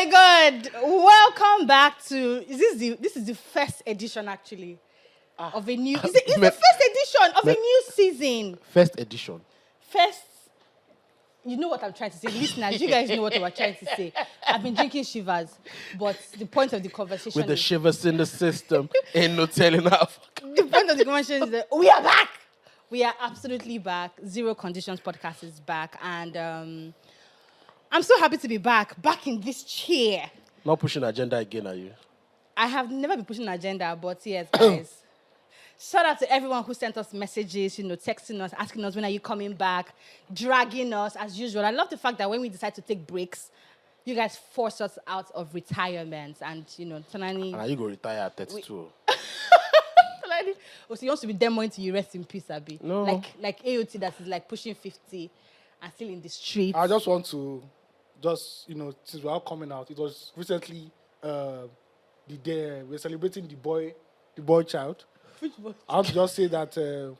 my God! Welcome back to. This is the first edition actually of a new. It's the first edition of a new season. First edition. First. You know what I'm trying to say, listeners. You guys know what we're trying to say. I've been drinking shivers, but the point of the conversation With the shivers in the system, ain't no telling how. The point of the conversation is that we are back. We are absolutely back. Zero Conditions podcast is back, and I'm so happy to be back in this chair. Not pushing agenda again, are you? I have never been pushing an agenda, but yes, guys. Shout out to everyone who sent us messages, texting us, asking us when are you coming back, dragging us as usual. I love the fact that when we decide to take breaks, you guys force us out of retirement, and Tonani. And you go retire at 32. Tonani, so he wants to be demoing to you, rest in peace, Abi. No. Like AOT that is like pushing 50 and still in the streets. I just want to, since we're all coming out, it was recently the day we're celebrating the boy child. Which boy? I want to just say that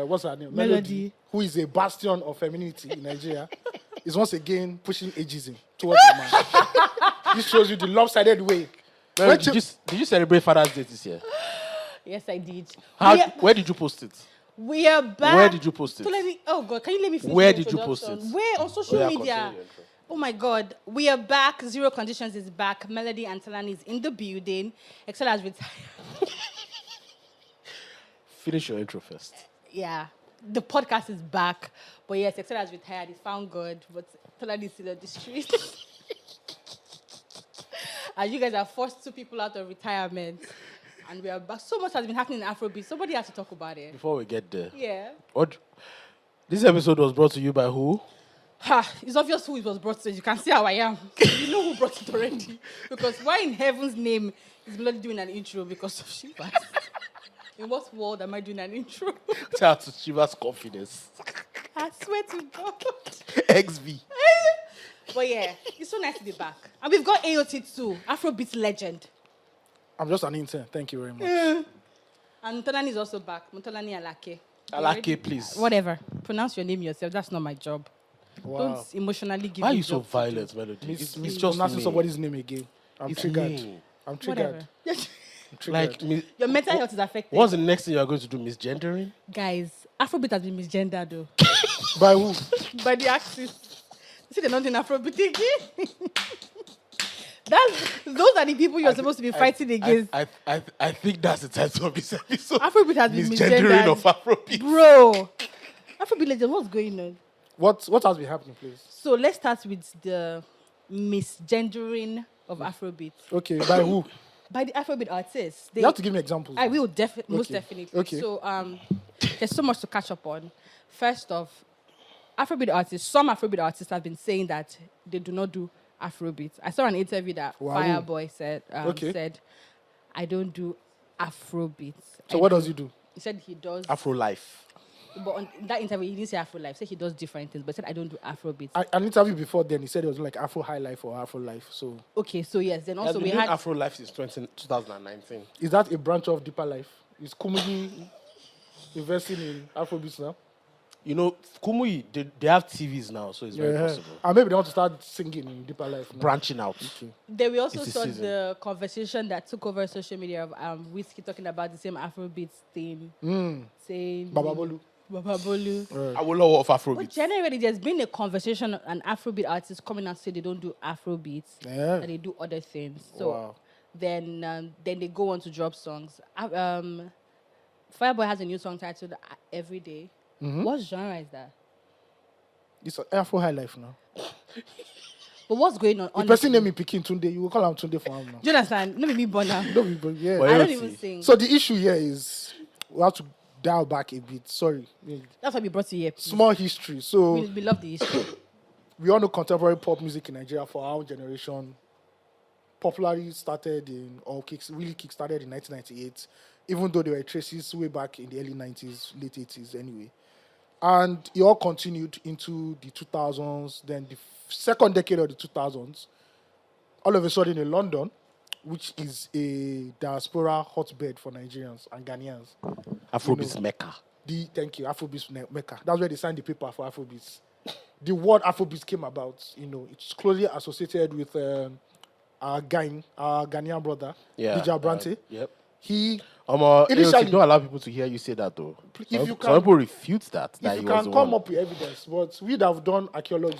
what's her name? Melody, who is a bastion of femininity in Nigeria, is once again pushing ageism towards the man. This shows you the lopsided way. Mary, did you celebrate Father's Day this year? Yes, I did. Where did you post it? We are back. Where did you post it? Oh God, can you let me finish? Where did you post it? Where? On social media. Continue. Oh my God, we are back. Zero Conditions is back. Melody and Talani is in the building. Excel has retired. Finish your intro first. Yeah, the podcast is back. But yes, Excel has retired. He found God, but Talani is still on the street. And you guys have forced two people out of retirement. And we are back. So much has been happening in Afrobeats. Somebody has to talk about it. Before we get there. Yeah. This episode was brought to you by who? It's obvious who it was brought to. You can see how I am. You know who brought it already. Because why in heaven's name is Melody doing an intro because of Shivas? In what world am I doing an intro? Tell to Shiva's confidence. I swear to God. XV. But yeah, it's so nice to be back. And we've got AOT too, Afrobeats legend. I'm just an intern. Thank you very much. And Tonani is also back. Mutolani Alake. Alake, please. Whatever. Pronounce your name yourself. That's not my job. Wow. Don't emotionally give Why are me you so job to violent, Melody? It's just pronouncing me. somebody's name again. I'm It's triggered. me. I'm do. triggered. Whatever. I'm triggered. Like, Your mental health is affected. what's the next thing you are going to do? Misgendering? Guys, Afrobeat has been misgendered though. By who? By the Axis. See, they're not in Afrobeat again. Those are the people you're supposed to be fighting against. I think that's the title of this episode. Afrobeat has been Misgendering misgendered. of Afrobeat. Bro. Afrobeat legend, what's going on? What has been happening, please? So let's start with the misgendering of Afrobeat. Okay, by who? By the Afrobeat artists. You have to give me examples. I will most definitely. Okay. So there's so much to catch up on. First off, some Afrobeat artists have been saying that they do not do Afrobeat. I saw an interview that Fireboy said, I don't do Afrobeat. So what does he do? He said he does. Afro life. But on that interview, he didn't say Afro Life. He said he does different things, but he said I don't do Afrobeat. An interview before then, he said it was like Afro High Life or Afro Life. So Okay, so yes. Then also we had Afro life since 2019. is that a branch of Deeper Life? Is Kumuyi investing in Afrobeats now? You know, Kumuyi, they have TVs now, so it's very possible. And maybe they want to start singing in Deeper Life now. Branching out. Okay. Then we also It's the saw season. the conversation that took over social media of Whiskey talking about the same Afrobeat thing, saying Baba Bolu. Baba Bolu. I will love of But Afrobeat. generally, there's been a conversation, an Afrobeat artist coming and say they don't do Afrobeats, Yeah. that they do other things. So Wow. then they go on to drop songs. Fireboy has a new song titled Every Day. What genre is that? It's Afro High Life now. But what's going on? The person named me Pikin Tunde, you will call him Tunde for him now. Do you understand? Let me be Bona. Don't be, yeah. Well, I don't AOT. even sing. So the issue here is we have to dial back a bit. Sorry. That's why we brought you here. please. Small history. So We love the history. we all know contemporary pop music in Nigeria for our generation. Popularly started really kickstarted in 1998, even though there were traces way back in the early 90s, late 80s anyway. And it all continued into the 2000s, then the second decade of the 2000s. All of a sudden in London, which is a diaspora hotbed for Nigerians and Ghanaians. Afrobeats Mecca. Thank you, Afrobeats Mecca. That's where they signed the paper for Afrobeats. the word Afrobeats came about, it's closely associated with our Ghanaian brother, Yeah. DJ Abrante. Yep. He Initially, don't allow people to hear you say that though. Some people refute that. if he you was can the come one. up with evidence, but we'd have done archaeology.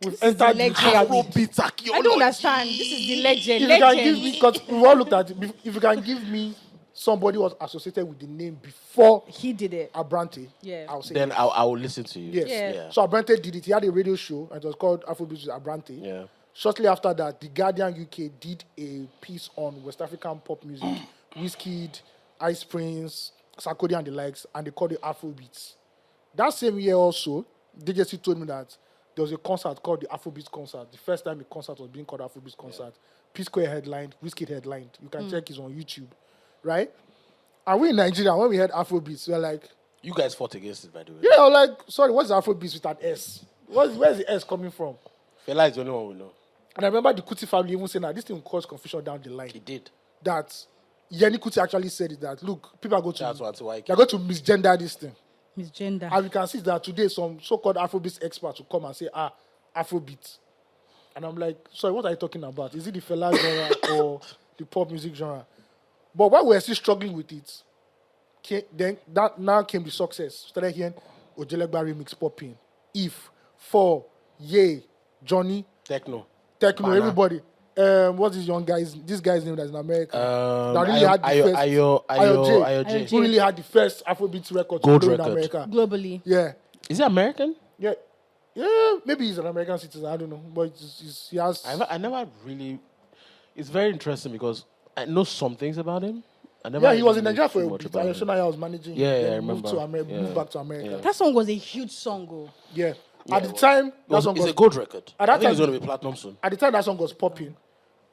We've This is the entered the legend. pyramid. Afrobeats archaeology. I don't understand. This is the legend. If you can give me, because we've all looked at it, if you can give me somebody who was associated with the name before He did it. Abrante, Yeah. I'll say Then yes. I will listen to you. Yes. Yeah. So Abrante did it. He had a radio show, and it was called Afrobeats with Abrante. Yeah. Shortly after that, The Guardian UK did a piece on West African pop music, Wizkid, Ice Prince, Sarkodie and the likes, and they called it Afrobeats. That same year also, DJC told me that there was a concert called the Afrobeats concert. The first time a concert was being called Afrobeats concert. P-Square headlined, Wizkid headlined. You can check it on YouTube, right? And we in Nigeria, when we heard Afrobeats, we were like, You guys fought against it, by the way. yeah, I was like, sorry, what's Afrobeats with that S? Where's the S coming from? Fela is the only one we know. And I remember the Kuti family even saying that this thing will cause confusion down the line. He did. That Yeni Kuti actually said it, that look, people are going That's to why they're going to misgender this thing. Misgender. And we can see that today some so-called Afrobeats experts will come and say, Afrobeat. And I'm like, sorry, what are you talking about? Is it the Fela genre or the pop music genre? But while we're still struggling with it, then that now came the success. Started hearing Ojelegba remix popping. If, For, Ye, Johnny, Techno, Techno, everybody. What's this guy's name that's in America? That really had the first. Ayo J. Who really had the first Afrobeat record to Gold blow in record. America. Globally. Yeah. Is he American? Yeah. Maybe he's an American citizen. I don't know. But he has. I never really. It's very interesting because I know some things about him. He was in really Nigeria for too a much bit. about I him. was managing. Yeah, then I moved remember. to moved back to America. Yeah. That song was a huge song, oh. Yeah. Yeah, At the time, that song it's was a gold record. At I that think it's time- going to be platinum soon. At the time that song was popping,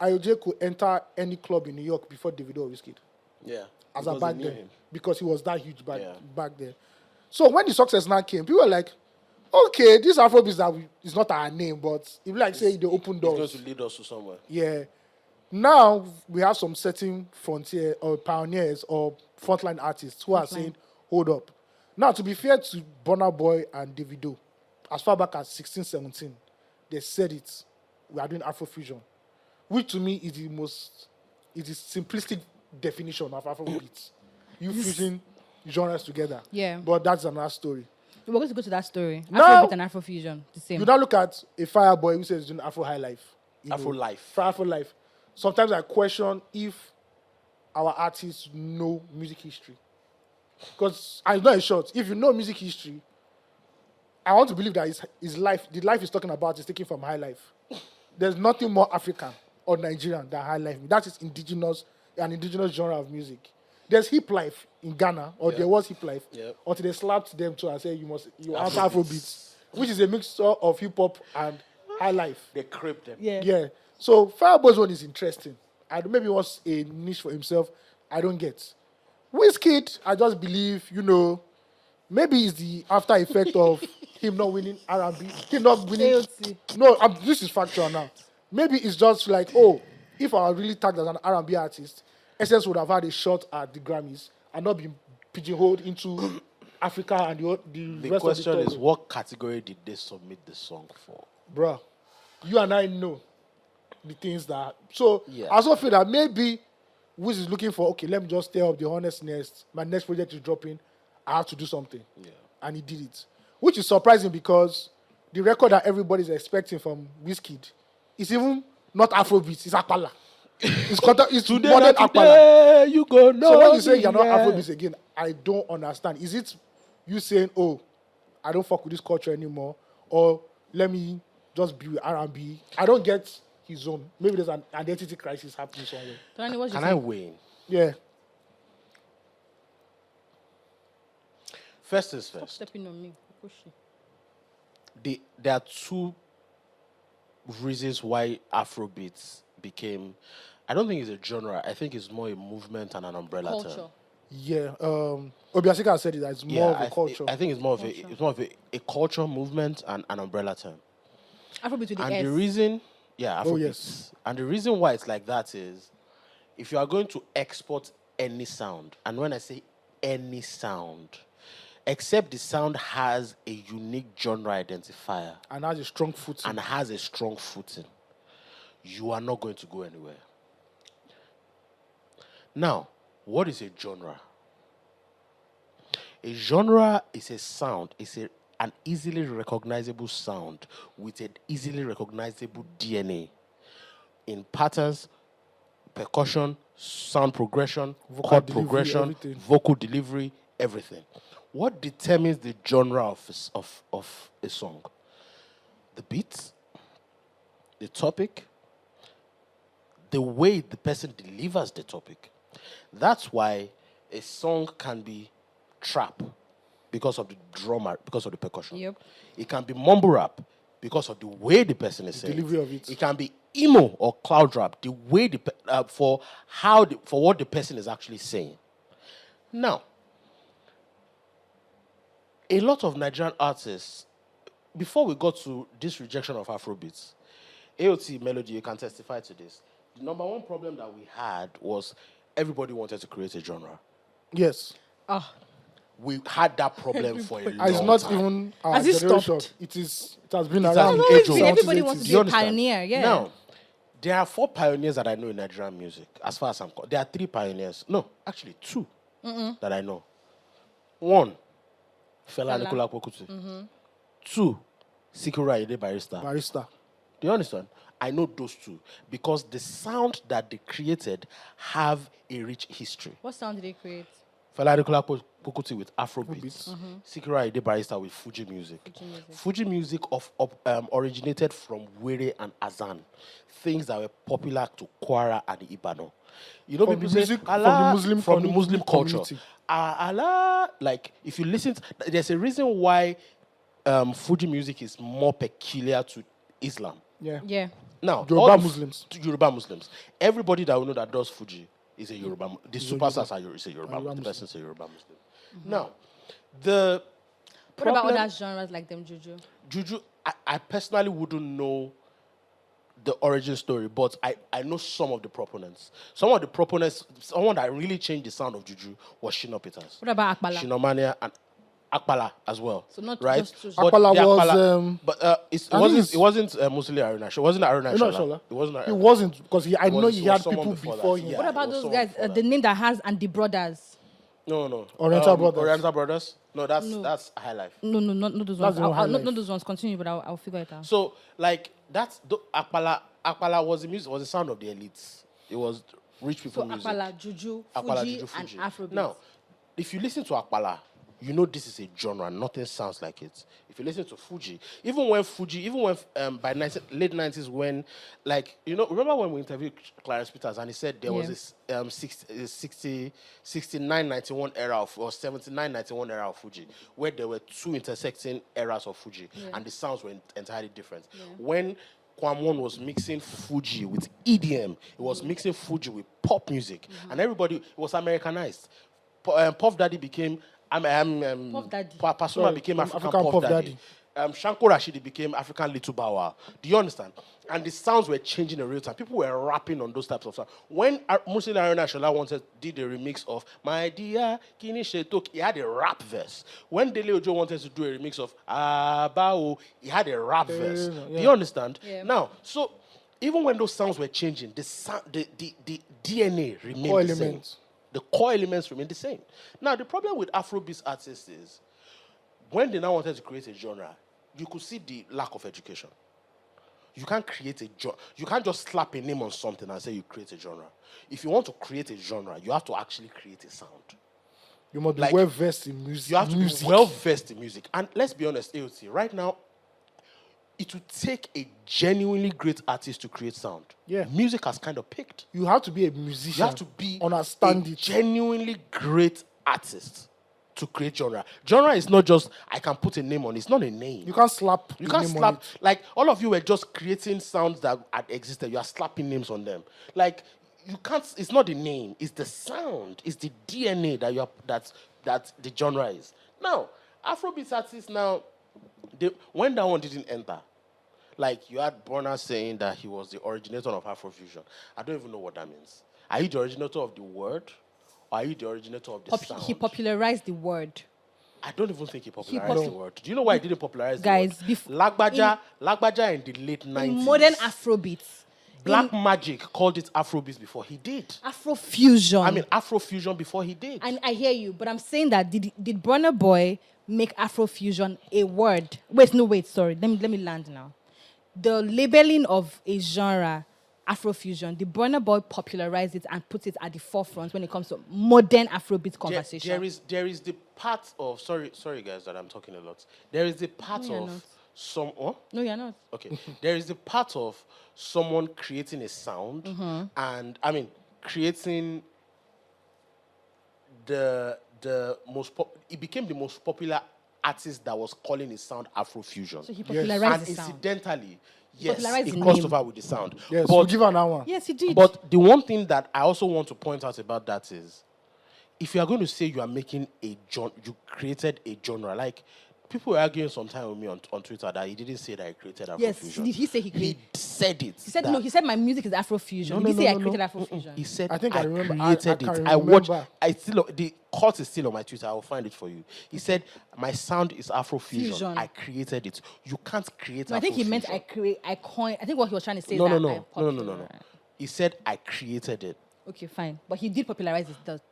IOJ could enter any club in New York before Davido or Wizkid. Yeah. As because a they back knew then. him. Because he was that huge back Yeah. there. So when the success now came, people were like, okay, this Afrobeats that is not our name, but if like say they open It's going doors. to lead us to somewhere. Yeah. Now we have some certain frontier or pioneers or frontline artists who are saying, hold up. Now, to be fair to Burna Boy and Davido, as far back as 16, 17, they said it. We are doing Afrofusion, which to me is the simplistic definition of Afrobeats. You fusing genres together. Yeah. But that's another story. We're going to go to that story. Now- Afrobeat and Afrofusion. The same. You now look at a Fireboy who says he's doing Afro High Life. Afro Life. For Afro Life. Sometimes I question if our artists know music history. Because I know it's short. If you know music history, I want to believe that his life, the life he's talking about is taken from High Life. There's nothing more African or Nigerian than High Life. That is an indigenous genre of music. There's hip life in Ghana, or there was hip life, until they slapped them too and said you answer Afrobeats, which is a mixture of hip hop and high life. They crept them. Yeah. So Fireboy's one is interesting. And maybe it was a niche for himself. I don't get. Wizkid, I just believe, maybe it's the after effect of him not winning R&B. Him not winning. AOT. No, this is factual now. Maybe it's just like, if I was really tagged as an R&B artist, Essence would have had a shot at the Grammys and not been pigeonholed into Africa and the The rest question of the is, what category did they submit the song for? Bruh, you and I know the things that. So Yeah. I also feel that maybe Wiz is looking for, okay, let me just stir up the honestness. My next project is dropping. I have to do something. Yeah. And he did it. Which is surprising because the record that everybody's expecting from Wizkid is even not Afrobeats, it's Akpala. It's modern Akpala. You go know. So when you say you're not yeah. Afrobeats again, I don't understand. Is it you saying, I don't fuck with this culture anymore, or let me just be with R&B? I don't get his own. Maybe there's an identity crisis happening somewhere. Tony, what you Can say? I win? Yeah. First is Stop first. stepping on me. Push it. There are two reasons why Afrobeats became. I don't think it's a genre. I think it's more a movement and an umbrella Culture. term. Yeah. Obiasika said it, that it's more of a culture. I think it's more of a culture movement and an umbrella term. Afrobeat with the And S. the reason, Afrobeats. yes. And the reason why it's like that is, if you are going to export any sound, and when I say any sound, except the sound has a unique genre identifier And has a strong footing. and has a strong footing, you are not going to go anywhere. Now, what is a genre? A genre is a sound, an easily recognizable sound with an easily recognizable DNA in patterns, percussion, sound progression, Vocal chord delivery, progression, everything. vocal delivery, everything. What determines the genre of a song? The beat, the topic, the way the person delivers the topic. That's why a song can be trap because of the drummer, because of the percussion. Yep. It can be mumble rap because of the way the person is saying delivery of it. It can be emo or cloud rap, the way for what the person is actually saying. Now, a lot of Nigerian artists, before we got to this rejection of Afrobeats, AOT Melody, you can testify to this. The number one problem that we had was everybody wanted to create a genre. Yes. We had that problem for a long And it's not time. even our Has it generation. stopped? It has been It has around. been Always age been, old. everybody wants to Do be you a understand? pioneer. Yeah. Now, there are 4 pioneers that I know in Nigerian music, as far as I'm concerned. There are 3 pioneers. No, actually 2 that I know. 1, Fela Fela. Nicola Pokutu. 2, Sikiru Ayinde Barrister. Barista. Do you understand? I know those 2 because the sound that they created have a rich history. What sound did they create? Fela Nicola Pokutu with Afrobeats. Sikiru Ayinde Barrister with Fuji music. Fuji music originated from Were and Azan, things that were popular to Kwara and Ibadan. You know, From people the say music- Allah from the Muslim Muslim culture. community. Allah, like if you listen, there's a reason why Fuji music is more peculiar to Islam. Yeah. Yeah. Now, Yoruba all the Muslims. Yoruba Muslims. Everybody that we know that does Fuji is a Yoruba. The superstars is a Yoruba. Yoruba The Muslim. person's a Yoruba Muslim. Now, the What about problem- other genres like them, Juju? Juju? I personally wouldn't know the origin story, but I know some of the proponents. Some of the proponents, someone that really changed the sound of Juju was Shina Peters. What about Akbala? Shina Mania and Akpala as well. So not right? just two- But Akpala the was, but I think it wasn't Musili Aruna. It wasn't Aruna Not Shola. Shola. It wasn't. He wasn't, because I know was- he it was had someone people before before that. him. Yeah. What about it was those someone guys? before The that. name that has and the brothers. No. Oriental Brothers. Oriental Brothers. No, that's High Life. No, not those That's ones. the one Not highlight. those ones. Continue, but I'll figure it out. So like that's Akpala was the music, was the sound of the elites. It was rich people So music. Akbala, Juju, Akpala, Fuji, Juju, and Fuji. Afrobeats. Now, if you listen to Akpala, you know this is a genre. Nothing sounds like it. If you listen to Fuji, even when by late 90s, when, like, you know, remember when we interviewed Clarence Peters and he said there was this 69-91 era or 79-91 era of Fuji, where there were 2 intersecting eras of Fuji, and the sounds were entirely different. When Kwamwon was mixing Fuji with EDM, he was mixing Fuji with pop music, and everybody, it was Americanized. Puff Daddy became Puff Daddy. Pasuma Sorry, became African, African Puff Puff Daddy. Shanko Rashidi became African Little Bow Wow. Do you understand? And the sounds were changing in real time. People were rapping on those types of sounds. When Musili Aruna Shola did a remix of My Dear Kini Shetok, he had a rap verse. When Dele Ojo wanted to do a remix of Abao, he had a rap verse. yeah. Do you understand? Yeah. Now, so even when those sounds were changing, the DNA remained Core the same. elements. The core elements remain the same. Now, the problem with Afrobeats artists is when they now wanted to create a genre, you could see the lack of education. You can't create a genre. You can't just slap a name on something and say you create a genre. If you want to create a genre, you have to actually create a sound. You must be Like, well versed in music. You have to be well versed in music. And let's be honest, AOT, right now, it would take a genuinely great artist to create sound. Yeah. Music has kind of picked. You have to be a musician. You have to be understand a it. genuinely great artist to create genre. Genre is not just I can put a name on it. It's not a name. You can't slap. You the can't name on slap, it. like all of you were just creating sounds that had existed. You are slapping names on them. Like you can't. It's not the name. It's the sound. It's the DNA that you are that the genre is. Now Afrobeats artists now, when that one didn't enter, like you had Burna saying that he was the originator of Afrofusion. I don't even know what that means. Are you the originator of the word, or are you the originator of the sound? He popularized the word. I don't even think he popularized the word. Do you know why he didn't popularize Guys, the word? Lagbaja in the late 90s. In modern Afrobeats. Black Magic called it Afrobeats before he did. Afrofusion. I mean, Afrofusion before he did. And I hear you, but I'm saying that did Burna Boy make Afrofusion a word? Wait, sorry. Let me land now. The labeling of a genre, Afrofusion, the Burna Boy popularized it and put it at the forefront when it comes to modern Afrobeat conversation. There is the part of sorry guys that I'm talking a lot. There is the part No, you're of not. some oh? No, you're not. Okay. There is the part of someone creating a sound and I mean creating the most it became the most popular artist that was calling his sound Afrofusion. So he popularized And the sound. incidentally, yes, Popularized it the crossed name. over with the sound. Yes, But we'll give her that one. Yes, he did. but the one thing that I also want to point out about that is, if you are going to say you are making a genre, you created a genre, like people were arguing sometime with me on Twitter that he didn't say that he created Afrofusion. Yes, did he say he created? He said it. He said, that- no, he said my music is Afrofusion. No, Did no, he no, say I no, created no. Afrofusion? He said I think I remember. created I can it. I watched. remember. I still the court is still on my Twitter. I will find it for you. He said my sound is Afrofusion. Fusion. I created it. You can't create. No, I think he meant Afrofusion. I coined. I think what he was trying to say No, is no, that no, I no, no, no, no, no. popularized- He said I created it. Okay, fine. But he did popularize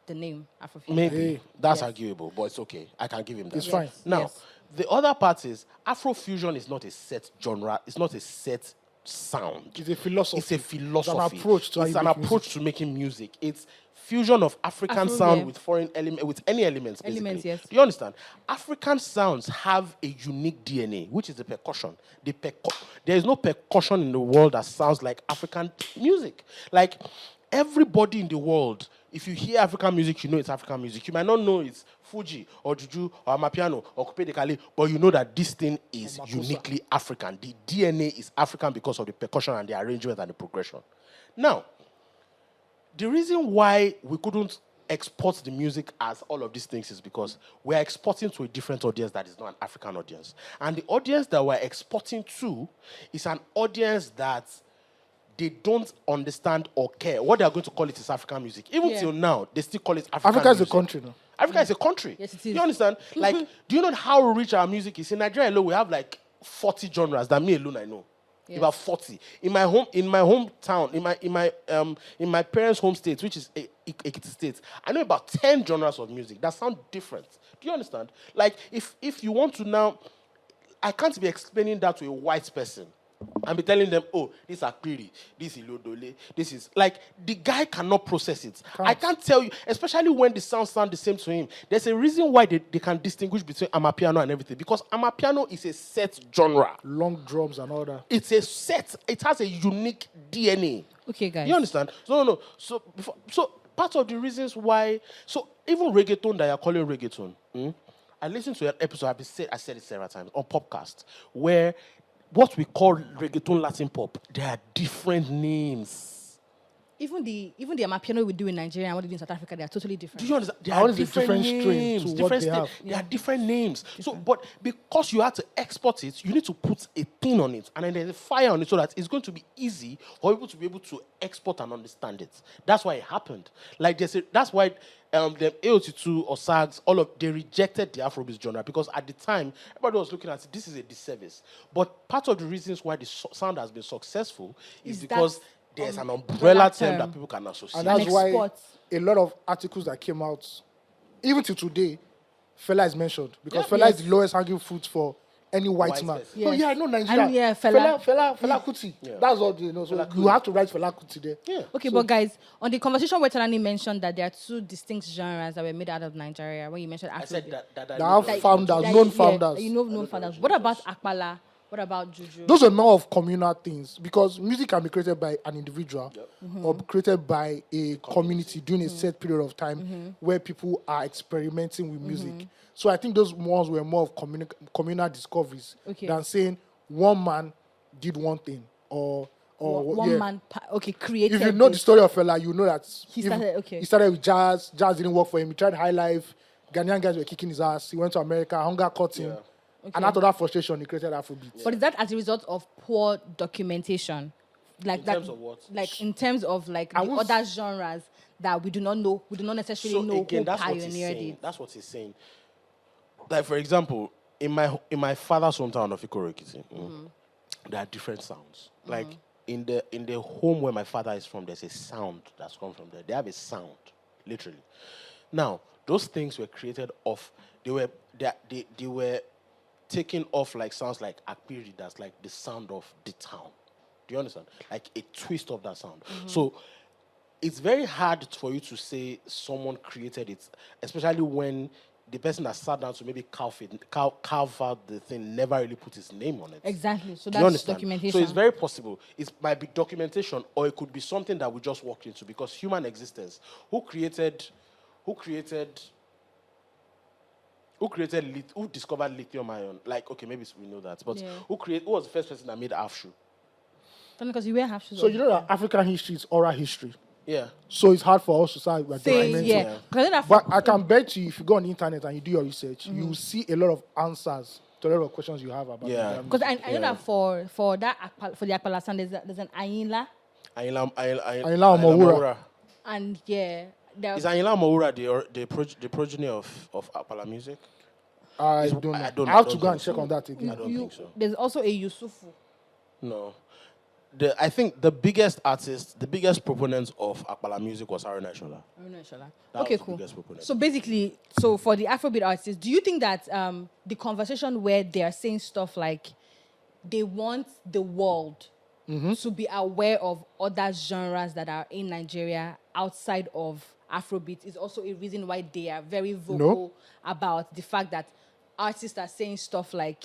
the name Afrofusion. Maybe Hey. that's Yes. arguable, but it's okay. I can give him that. It's fine. Now, Yes. the other part is Afrofusion is not a set genre. It's not a set sound. It's a philosophy. It's a philosophy. approach to how It's you an make approach to making music. It's fusion of African sound yeah. with foreign element, with any elements. Basically. Elements, yes. Do you understand? African sounds have a unique DNA, which is the percussion. There is no percussion in the world that sounds like African music. Like everybody in the world, if you hear African music, you know it's African music. You might not know it's Fuji or Juju or Amapiano or Coupe de Kale, but you know that this thing is uniquely African. The DNA is African because of the percussion and the arrangement and the progression. Now, the reason why we couldn't export the music as all of these things is because we're exporting to a different audience that is not an African audience. And the audience that we're exporting to is an audience that they don't understand or care. What they are going to call it is African music. Even till now, they still call it African Africa is a music. country now. Africa is a country. Yes, it Do is. you understand? Like, do you know how rich our music is? In Nigeria alone, we have like 40 genres that me alone I know. Yes. About 40. In my hometown, in my parents' home state, which is Ekiti State, I know about 10 genres of music that sound different. Do you understand? Like, if you want to now, I can't be explaining that to a white person and be telling them, oh, this is Akpiri, this is Ilodole, this is... Like, the guy cannot process it. I can't tell you, especially when the sounds sound the same to him. There's a reason why they can distinguish between Amapiano and everything, because Amapiano is a set genre. Long drums and all that. It's a set. It has a unique DNA. Okay, guys. You understand? No. So part of the reasons why... So even reggaeton that you're calling reggaeton, I listened to an episode, I said it several times, on Popcast, where what we call reggaeton Latin pop, there are different names. Even the Amapiano we do in Nigeria and what we do in South Africa, they are totally different. Do you understand? There How are is the different different strain names. to what different they sta- have? There are different names. So, but because you have to export it, you need to put a thing on it and then there's a fire on it so that it's going to be easy for people to be able to export and understand it. That's why it happened. Like that's why the AOT2 or SAGs, they rejected the Afrobeats genre because at the time everybody was looking at it, this is a disservice. But part of the reasons why the sound has been successful is because there's an umbrella term that people can associate. And that's why export. a lot of articles that came out, even till today, Fela is mentioned. Because Yeah. Fela is the lowest hanging fruit for any white White man. person. Oh, Yes. yeah, I know Nigeria. And yeah, Fela. Fela Kuti. Yeah. That's all they know. So you have to write Fela Kuti there. Yeah. Okay, but guys, on the conversation where Talani mentioned that there are two distinct genres that were made out of Nigeria, when you mentioned I Afrobeat. said that They have Like, founders, like, known yeah, founders. you know known founders. What about Akpala? What about Juju? Those are more of communal things because music can be created by an individual or created by a community during a set period of time where people are experimenting with music. So I think those ones were more of communal discoveries than saying one man did one thing or one man, created. If you know the this. story of Fela, you know that He started- he started with jazz. Jazz didn't work for him. He tried high life. Ghanaian guys were kicking his ass. He went to America. Hunger caught him. And out of that frustration, he created Afrobeats. But is that as a result of poor documentation? Like In that, terms of what? Like in terms of like I the won't other genres that we do not know, we do not necessarily know who that's what he's pioneered saying. it. That's what he's saying. like for example, in my father's hometown of Ikorokiti, there are different sounds. Like in the home where my father is from, there's a sound that's come from there. They have a sound, literally. Now, those things were created off. They were taken off like sounds like Akpiri, that's like the sound of the town. Do you understand? Like a twist of that sound. So it's very hard for you to say someone created it, especially when the person that sat down to maybe carve out the thing never really put his name on it. Exactly. So Do you that's understand? documentation. So it's very possible. It might be documentation, or it could be something that we just walked into, because human existence. Who discovered lithium ion? Like, okay, maybe we know that, but who was the first person that made half shoe? Because you wear half shoes. So you know that African history is oral history. Yeah. So it's hard for us to say we're Say, documenting. yeah. But I can bet you, if you go on the internet and you do your research, you will see a lot of answers to a lot of questions you have about Yeah. Because I know that for the Akpala sound, there's an Ayinla. Ayinla Omowura. And yeah. Is Ayinla Omowura the progeny of Apala music? I don't know. I have to go and check on that again. I don't think so. There's also a Yusufu. No. I think the biggest artist, the biggest proponent of Akpala music was Haruna Shola. Okay, cool. So basically, for the Afrobeat artists, do you think that the conversation where they are saying stuff like they want the world to be aware of other genres that are in Nigeria outside of Afrobeat is also a reason why they are very vocal about the fact that artists are saying stuff like,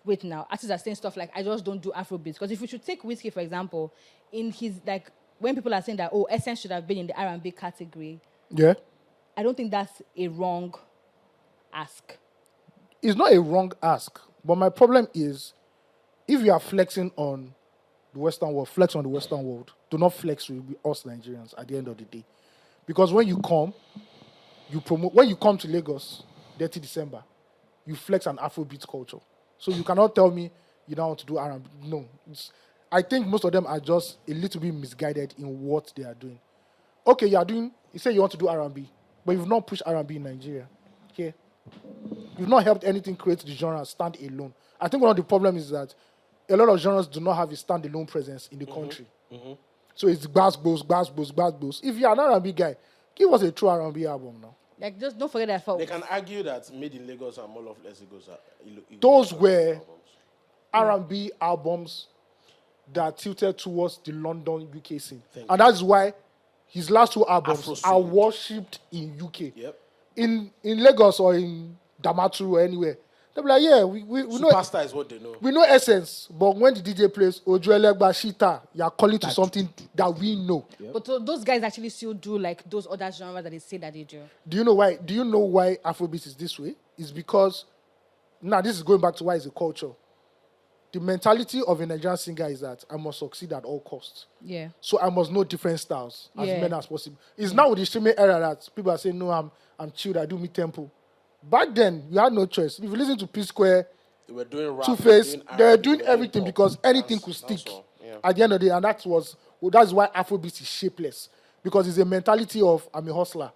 artists are saying stuff like, I just don't do Afrobeats. Because if we should take Whiskey, for example, in his, like, when people are saying that, Essence should have been in the R&B category, I don't think that's a wrong ask. It's not a wrong ask. But my problem is, if you are flexing on the Western world, flex on the Western world. Do not flex with us Nigerians at the end of the day. Because when you come, when you come to Lagos, 30 December, you flex an Afrobeat culture. So you cannot tell me you don't want to do R&B. No. I think most of them are just a little bit misguided in what they are doing. Okay, you say you want to do R&B, but you've not pushed R&B in Nigeria. Okay? You've not helped anything create the genre stand alone. I think one of the problems is that a lot of genres do not have a standalone presence in the country. So it's gbas. If you're an R&B guy, give us a true R&B album now. Like, just don't forget that. They can argue that Made in Lagos and Mall of Lagos are those were R&B albums that tilted towards the London UK scene. And that's why his last two albums are worshipped in UK. Yep. In Lagos or in Damaturu or anywhere. They'll be like, yeah, we know. Superstar is what they know. We know Essence, but when the DJ plays Ojuelegba Shita, you're calling to something that we know. Yep. But those guys actually still do like those other genres that they say that they do. Do you know why? Do you know why Afrobeat is this way? It's because this is going back to why it's a culture. The mentality of a Nigerian singer is that I must succeed at all costs. Yeah. So I must know different styles as many as possible. It's now with the streaming era that people are saying, no, I'm chilled, I do mid-tempo. Back then, you had no choice. If you listen to P Square, they were doing rap, Two-Face, they were doing everything because anything could stick at the end of the day. And that's why Afrobeat is shapeless. Because it's a mentality of, I'm a hustler.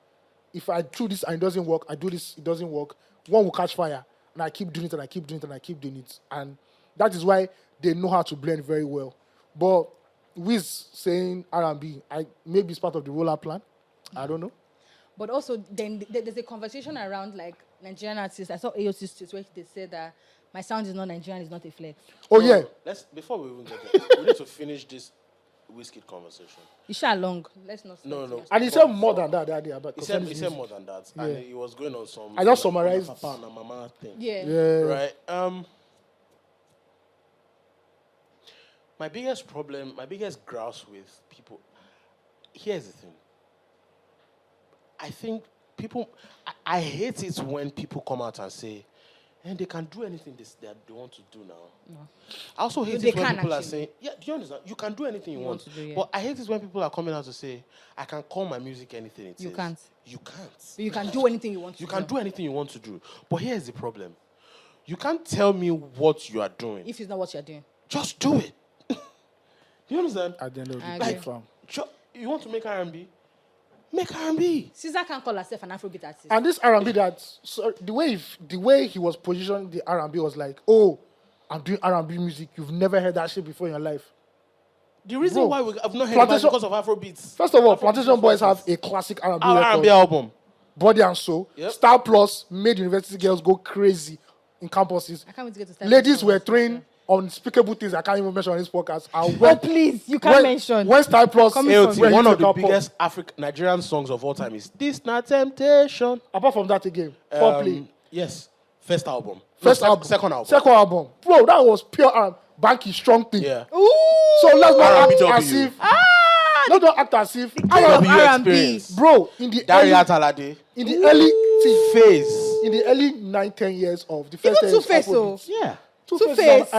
If I do this and it doesn't work, I do this, it doesn't work, one will catch fire. And I keep doing it and I keep doing it and I keep doing it. And that is why they know how to blend very well. But Wiz saying R&B, maybe it's part of the rollout plan. I don't know. But also, then there's a conversation around like Nigerian artists. I saw AOC tweets where they said that my sound is not Nigerian, it's not a flex. Yeah. Before we even get there, we need to finish this Wizkid conversation. It's shall long. Let's not. No. And he said more than that. He said more than that, and he was going on some. I just summarized. Papa and Mama thing. Yeah. Right. My biggest problem, my biggest grouse with people. Here's the thing. I think people. I hate it when people come out and say, and they can do anything they want to do now. No. I also hate it when people are saying, do you understand? You can do anything you want to do, yeah. But I hate it when people are coming out to say, I can call my music anything it is. You can't. You can't. But you can do anything you want to do. You can do anything you want to do. But here's the problem. You can't tell me what you are doing. If it's not what you're doing. Just do it. Do you understand? At the end of the day, you want to make R&B? Make R&B. Caesar can't call herself an Afrobeat artist. And this R&B the way he was positioning the R&B was like, oh, I'm doing R&B music. You've never heard that shit before in your life. The reason Bro, why I've not heard it is because of Afrobeats. First of all, Plantation Boys have a classic R&B Our record. R&B album. Body and Soul. Yep. Star Plus made university girls go crazy in campuses. I can't wait to get to start. Ladies were trained unspeakable things I can't even mention on this podcast. Oh, please, you can't mention. When Star Plus, AOT, one of the biggest Nigerian songs of all time is This Not Temptation. Apart from that again, Foreplay. Yes. First album. Album. Second album. Second album. Bro, that was pure Banky strong thing. Yeah. Ooh. So let's not act RBW. as if. Let's not act as if. R&B. Bro, in the Daria Talade. in the early Phase. in the early 9-10 years of the first Even Two-Face, Afrobeats. Yeah. Two-Face.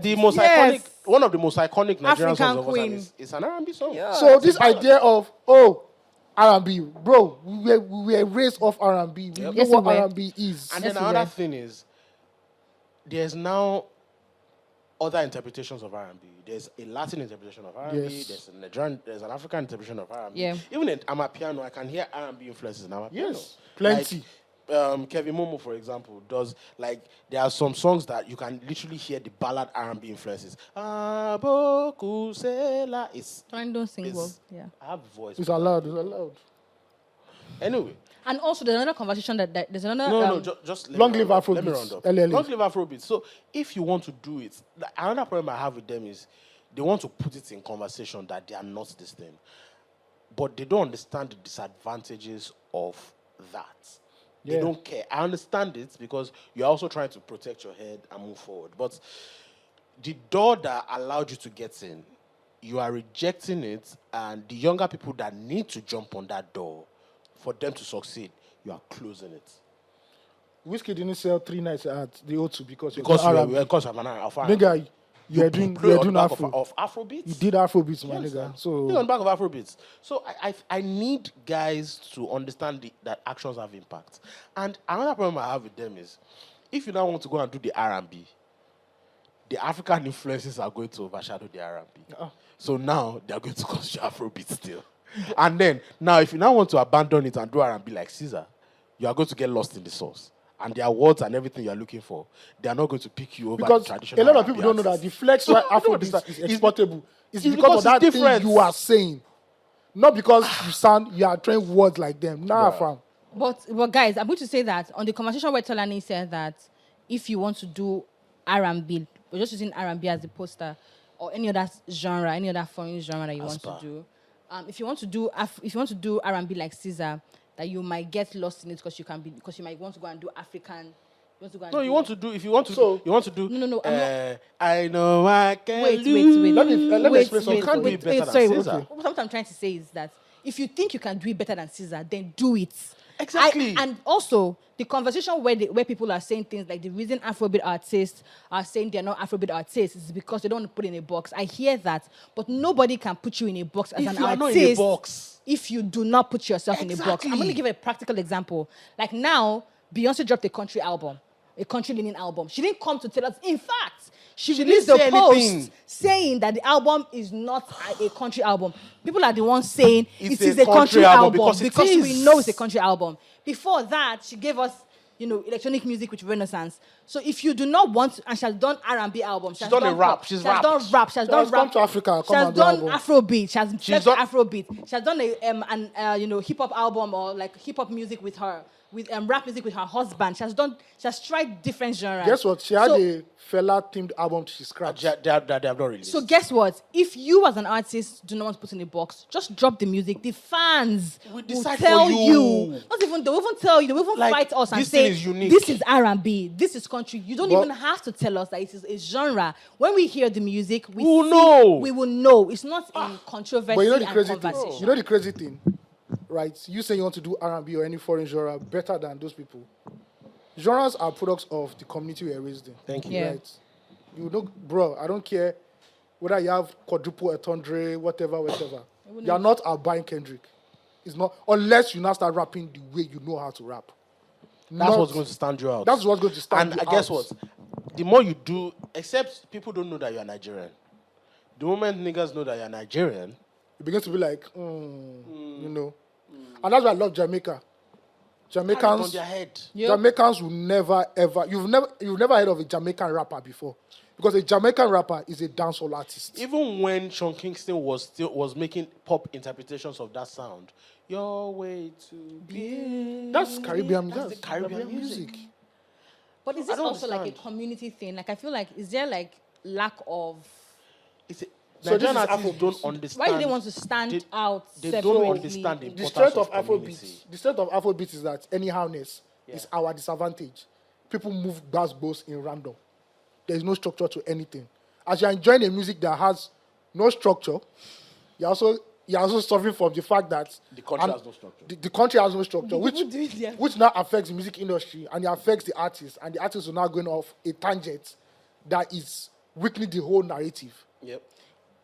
The most iconic, one of the most iconic Nigerian African songs of all time Queen. is an R&B song. Yeah. So this idea of R&B, bro, we were raised off R&B. We know Yes, what we were. R&B is. And Yes, then we another were. thing is, there's now other interpretations of R&B. There's a Latin interpretation of R&B. Yes. There's a Nigerian, there's an African interpretation of R&B. Yeah. Even in Amapiano, I can hear R&B influences in Amapiano. Yes, plenty. Like, Kevin Momo, for example, does there are some songs that you can literally hear the ballad R&B influences. Abokusela. Don't sing well. Yeah. I have a voice. It's allowed. It's allowed. Anyway. And also, there's another conversation that there's another. No, just Long live Let me Afrobeats. round up. LLA. Long live Afrobeats. So if you want to do it, another problem I have with them is they want to put it in conversation that they are not this thing. But they don't understand the disadvantages of that. They Yeah. don't care. I understand it because you're also trying to protect your head and move forward. But the door that allowed you to get in, you are rejecting it, and the younger people that need to jump on that door for them to succeed, you are closing it. Whiskey didn't sell 3 nights at the O2 because Because R&B. because of an of Nigga, you're doing Afro. of Afrobeats. You did Afrobeats, my Yes, nigga. sir. So You're on the back of Afrobeats. So I need guys to understand that actions have impact. And another problem I have with them is, if you now want to go and do the R&B, the African influences are going to overshadow the R&B. So now they're going to consider Afrobeat still. And then now, if you now want to abandon it and do R&B like Caesar, you are going to get lost in the source. And the awards and everything you are looking for, they are not going to pick you over because the a traditional lot of R&B people don't know that artists. the flex why No, Afrobeats it's- is it's- exportable. It's it's because of that because it's thing different. you are saying. Not because you are trying words like them. Nah, fam. But guys, I'm going to say that on the conversation where Tolani said that if you want to do R&B, we're just using R&B as the poster, or any other genre, any other foreign genre that you want to do. If you want to do R&B like Caesar, that you might get lost in it because you might want to go and do African. No, you want to do. If you want to, you want to do. No, I'm not- I know I can Wait. lose. Let me explain something. You can't do it better than sorry, Caesar. what I'm trying to say is that if you think you can do it better than Caesar, then do it. Exactly. And also, the conversation where people are saying things like the reason Afrobeat artists are saying they're not Afrobeat artists is because they don't want to put in a box. I hear that, but nobody can put you in a box as If an you are artist. not in a box. If you do not put yourself in a box. I'm going to give a practical example. Like now, Beyonce dropped a country album, a country-leaning album. She didn't come to tell us. In fact, she released didn't a say post anything. saying that the album is not a country album. People are the ones saying It's it is a a country country album album because it we is. know it's a country album. Before that, she gave us, electronic music with Renaissance. So if you do not want, and she has done R&B albums. She's done a rap. Pop, She's she has rapped. done rap. She has She done has rap. come to Africa, She come has and do done album. Afrobeat. She has done done- Afrobeat. She has done a hip hop album or like hip hop music with rap music with her husband. She has tried different genres. Guess what? She had So- a fella themed album she scratched. They have not released. So guess what? If you as an artist do not want to put in a box, just drop the music. The fans We will decide tell for you. They'll even tell you. They'll even Like, fight us and this say, thing is unique. this is R&B, this is country. You don't But- even have to tell us that it is a genre. When we hear the music, we will see- know. We will know. It's not in controversy But you know the and crazy thing. conversation. You know the crazy thing, right? You say you want to do R&B or any foreign genre better than those people. Genres are products of the community we are raised in. Thank you. Yeah. Right? You know, bro. I don't care whether you have quadruple entendre, whatever. You are not buying Kendrick. It's not unless you now start rapping the way you know how to rap. That's what's going to stand you out. That's what's going to stand And you guess out. what? The more you do, except people don't know that you're Nigerian. The moment niggas know that you're Nigerian, It begins to be like, you know. And that's why I love Jamaica. Carry it on their head. Yep. Jamaicans will never ever. You've never heard of a Jamaican rapper before, because a Jamaican rapper is a dancehall artist. Even when Sean Kingston was making pop interpretations of that sound, your way to be. That's Caribbean. That's the Caribbean music. But is I this don't also like a understand. community thing? Like, I feel like, is there like lack of... So this Nigerian is artists Afrobeats. don't understand. Why do they want to stand out They separately? don't understand the The importance strength of community. Afrobeats. The strength of Afrobeats is that anyhowness is our disadvantage. People move bass in random. There is no structure to anything. As you're enjoying a music that has no structure, you're also suffering from the fact that The country has no structure. The country has no structure, The which people do it there. which now affects the music industry and it affects the artists, and the artists are now going off a tangent that is weakening the whole narrative. Yep.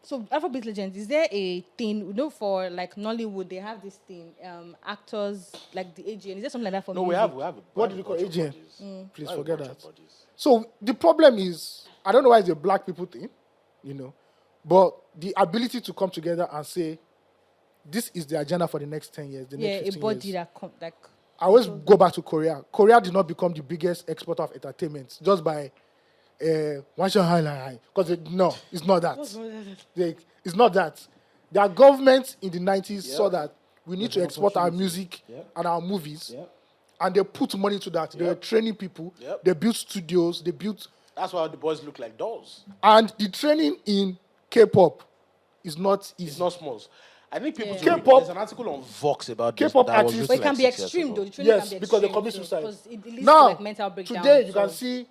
So, Afrobeat Legends, is there a thing, you know, for like Nollywood, they have this thing, actors, like the AGN, is there something like that for No, music? we have. What we do you have call a bunch of AGN? bodies. Please We have a forget bunch of that. bodies. So the problem is, I don't know why it's a black people thing, you know, but the ability to come together and say, this is the agenda for the next 10 years, the Yeah, next a 15 body years. that, like... I always go back to Korea. Korea did not become the biggest exporter of entertainment just by one shot high. Because no, it's not that. It's not that. Their government in the 90s saw that we need to export our music and our movies, and they put money to that. They were training people. Yep. They built studios. They built, That's why the boys look like dolls. and the training in K-pop is not easy. It's not small. I think people. Yeah. K-pop- There's an article on Vox about this. K-pop that was artists- But it written can like be 6 years extreme, ago. though. The training Yes, can be because they extreme, commit so- suicide. because it leads Now, to like mental breakdown. today you so- can see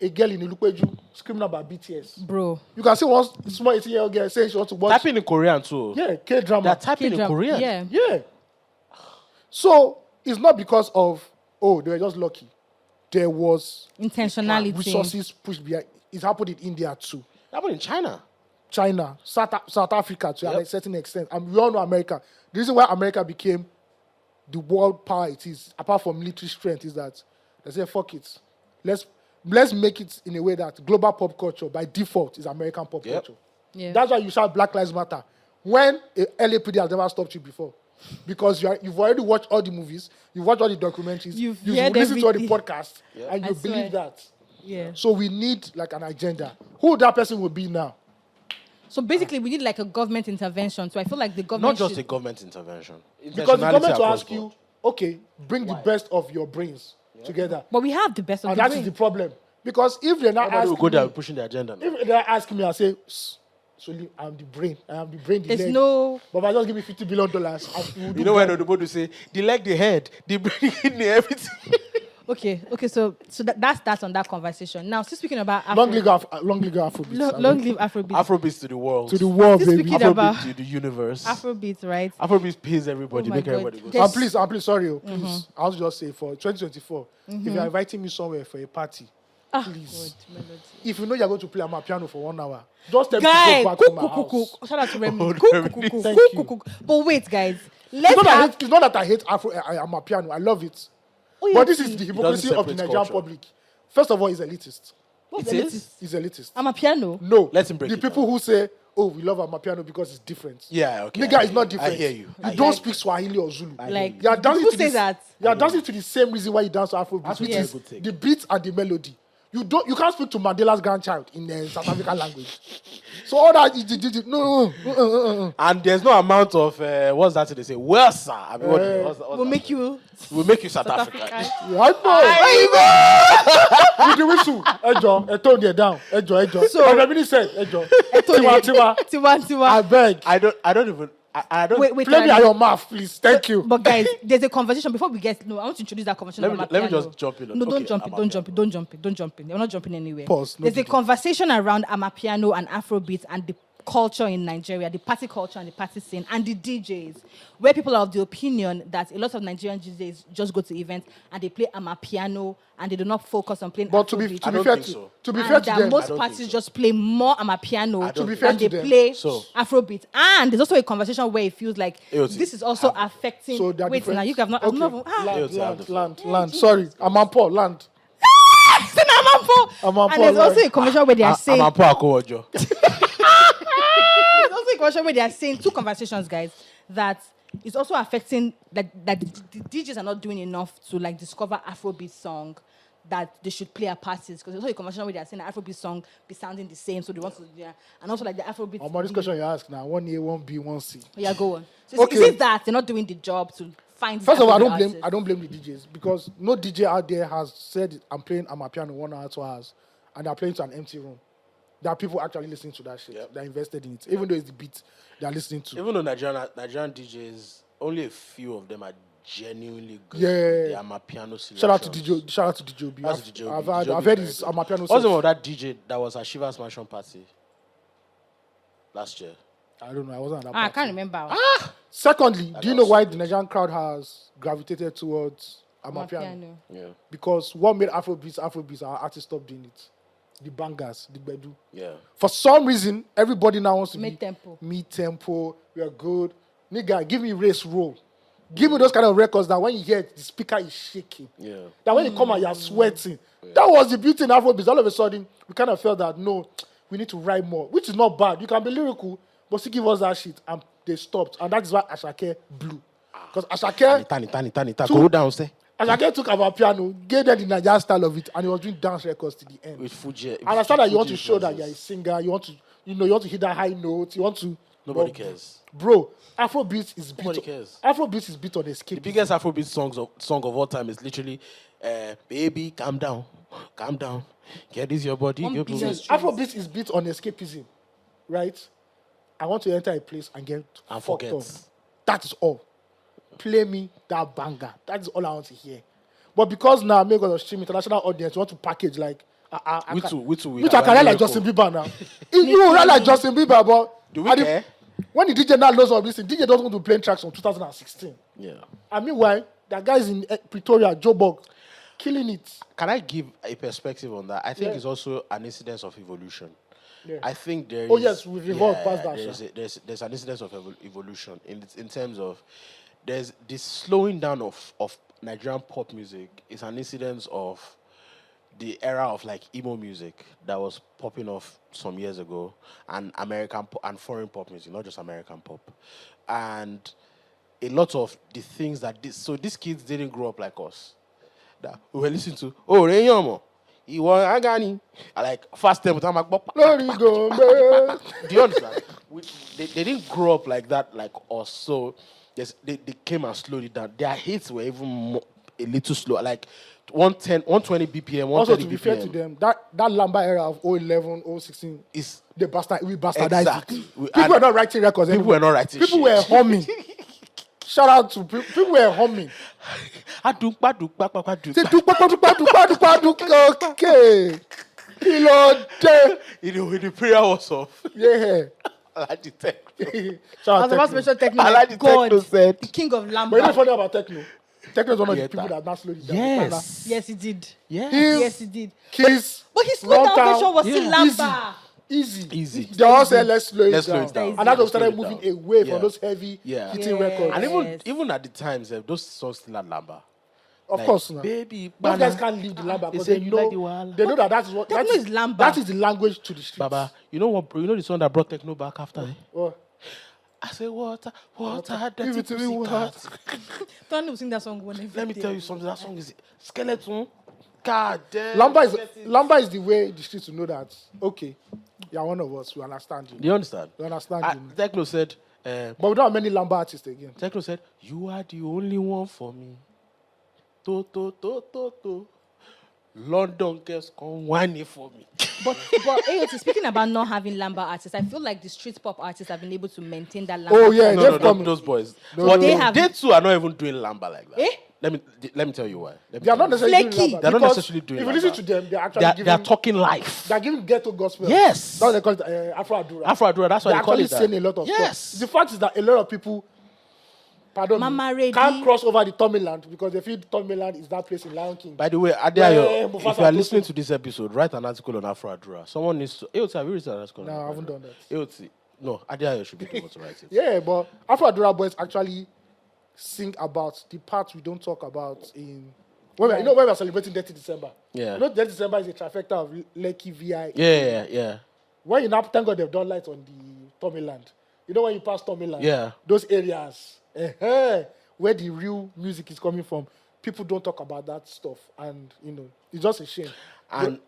a girl in Ilupeju screaming about BTS. Bro. You can see one small 18-year-old girl saying she wants to watch. Typing in Korean too. Yeah, K-drama. They're typing in K-drama, Korean. Yeah. Yeah. So it's not because of, oh, they were just lucky. There was Intentionality. resources pushed behind. It happened in India too. That happened in China. China, South Africa to Yep. a certain extent. And we all know America. The reason why America became the world power it is, apart from military strength, is that they say, fuck it. Let's make it in a way that global pop culture, by default, is American pop Yep. culture. Yeah. That's why you shout Black Lives Matter. When LAPD has never stopped you before. Because you've already watched all the movies, you've watched all the documentaries, You've you've heard listened to all the everything. podcasts, Yep. and I you swear. believe that. Yeah. So we need like an agenda. Who that person will be now? So basically, we need like a government intervention. So I feel like the Not government just a should... government intervention. Because the Intentionality government will across ask you, board. okay, bring the best of your brains together. But we have the best of And the that is brain. the problem. Because if they're not Everybody will asking go there me, and pushing the agenda now. if they're asking me, I say, Soli, I'm the brain. I am the brain, the There's leg. no... But if I just give me $50 billion, You know when the board will say, the leg, the head, the brain, kidney, everything. Okay, so that's on that conversation. Now, still speaking about long live Afrobeats. long live Afrobeat. Afrobeats to the world. To the world, Still baby. speaking about- Afrobeat to the universe. Afrobeat, right? Afrobeats pays everybody, Oh my make God. everybody go. There's- I'm please, sorry, please. I'll just say for 2024, if you're inviting me somewhere for a party, please. God, melody. If you know you're going to play Amapiano for 1 hour, just tell me Guy, to go back to my cook, house. shout out to Remy. Oh, Cook, Remy. cook, cook, Thank cook, you. cook, cook. But wait, guys, It's let's not, have... it's not that I hate Amapiano. I love it. Oh, yeah, But this see. is the hypocrisy of the separate Nigerian culture. public. First of all, he's elitist. What's It the is? latest? He's elitist. Amapiano. No. Let him break the it people down. who say, oh, we love Amapiano because it's different. Yeah, okay. Nigga I is hear not you. different. I hear you. I You hear don't you. speak Swahili or Zulu. Like, You are dancing people to say this, that. You are dancing to the same reason why you dance to Afrobeat, which Yes. is the beat and the melody. You can't speak to Mandela's grandchild in the South African language. So all that no. And there's no amount of, what's that they say? Well, sir. I mean, what's We'll make you We'll make you South, South African. African. With the whistle, Ejo, tone it down, Ejo. So- So Remini said, Ejo, Tiwa, Tiwa, Tiwa. I beg, I don't even, I don't. Wait, play me Remy. at your mouth, please. Thank you. But guys, there's a conversation before we get. No, I want to introduce that conversation. Let about me Amapiano. just jump in. No, Okay, don't jump in. Don't Amapiano. jump in. Don't jump in. Don't jump in. You're not jumping anywhere. Pause, no There's a big deal. conversation around Amapiano and Afrobeats and the culture in Nigeria, the party culture and the party scene, and the DJs, where people are of the opinion that a lot of Nigerian DJs just go to events and they play Amapiano and they do not focus on playing But to Afrobeat. be don't fair think to so. to be And fair to that them, most I don't parties think so. just play more Amapiano To be and fair they to them. play So- Afrobeat. And there's also a conversation where it feels like AOT. this is also affecting. so they're Wait, different. now you have not. Okay. I'm not Land. Sorry, I'm on Paul. Land. And there's also a conversation where they are saying. I'm a poor Akowojo. There's also a conversation where they are saying two conversations, guys, that it's also affecting that the DJs are not doing enough to like discover Afrobeat song that they should play at parties, because there's also a commercial where they're saying an Afrobeat song be sounding the same, so they want to, yeah, and also like the Afrobeat. On this question you ask now, 1A, 1B, 1C. Yeah, go on. So Okay. is it that they're not doing the job to find? First of all, Afrobeat I don't blame the DJs, because no DJ out there has said I'm playing Amapiano 1 hour, 2 hours, and they're playing to an empty room. There are people actually listening to that shit. Yep. They're invested in it, even though it's the beat they're listening to. Even though Nigerian DJs, only a few of them are genuinely good. Yeah. They are Amapiano selections. Shout out to DJ. Shout out to DJ Obi. Shout out to DJ Obi. I've heard his Amapiano. What's the name of that DJ that was at Shiva's mansion party last year? I don't know. I wasn't at that I party. can't remember. Secondly, do you know why the Nigerian crowd has gravitated towards Amapiano? Yeah. Because what made Afrobeats, our artists stopped doing it. The bangers, the bedu. Yeah. For some reason, everybody now wants to Mid-tempo. be mid-tempo. We are good. Nigga, give me race roll. Give me those kind of records that when you hear it, the speaker is shaking. Yeah. That when you come out, you're sweating. Yeah. That was the beauty in Afrobeats. All of a sudden, we kind of felt that, no, we need to write more, which is not bad. You can be lyrical, but still give us that shit. And they stopped. And that is why Asake blew. Because Asake... Tani. Go down, say. Asake took Amapiano, gave them the Nigerian style of it, and he was doing dance records to the end. With Fuji. And I thought that you want to show that you're a singer, you want to hit that high note, you want to... Nobody cares. Bro, Afrobeats is Nobody cares. Afrobeats is beat on escape. The biggest Afrobeat song of all time is literally, baby, calm down. Get this your body. One Your billion body. streams. Afrobeats is built on escapism, right? I want to enter a place and get And fucked forget. up. That is all. Play me that banger. That is all I want to hear. But because now I'm going to stream international audience, you want to package like... We too. Which I can write like Justin Bieber now. You write like Justin Bieber, but... Do we care? When the DJ now knows all this, the DJ doesn't want to play tracks from 2016. Yeah. And meanwhile, that guy's in Pretoria, Joburg, killing it. Can I give a perspective on that? I think Yeah. it's also an incidence of evolution. Yeah. I think there is... Oh, yes, we've evolved past that, There's an incidence of evolution in terms of... There's this slowing down of Nigerian pop music is an incidence of the era of like emo music that was popping off some years ago, and American and foreign pop music, not just American pop. And a lot of the things that these kids didn't grow up like us. That we were listening to, Renyomo, Agani, like fast tempo. Let it go, man. Do you understand? They didn't grow up like that, like us. So they came and slowed it down. Their hits were even a little slow, like 110, 120 BPM, 130 Also, to be BPM. fair to them, that Lamba era of 011, 016, Is we bastardized exactly. it. We- People and were not writing records people anymore. were not writing People shit. were humming. Shout out to people were humming. Say, okay. Pilode. When the prayer was off, Yeah. I like the techno. Shout I out was about to Tekno. mention Techno. I like the God, techno set. the king of But you know what's Lamba. funny about Tekno? Tekno is one of the Yeah, people that. that now slowed it down. Yes. Yes, he did. Yeah. Yes, he did. Kiss. But his slow down Runtown. version was still Yeah. Lamba. Easy. Easy. They all said let's slow it Let's slow down. it down. And that's when we Let's started slow it moving down. away Yeah. from those heavy Yeah. hitting Yeah. records. And Yes. even at the times, those songs still had lamba. Of Like, course, now. baby, Those bana. guys can't leave the Lamba They because say they you know, like the wahala. they know that that is what Techno is Lamba. That is the language to the streets. Baba, you know what? Bro? You know the song that brought techno back after? Oh, I say water, Give dirty it to me, pussycat. Tony will sing that song one every Let me day. tell you something. That song is skeleton. God damn. Lamba is the way the streets will know that, okay, you're one of us, we understand you. Do you understand? We understand you. Techno said, But we don't have many Lamba artists again. Techno said, you are the only one for me. To. London girls come whining for me. But AOT, speaking about not having Lamba artists, I feel like the street pop artists have been able to maintain that Lamba. Oh, yeah, No, they've come. those boys. No, But no, They no. have- they too are not even doing lamba like that. Eh? Let me tell you why. They are not necessarily doing Flaky. Lamba. They're not because necessarily doing If you listen Lamba. to them, they're actually They are giving, talking life. they're giving ghetto gospel. Yes. That's what they call it, Afro Adura. Afro Adura, that's why They're they call actually it that. saying a lot of Yes. stuff. The fact is that a lot of people, pardon Mama me, Ready. can't cross over the Tomiland because they feel Tomiland is that place in Lion King. By the way, Yeah, Adeayo, Mufasa if you are Tosin. listening to this episode, write an article on Afro Adura. Someone needs to. AOT, have you written an article? No, I haven't done that. AOT, no, Adeayo should be the one to write it. Yeah, but Afro Adura boys actually sing about the parts we don't talk about in when when we're celebrating 30 December. Yeah. You know, 30 December is a trifecta of Lekki VI. Yeah. When you now thank God they've done lights on the Tomiland. You know when you pass Tomiland, Yeah. those areas where the real music is coming from. People don't talk about that stuff, and it's just a shame. And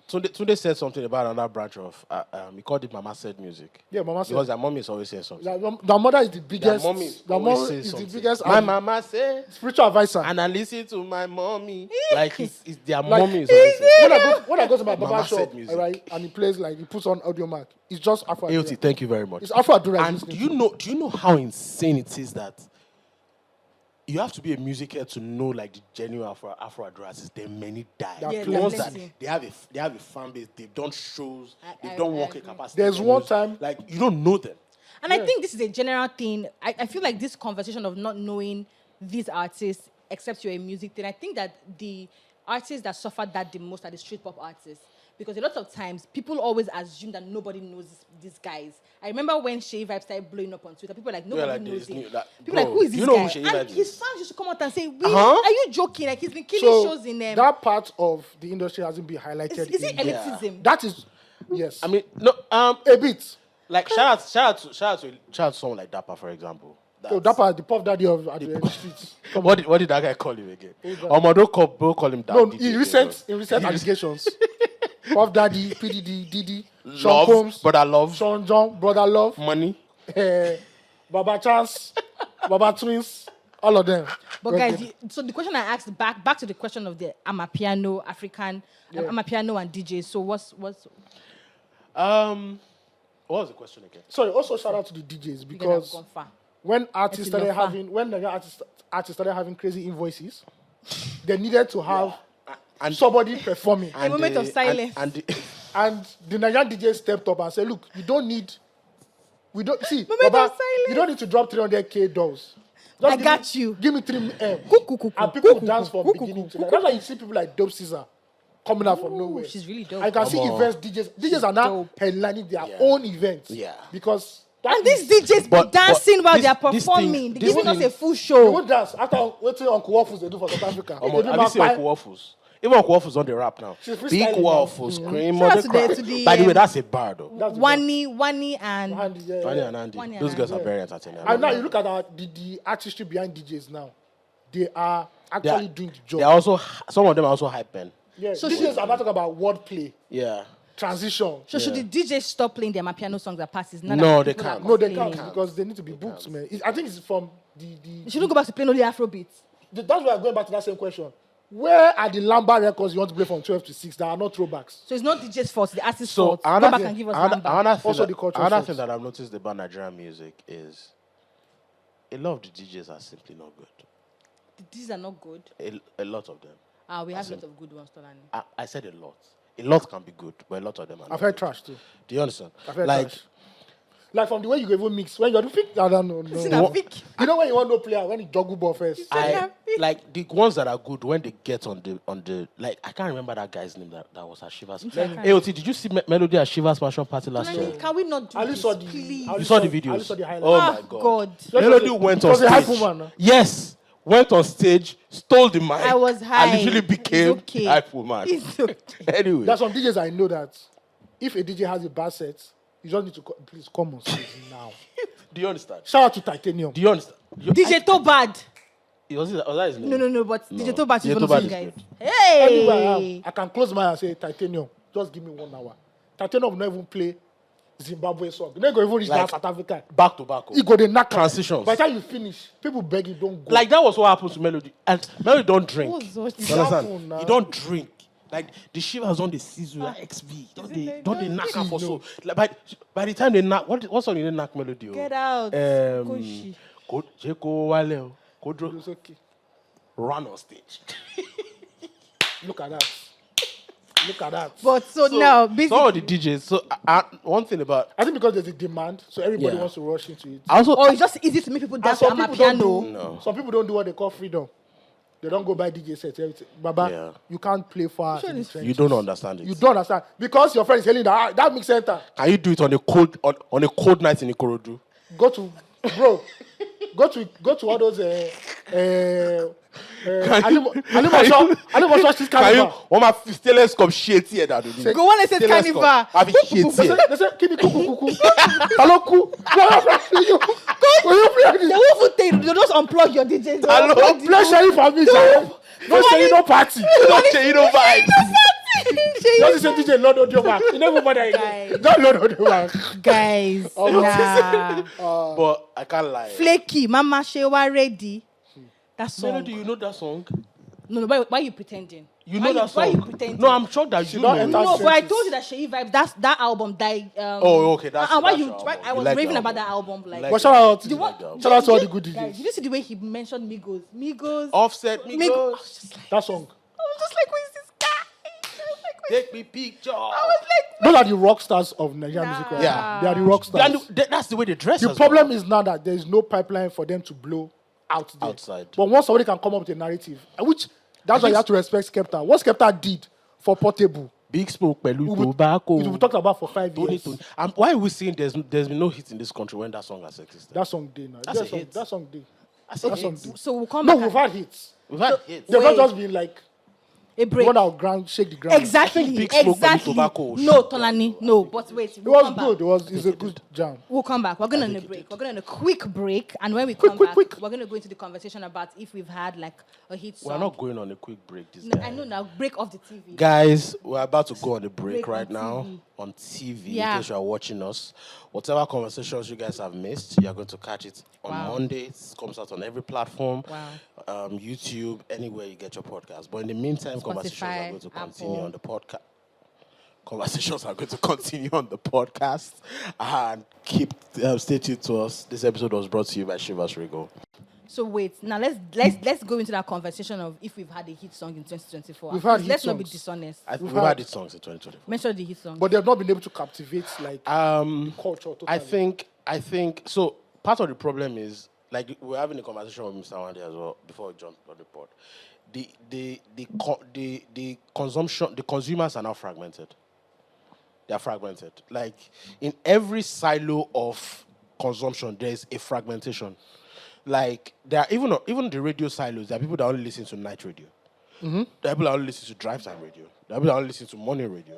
Tunde said something about another branch of he called it Mama said music. Yeah, Mama said. Because their mommy is always saying something. The mother is the biggest. Their mommy The always mom says is something. the biggest. My mama said, spiritual advisor. and I listen to my mommy. Like it's their Like, mommy is always saying. when I go to my Mama barber said shop, music. right, and he plays he puts on audio mark. It's just Afro. AOT, thank you very much. It's Afro Adura. And do you know how insane it is that you have to be a music head to know like the genuine Afro addresses? There many die. Yeah, The ones there's that plenty. they have a fan base. They've done shows. They've I done working agree. capacity. There's one time like you don't know them. And I think this is a general thing. I feel like this conversation of not knowing these artists, except you're a music thing, I think that the artists that suffered that the most are the street pop artists. Because a lot of times, people always assume that nobody knows these guys. I remember when Shay Vibe started blowing up on Twitter, people were like, nobody like, knows this him. new- that- People bro, like, who is this you know guy? who Shay And Vibe his is? fans used to come out and say, Uh-huh. are you joking? Like, he's been killing shows in them. that part of the industry hasn't been highlighted. Is it in- elitism? That is, yes. I mean, no. A bit. Like shout out to someone like Dapper, for example. So that part, the pop daddy of the streets. What did that guy call him again? Oh, God. Don't call him that. No, DJ, in recent allegations, Puff Daddy, PDD, Diddy, Sean love, Combs, brother love, Sean John, Brother Love, money. Baba Chance, Baba Twins, all of them. But guys, so the question I asked back to the question of the Amapiano, African, Amapiano and DJ. So what's What was the question again? Sorry, also shout out to the DJs you guys have because gone far. when artists It's started enough, having, when the artists started having crazy invoices, they needed to have And somebody performing. A moment of silence. And the Nigerian DJ stepped up and said, look, we don't need Moment of Baba, silence. you don't need to drop 300K dollars. I got you. Give me 3 M. Cuckoo, And people cuckoo, dance from cuckoo, beginning to cuckoo. end. That's why you see people like Dope Caesar coming out from Ooh, nowhere. she's really dope. I can see Come on. events, DJs are now dope. headlining their own events. Yeah. Because that And these is- DJs be But dancing while this- they are this performing. thing- They're this giving us thing- a full They show. won't dance after waiting Uncle Waffles they do for South Africa. They do Have you seen Magpie. Uncle Waffles? Even Uncle Waffles on the rap now. She's freestyling Big now. Waffles, cream Shout on out the to the- crack. to the, By the way, um, that's a bar though. That's the Wani and Andy, yeah, Tony yeah. and Andy. One Those and guys Andy. are very entertaining. And now you look at the artistry behind DJs now. They are actually doing the job. They are also some of them are also hype men. Yeah. So DJs are not talking about wordplay, Yeah. transition. So should the DJ stop playing their Amapiano songs that passes? Now No, that they people are can't. No, they complaining? can't because they need to be booked, man. I think it's from You shouldn't go back to playing only Afrobeats. That's why I'm going back to that same question. Where are the Lamba records you want to play from 12 to 6 that are not throwbacks? So it's not DJ's fault, it's the artist's So fault. Go back and give us Lamba. Also the cultural another faults. thing that I've noticed about Nigerian music is a lot of the DJs are simply not good. These are not good. A lot of them. We have a lot of good ones, Tolani. I said a lot. A lot can be good, but a lot of them are I've not heard good. trash too. Do you understand? I've heard Like, trash. Like from the way you even mix. When you're doing, I don't know. It's No. a Vic. You know when you want no player, when you juggle ball first. like the ones that are good when they get on the like I can't remember that guy's name that was at Shiva's. AOT, did you see Melody at Shiva's passion party last year? Tolani, can we not do I only this, saw the. please? I only You saw the I only videos? saw the highlights. Oh Ah, my god. God. Melody It went was on a hype stage. woman, no? Yes, went on stage, stole the mic. I was high. And literally became It's okay. the hype woman. It's okay. Anyway, There's some DJs I know that if a DJ has a bad set, you just need to please come on stage now. do you understand? Shout out to Titanium. Do you understand? DJ Tobad. Was that his name? No, but DJ Tobad is DJ one of Tobad those is guys. good. Anywhere I Hey! am, I can close my eyes and say Titanium. Just give me 1 hour. Titanium will not even play Zimbabwe song. You don't go even reach Like- that South Africa. Back to back. He go the knock Transitions. By the time you finish, people beg you don't go. Like that was what happened to Melody. And Melody don't drink. What's that? You understand? Happen now. You don't drink. Like the Shivas on the season like XV. Don't they knock her for so? Like by the time they knock, what song did they knock Melody? Get out. Koshi. Jeko Wale, Kodro It's okay. run on stage. Look at that. Look at that. But so now, Some basically, of the DJs. So one thing about I think because there's a demand, so everybody Yeah. wants to rush into it. I also or it's just easy to make people And dance to some people don't Amapiano. do. No. Some people don't do what they call freedom. They don't go buy DJ sets. Everything. Baba, Yeah. you can't play far. Sure in the it's- trenches. you don't understand it. You don't understand because your friend is telling you that makes center. Can you do it on a cold on a cold night in Ikorodu? Go to bro. Go to all those Animosho's Can you? carnival. One my stainless cup shit here that do. Go on and say Stainless carnival. cup. Have it shit here. They say keep it kuku. Hello ku. Go you play They won't even take. They don't unplug your DJ. Hello? Play Sherry for me, Sherry. No Sherry, no party. No Sherry, no vibes. Just say DJ Lord Audio Mark. You never bother again. Guys. Don't Lord Audio Mark. Guys, nah. But I can't lie. Flaky, Mama Shewa ready. That song. Melody, you know that song? No, why are you pretending? You Why know that song? Why are you pretending? No, I'm sure that you don't know. enter it. No, but I told you that Sheyi Vibe, that album died. Oh, okay, that's why that's you? your Why, album. I You was like the raving about album. that album. Like, like But shout out to the the one, shout out to all the good guys, DJs. did you see the way he mentioned Migos? Offset Migos. Migos. I was just like, That song. who is this guy? I was like, Take me picture. I was like, Those are the rock stars of Nigerian music. Right? Yeah. They are the rock stars. That's the way they dress. The as problem well. is now that there is no pipeline for them to blow out there. Outside. But once somebody can come up with a narrative, which that's why you have to respect Skepta. What Skepta did for Portable, Big Smoke, Pelu, we Tobacco. will talk about for 5 years. Why are we saying there's been no hit in this country when that song has existed? That song day now. That's a hit. That song day. That's That a song hit. day. so we'll come No, back. we've had hits. We've had hits. They've not Wait. just been like A break. one that will ground, shake the ground. Exactly. I think Big Smoke and Exactly. Tobacco No, should- Tolani. No, but wait. It We'll was come good. back. It's a good jam. We'll come back. We're going on a think it break. did. We're going on a quick break, and when we Quick, come quick, back, quick. we're going to go into the conversation about if we've had like a hit song. We're not going on a quick break this No, time. I know now. Break off the TV. Guys, we're about to go on a break Break on right now TV. on TV Yeah. in case you are watching us. Whatever conversations you guys have missed, you're going to catch it on Wow. Monday. It comes out on every platform. Wow. YouTube, anywhere you get your podcast. But in the meantime, conversations are Spotify, going to continue Apple. on the podcast. Conversations are going to continue on the podcast. And stay tuned to us. This episode was brought to you by Shivas Regal. So wait, now let's go into that conversation of if we've had a hit song in 2024. We've had Let's hit not be songs. dishonest. We've had- had these songs in 2024. Mention the hit song. But they've not been able to captivate like culture totally. I think so. Part of the problem is like we're having a conversation with Mr. Wande as well before we jump on the pod. The consumption, the consumers are now fragmented. They are fragmented. Like in every silo of consumption, there is a fragmentation. Like there are even the radio silos. There are people that only listen to night radio. There are people that only listen to drive time radio. There are people that only listen to morning radio.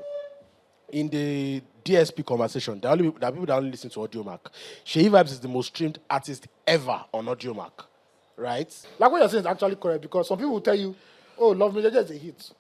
In the DSP conversation, there are people that only listen to Audio Mac. Sheyi Vibes is the most streamed artist ever on Audio Mac, right? Like what you're saying is actually correct because some people will tell you, "Oh, Love Me Jeje is a hit."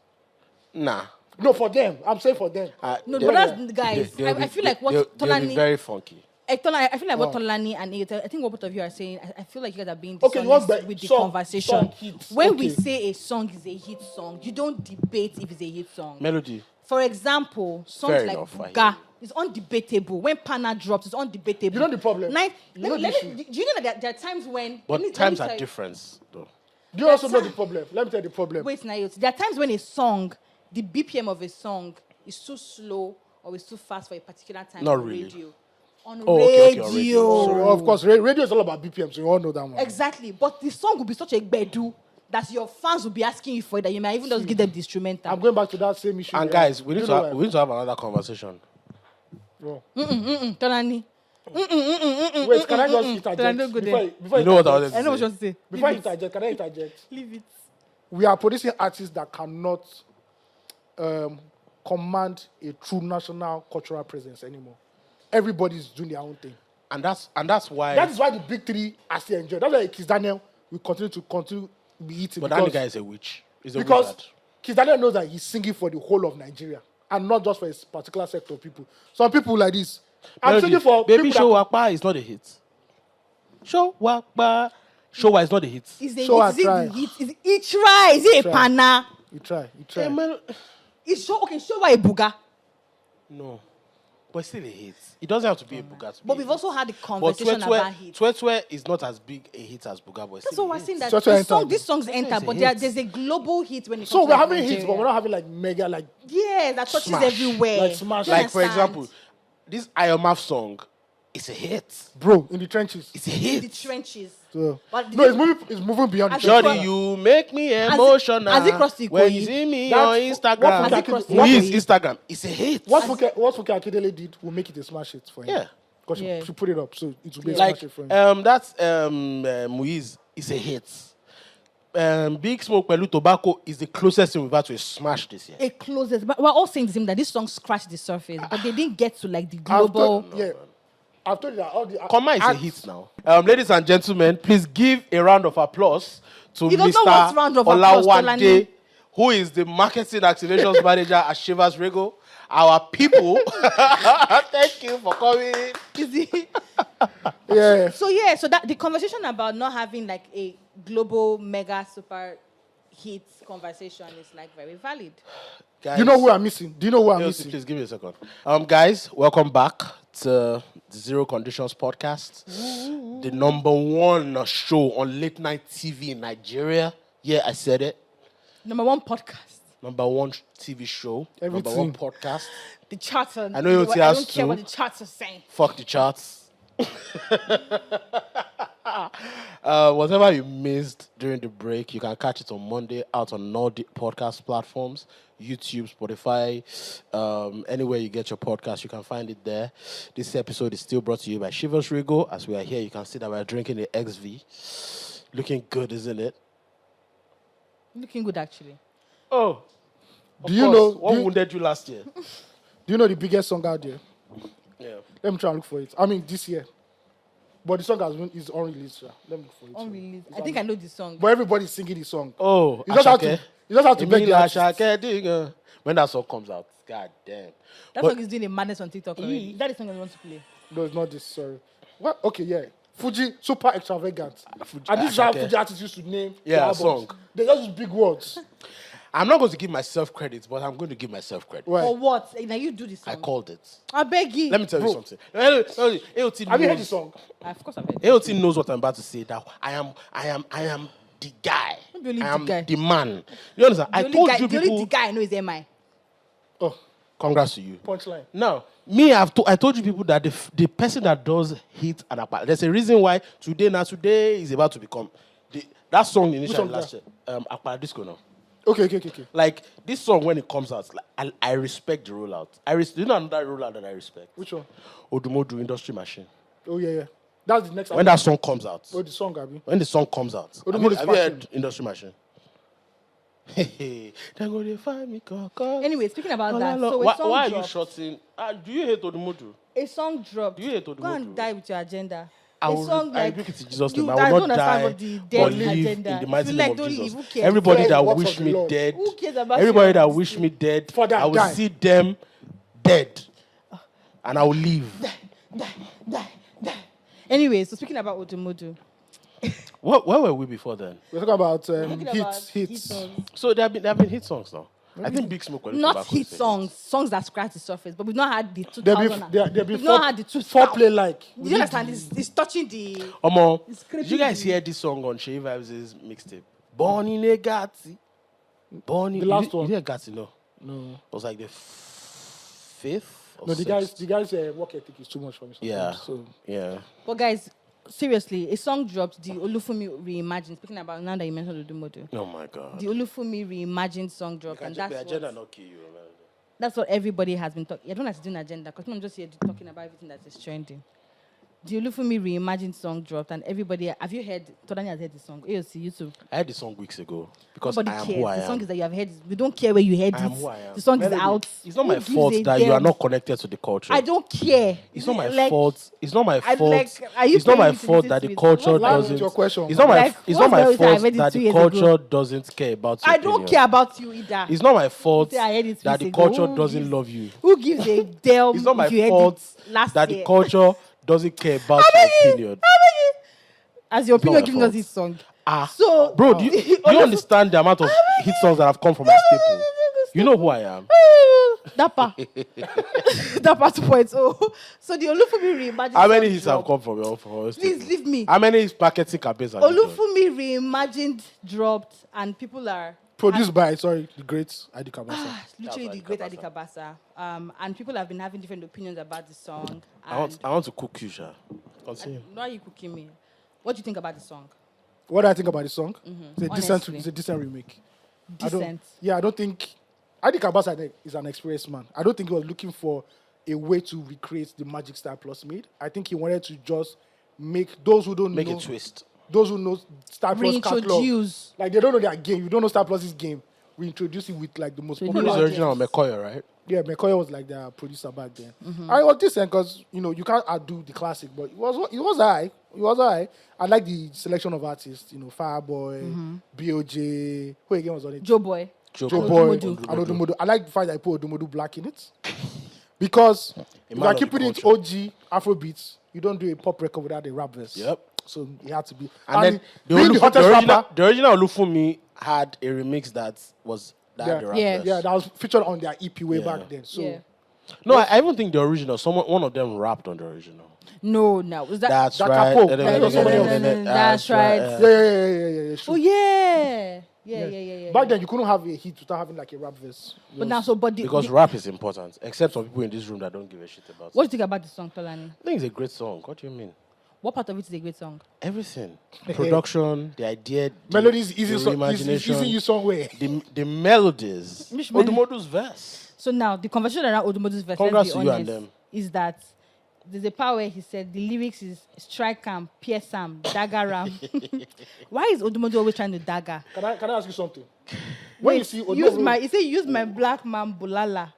Nah. No, for them. I'm saying for them. No, They- but that's guys. they'll I be- feel like what they'll be Tolani. very funky. I feel like what Tolani and I think what both of you are saying. I feel like you guys are being Okay, you want dishonest with the song conversation. hits. When we Okay. say a song is a hit song, you don't debate if it's a hit song. Melody. For example, songs Fair like enough, I Buga is undebatable. When Pana drops, it's undebatable. You know the problem? Nine, You know the issue? do you know that there are times when... But let me times tell are you- different, though. Do you also know the problem? Let me tell you the problem. Wait, Nayot. There are times when a song, the BPM of a song is too slow or is too fast for a particular time Not on really. radio. On Oh, okay, radio. on radio. So, of course, radio is all about BPM, so you all know that one. Exactly. But the song will be such a bedu that your fans will be asking you for it, that you might even just give them the instrumental. I'm going back to that same issue. And there. guys, we You need know to why? have another conversation. Bro. Tolani. Wait, can I just Don't interject? go Before there. before You know what I interject? was I know what you want to say. Before I Leave it. interject, can I interject? Leave it. We are producing artists that cannot command a true national cultural presence anymore. Everybody's doing their own thing. And that's why. That is why the big three are still enjoying. That's why Kiss Daniel will continue to be eating. but that guy is a witch. He's a because wizard. Kiss Daniel knows that he's singing for the whole of Nigeria and not just for a particular sector of people. Some people like this. I'm Melody, singing for Baby people that, Show Wakpa is not a hit. Show Wakpa. Show is not a hit. Is the So I hit? Is it try. the hit? Is it try? Is it a Try. pana? you try. It's show okay. Show why a buga. No. But it's still a hit. It doesn't have to be a Bugatti. But we've also had a But conversation about hits. Twetwe is not as big a hit as Buga, but it's That's still what a we're saying. hit. That So this enter. these songs enter, is a but hit. there's a global hit when it comes So to we're like having hits, Nigeria. but we're not having like mega like. Yeah, that touches Smash. everywhere. Like smash. You Like, for understand? example, this IMF song is a hit. Bro, in the trenches. It's a the hit. So, trenches. no, But it's moving beyond the As trenches. it Shorty, you make me emotional. has it crossed the when Ikoyi? you see me That's- on what Instagram. Has it crossed the Muiz Ikoyi? Instagram. It's a hit. What Fuke Akindele did will make it a smash hit for him. Yeah. Because Yeah. she put it up, so it will be a Like smash hit for him. that's Muiz is a hit. Big Smoke Pelu Tobacco is the closest thing we've had to a smash this year. it closes. But we're all saying the same that this song scratched the surface, but they didn't get to like the global. Yeah. I've told you that all the Koma is a hit now. Ladies and gentlemen, please give a round of applause to You don't know what's Mr. round of applause, Olawande, Tolani. who is the marketing activations manager at Shivers Rego. Our people, thank you for coming. Yeah. So that the conversation about not having like a global mega super hit conversation is like very valid. Guys, You know who I'm missing? Do you know who I'm Elsie, missing? please give me a second. Guys, welcome back to the Zero Conditions podcast, the number one show on late night TV in Nigeria. Yeah, I said it. Number one podcast. Number one TV show. Everything. Number one podcast. The charts are. I know you I has don't care to. what the charts are saying. Fuck the charts. Whatever you missed during the break, you can catch it on Monday out on all the podcast platforms, YouTube, Spotify, anywhere you get your podcast, you can find it there. This episode is still brought to you by Shivers Rego. As we are here, you can see that we're drinking the XV. Looking good, isn't it? Looking good, actually. Oh, Do you know? what wounded you last year? Do you know the biggest song out there? Yeah. Let me try and look for it. I mean, this year. But the song is unreleased. Yeah. Let me look for it. Unreleased. I think I know the song. But everybody's singing the song. Oh, You just have to. Ashake. You just have to beg the artist. Ashake, dig. When that song comes out, god damn. That But- song is doing a madness on TikTok already. That is the song I want to play. No, it's not this. Sorry. What? Okay, yeah. Fuji, super extravagant. Fuji- And this is how okay. Fuji artists used to name Yeah, their albums. song. They just use big words. I'm not going to give myself credit, but I'm going to give myself credit. Right. For what? Now you do this song. I called it. I beg you. Let me tell you Bro. something. AOT Have you heard the knows, song? Of course I've heard. AOT knows what I'm about to say. That I am the guy. Don't believe I am the guy. the man. You understand? I The told only you guy, the only people. guy I know is MI. Oh, Congrats to you. punchline. Now, I told you people that the person that does hit and apart. There's a reason why today is about to become that song initially song last year. Apart Disco now. Okay. Like this song when it comes out, like, I respect the rollout. You know another rollout that I respect. Which one? Odumodu Industry Machine. Oh, yeah. That's the next When album. that song comes out. Oh, the song, Abi. When the song comes out. Odumodu is Have you heard smashing. Industry Machine? Hey, they're going to find me. Anyway, speaking about that, so a why song are you dropped. shorting? Do you hate Odumodu? A song dropped. Do you hate Go Odumodu? and die with your agenda. I A will song I like rebuke it in Jesus' you- name. I I will don't not die, understand what the but dead live agenda. in the If mighty you name like, of don't Jesus. live. Who cares? Everybody Care that what wish of the me Lord. dead, Who cares about everybody your that this wish thing? me dead, For that I will guy. see them dead, and I will leave. Die. Anyway, so speaking about Odumodu, Where were we before then? We're talking about talking about hits. hit songs. So there have been hit songs now. I think Big Smoke. Not hit songs that scratch the surface, but we've not had the 2000. There be We've not had the 2000. foreplay like. Do you understand? It's touching the. Omo, It's did you guys creepy. hear this song on Shay Vibes' mixtape? Born in a Gatti. Born in The last one. You didn't Gatti, no. No, It was like the fifth. Or no, the guys, sixth. work ethic is too much for me. Yeah. Sometimes, So Yeah. But guys, seriously, a song dropped, the Olufumi Reimagined. Speaking about now that you mentioned Odumodu, Oh my God. the Olufumi Reimagined song dropped, and the agenda not kill you, man. that's what everybody has been talking. I don't have to do an agenda because I'm just here talking about everything that is trending. The Olufumi Reimagined song dropped, and everybody. Have you heard? Todani has heard the song. AOC, YouTube. I heard the song weeks ago because Nobody I am cares. who I The am. song is that you have heard. We don't care where you heard I am it. who I am. The song is Melody, out. It's not Who my gives fault a that you are damn? not connected to the culture. I don't care. It's not my Like, fault. It's not my I fault. like- are you It's not my paying me to fault listen that to the it? culture What's wrong with doesn't. your question? It's not my. Like, It's not what's my wrong with it? I fault read it that 2 the years ago. culture doesn't care about your I don't opinion. care about you either. It's not my fault Say I heard it that weeks the ago. culture Who doesn't gives- love you. Who gives a damn It's not my if you heard fault it last that year? the culture doesn't care about your opinion. As your opinion my giving fault. us this song. Ah, So, bro, do you understand the amount of hit songs that have come from my staple? You know who I am. Dapper. Dapper 2.0. So the Olufumi Reimagined How many song hits have dropped. come from your staple? Please leave me. How many marketing campaigns have you done? Olufumi Reimagined dropped, and people are produced by the great Adi Kabasa. literally the Adi great Adi Kabasa. And people have been having different opinions about the song. I want to cook you, Sha. Continue. Why are you cooking me? What do you think about the song? What do I think about the song? Honestly. It's a decent remake. Decent. I don't think Adi Kabasa is an experienced man. I don't think he was looking for a way to recreate the Magic Star Plus made. I think he wanted to just make those who don't Make know, a twist. those who know Star Plus catalog, Reintroduce. like they don't know their game. You don't know Star Plus's game. We introduce it with like the most So popular. It's Audience. original McCoy, right? Yeah, McCoy was like their producer back then. I was decent because you can't outdo the classic, but it was high. It was high. I like the selection of artists. Fireboy, BOJ. Who again was on it? Joe Boy. Joe And Boy, Odumodu. and Odumodu. I like the fact that I put Odumodu Black in it because if man I of keep the putting it culture. OG Afrobeats, you don't do a pop record without a rap verse. Yep. So it had to be. And then being the hottest rapper. the original Olufumi had a remix that was that Yeah. had the rap Yeah. verse. Yeah, that was featured on their EP way Yeah. back then. So Yeah. No, I even think the original. One of them rapped on the original. No. Was that? That's That right. Capo. That was somebody else. That's right. yeah. Oh Sure. yeah. Yeah. Back then, you couldn't have a hit without having like a rap verse. But now, Because rap is important, except for people in this room that don't give a shit about what do it. you think about the song, Tolani? I think it's a great song. What do you mean? What part of it is a great song? Everything. Production, the idea, Melodies the easy, reimagination, easy you somewhere. the melodies. Which mel- Odumodu's verse. So now the conversation around Odumodu's verse, Congrats let's to be you honest, and them. is that there's a part where he said the lyrics is strike am, pierce am, dagger am. Why is Odumodu always trying to dagger? Can I ask you something? When you see use my black man bulala.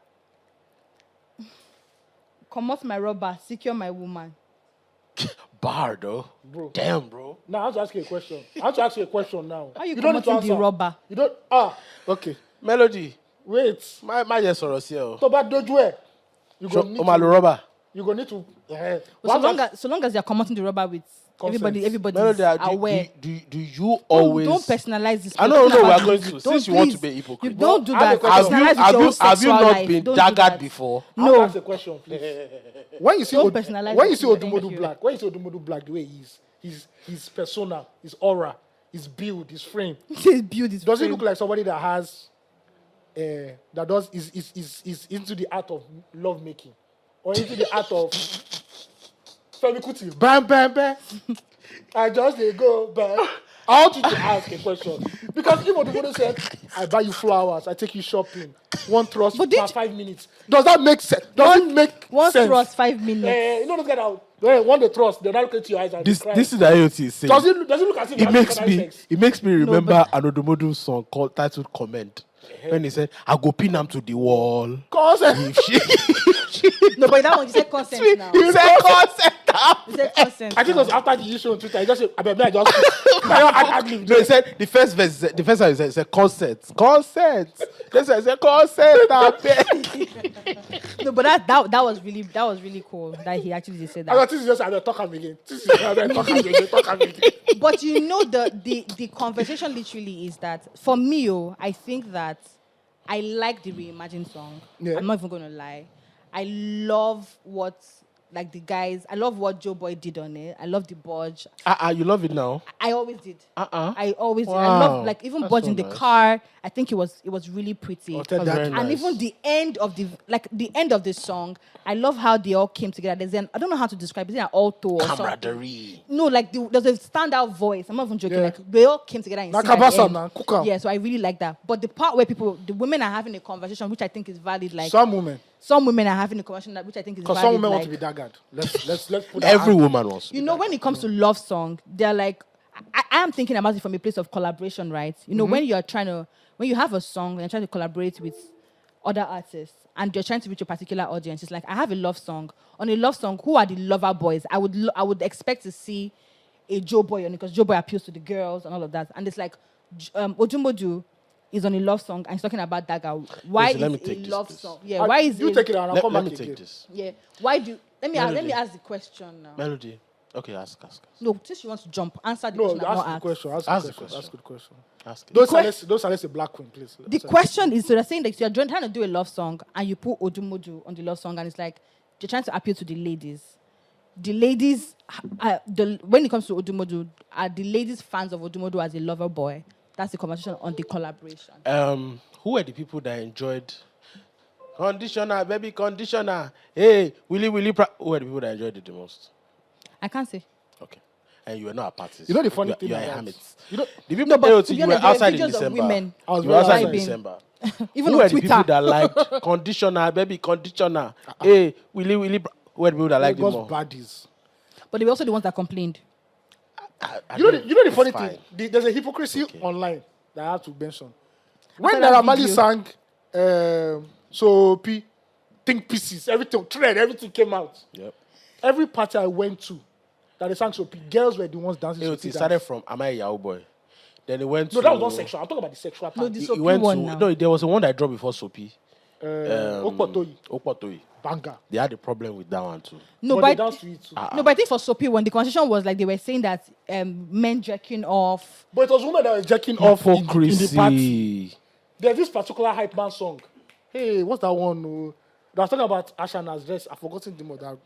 Come off my rubber, secure my woman. Bar though. Bro. Damn, bro. Now I have to ask you a question. I have to ask you a question now. How you don't need to commoting the answer. rubber? You don't. Okay. Melody. Wait. My yes or here. So bad doju ẹ. You go need Omalu to. rubber. You go need to. But so long as you're commoting the rubber with Consent. everybody Melody, aware. do you always? Don't personalize this. I know, We're talking we are about going you. to. Don't Since you want to please. be a hypocrite. You don't do I have that. a question. Personalize with your own Have you sexual not life. been Don't do daggered that. before? I have to No. ask a question, please. When you see Don't personalize when you it. see Thank Odumodu you. Black, when you see Odumodu Black the way he is, his persona, his aura, his build, his frame. This build is Does he frame. look like somebody that has that does is into the art of love making or into the art of Femi Kuti? Bam bam bam. I just dey go bam. I want you to ask a question because if Odumodu said, "I buy you flowers, I take you shopping, one thrust But per did 5 minutes," does that make sense? Does it make One sense? thrust 5 minutes. You know those guys that when they trust, they don't look into your eyes and This they cry. this is the IoT is saying. does it look as if It you makes have me sex? it makes me remember but- an Odumodu song called titled Comment. When he said, I go pin him to the wall. Consent. If she No, but that one you said consent now. he said consent. You said consent. I think it now. was after the issue on Twitter. He just said, I just No, he said the first verse, the first time he said consent. Consent. They said consent. I beg. No, but that was really cool that he actually just said I that. thought this is just I'm talk him again. This is I'm talk him again. But you know the conversation literally is that for me, I think that I like the Reimagined song. Yeah. I'm not even gonna lie. I love what I love what Joe Boy did on it. I love the Budge. You love it now? I always did. Uh-uh. I always did. I Wow. love even That's Budge so in the nice. car. I think it was really pretty. Oh, tell That's that. very And nice. even the end of the song, I love how they all came together. I don't know how to describe it. It's an alto or something. Camaraderie. No, there's a standout voice. I'm not even joking. Yeah. Like they all came together and Na sing at the kabasa end. na, cook am. Yeah, so I really like that. But the part where the women are having a conversation, which I think is valid. Like Some women, women are having a conversation, which I think is because valid. some women want like, to be daggered. Let's put that Every out. woman wants to. you know, when it comes to love song, they're like, I am thinking about it from a place of collaboration, right? You know, when you have a song and you're trying to collaborate with other artists and you're trying to reach a particular audience, it's like, I have a love song. On a love song, who are the lover boys? I would expect to see a Joe Boy on it because Joe Boy appeals to the girls and all of that. And it's like, Odumodu is on a love song and he's talking about Daga. Why Listen, let me is take a this, love please. song? Yeah, why is you it? take it and I'll come Let back me take again. this. Yeah, why do? Let me Melody. ask the question now. Melody. Okay, ask. No, since you want to jump, answer the No, question. I'm not ask the ask. question. Ask Ask the the question. question. Ask the question. Ask it. Don't silence a black queen, please. The question is, so they're saying that you're trying to do a love song and you put Odumodu on the love song and it's like, you're trying to appeal to the ladies. The ladies, when it comes to Odumodu, are the ladies fans of Odumodu as a lover boy? That's the conversation on the collaboration. Who were the people that enjoyed Conditioner, baby, conditioner? Hey, Willy. Who were the people that enjoyed it the most? I can't say. Okay. And you were not a party. You know the funny thing You are a about- hermit. You know, The people No, but AOT, to be you were honest, there were outside in videos of December. women I was You were outside in vibing. December. Even Who on were the Twitter. people that liked conditioner, baby, conditioner? Hey, Willy. Who were the people that liked it Lagos more? baddies. But they were also the ones that complained. You know the funny It's thing? fine. There's a hypocrisy online that I have to mention. When saw that Naira Marley video. sang So P, think pieces, everything, thread, everything came out. Yep. Every party I went to, that they sang Sophie, girls were the ones dancing. It started from Am I a Yahoo Boy? Then it went No, to... that was not sexual. I'm talking about the sexual No, part. this It Sophie went one to... now. No, there was a one that dropped before Sophie. Okpatoyi, Okpatoyi. banger. They had a problem with that one too. No, but they but danced to it too. no, but I think for Sophie one, the conversation was like they were saying that men jerking off. But it was women that were jacking off in the party. Hypocrisy. There's this particular hype man song. Hey, what's that one? They was talking about Ashana's dress. I've forgotten the name of that.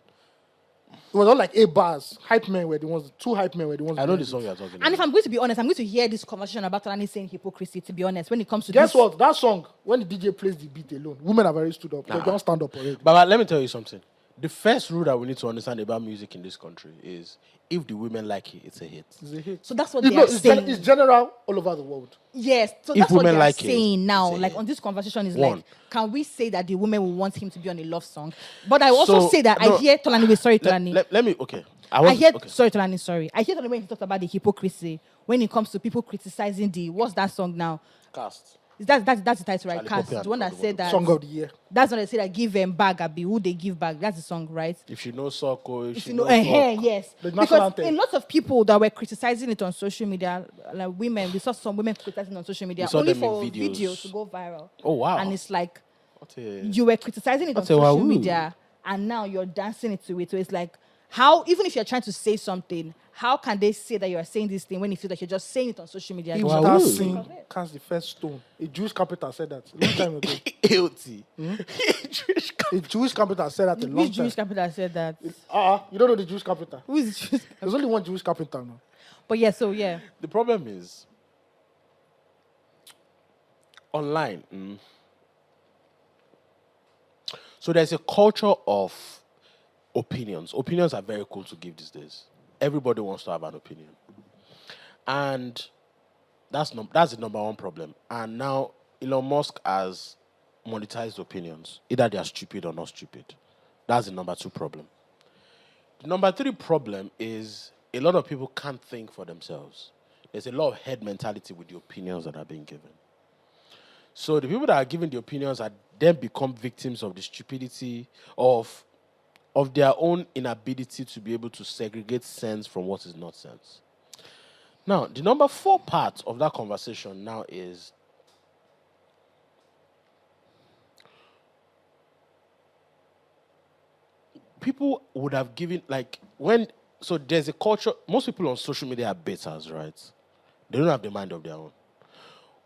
It was all like 8 bars. Hype men were the ones, 2 hype men were the ones. I know behind the it. song you're talking And if about. I'm going to be honest, I'm going to hear this conversation about Tolani saying hypocrisy. To be honest, when it comes to Guess this, what? That song, when the DJ plays the beat alone, women have already stood up. They don't stand up already. But let me tell you something. The first rule that we need to understand about music in this country is if the women like it, it's a hit. It's a hit. So that's what It's, they no, are saying. it's general all over the world. Yes, so If that's what women they're like it, saying now. it's a Like hit. on this conversation is One. like, can we say that the women will want him to be on a love song? But I also So, say that no, I hear Tolani. Wait, sorry, Tolani. Let me, okay. I hear okay. sorry, Tolani. Sorry, I hear Tolani when he talked about the hypocrisy when it comes to people criticizing the what's that song now? Cast. Is that's the title, right? Charlie Cast, Poppy the one that and said that. Song of the year. That's when they say that give them bag abi who they give back. That's the song, right? If she knows Soko, if If she you know, knows yes. The national Because anthem. a lot of people that were criticizing it on social media, like women, we saw some women criticizing on social media We saw only them for in a video videos. to go viral. Oh, wow. And it's like What a- you were criticizing it on That's a social wahoo. media, and now you're dancing it to it. So it's like, how even if you're trying to say something, how can they say that you are saying this thing when you feel that you're just saying it on social media? If Wow. that Wahoo. scene cast the first stone, a Jewish carpenter said that a long time ago. Guilty. A Jewish carpenter said that a long Which time. Jewish capital said that? You don't know the Jewish carpenter. Who is the Jewish? There's only one Jewish carpenter now. But yeah, so yeah. The problem is online. So there's a culture of opinions. Opinions are very cool to give these days. Everybody wants to have an opinion. And that's the number one problem. And now Elon Musk has monetized opinions. Either they are stupid or not stupid. That's the number 2 problem. The number 3 problem is a lot of people can't think for themselves. There's a lot of head mentality with the opinions that are being given. So the people that are giving the opinions are then become victims of the stupidity of their own inability to be able to segregate sense from what is not sense. Now, the number 4 part of that conversation now is people would have given, like, so there's a culture, most people on social media are betas, right? They don't have the mind of their own.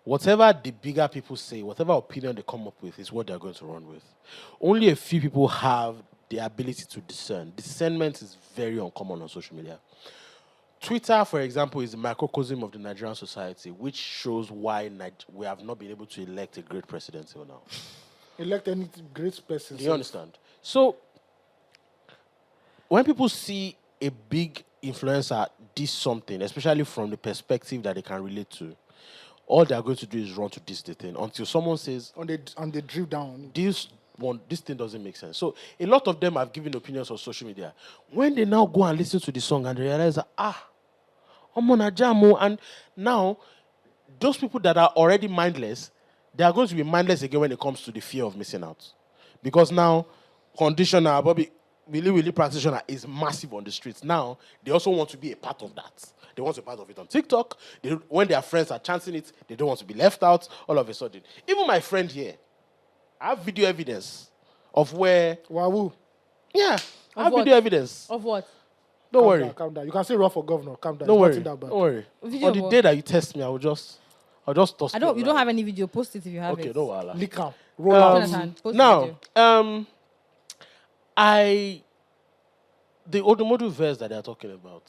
Whatever the bigger people say, whatever opinion they come up with is what they're going to run with. Only a few people have the ability to discern. Discernment is very uncommon on social media. Twitter, for example, is a microcosm of the Nigerian society, which shows why we have not been able to elect a great president till now. Elect any great person. Do you understand? So, when people see a big influencer diss something, especially from the perspective that they can relate to, all they are going to do is run to diss the thing until someone says, And they drill down. this thing doesn't make sense. So a lot of them have given opinions on social media. When they now go and listen to the song and they realize that, I'm on a jam, and now those people that are already mindless, they are going to be mindless again when it comes to the fear of missing out. Because now, conditioner, Bobby, Willy practitioner is massive on the streets. Now, they also want to be a part of that. They want to be part of it on TikTok. When their friends are chanting it, they don't want to be left out all of a sudden. Even my friend here, I have video evidence of where... Wahoo. Yeah, I have what? video evidence. Of what? Don't Calm worry. down, calm down. You can say run for governor. Calm down. Don't It's worry. nothing that bad. Don't worry. Video On the of day what? that you test me, I'll just toss I you don't. You don't online. have any video. Post it if you have Okay, it. no wahala. Lick am. Roll out. Jonathan, post the Now, video. the automotive verse that they're talking about.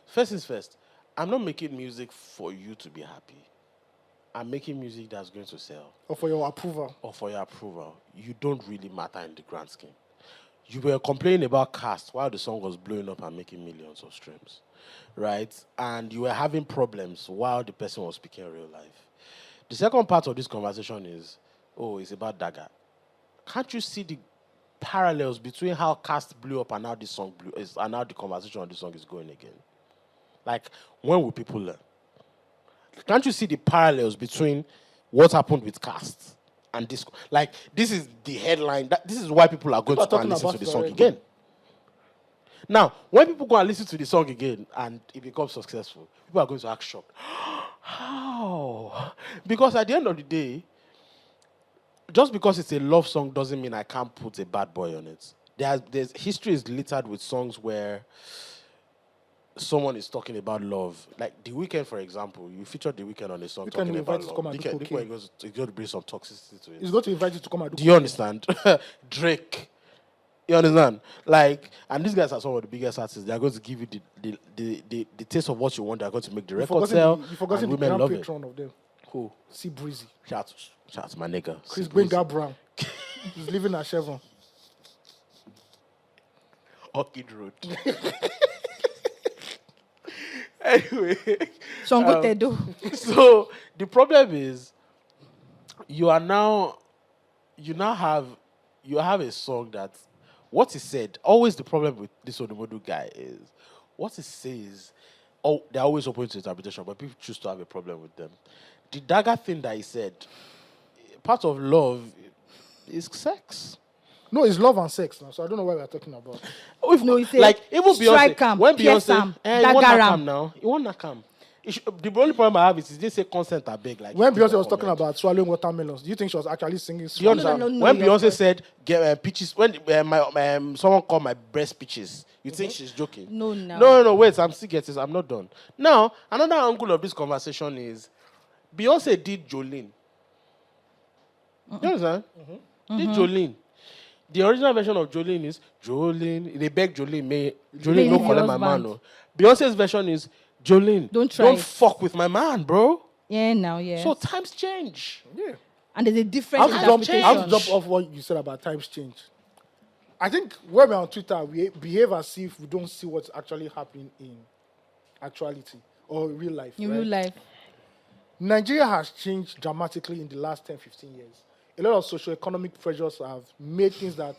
First is first. I'm not making music for you to be happy. I'm making music that's going to sell Or for your approval. or for your approval. You don't really matter in the grand scheme. You were complaining about cast while the song was blowing up and making millions of streams, right? And you were having problems while the person was speaking real life. The second part of this conversation is, it's about Dagger. Can't you see the parallels between how cast blew up and how this song and how the conversation on this song is going again? Like, when will people learn? Can't you see the parallels between what happened with cast and disco. Like, this is the headline. This is why people are going People to go are and talking listen to about the it song already. again. Now, when people go and listen to the song again and it becomes successful, people are going to act shocked. How? Because at the end of the day, just because it's a love song doesn't mean I can't put a bad boy on it. There's history is littered with songs where someone is talking about love. Like The Weeknd, for example. You featured The Weeknd on a song Weeknd talking will about invite you to love. come and do The cocaine. Weeknd is going to bring some toxicity to it. He's going to invite you to come and do Do you understand? Drake. You understand? Like, and these guys are some of the biggest artists. They are going to give you the taste of what you want. They are going to make the record sell. You forgot the and women grand love it. patron of them. Who? See Breezy. Shout out to my nigga. Chris See Breezy. Benga Brown. He's living at Chevron. Orchid Road. Anyway. Songotedo. So the problem is you now have a song that what he said, always the problem with this Odumodu guy is what he says, they're always open to interpretation, but people choose to have a problem with them. The dagger thing that he said, part of love is sex. No, it's love and sex now, so I don't know what we're talking about. No, he said, Like even strike Beyonce, am, when pierce Beyonce, am, you want dagger Nakam am. now, you want Nakam. The only problem I have is he didn't say consent are big. Like When people Beyonce was talking comment. about swallowing watermelons, do you think she was actually singing? Do you understand? no, When yes, Beyonce but- said get peaches, when someone called my breast peaches, you think she's joking? No. No. Wait, I'm still getting. I'm not done. Now, another angle of this conversation is Beyonce did Jolene. You understand? Did Jolene. The original version of Jolene is Jolene. They beg Jolene, Jolene Leave no your collect my man. husband. No. Beyonce's version is Jolene. Don't try Don't it. fuck with my man, bro. Yeah, now, yeah. So times change. Yeah. And there's a different I have to jump interpretation. off what you said about times change. I think when we're on Twitter, we behave as if we don't see what's actually happening in actuality or real life. In right? real life. Nigeria has changed dramatically in the last 10, 15 years. A lot of socioeconomic pressures have made things that...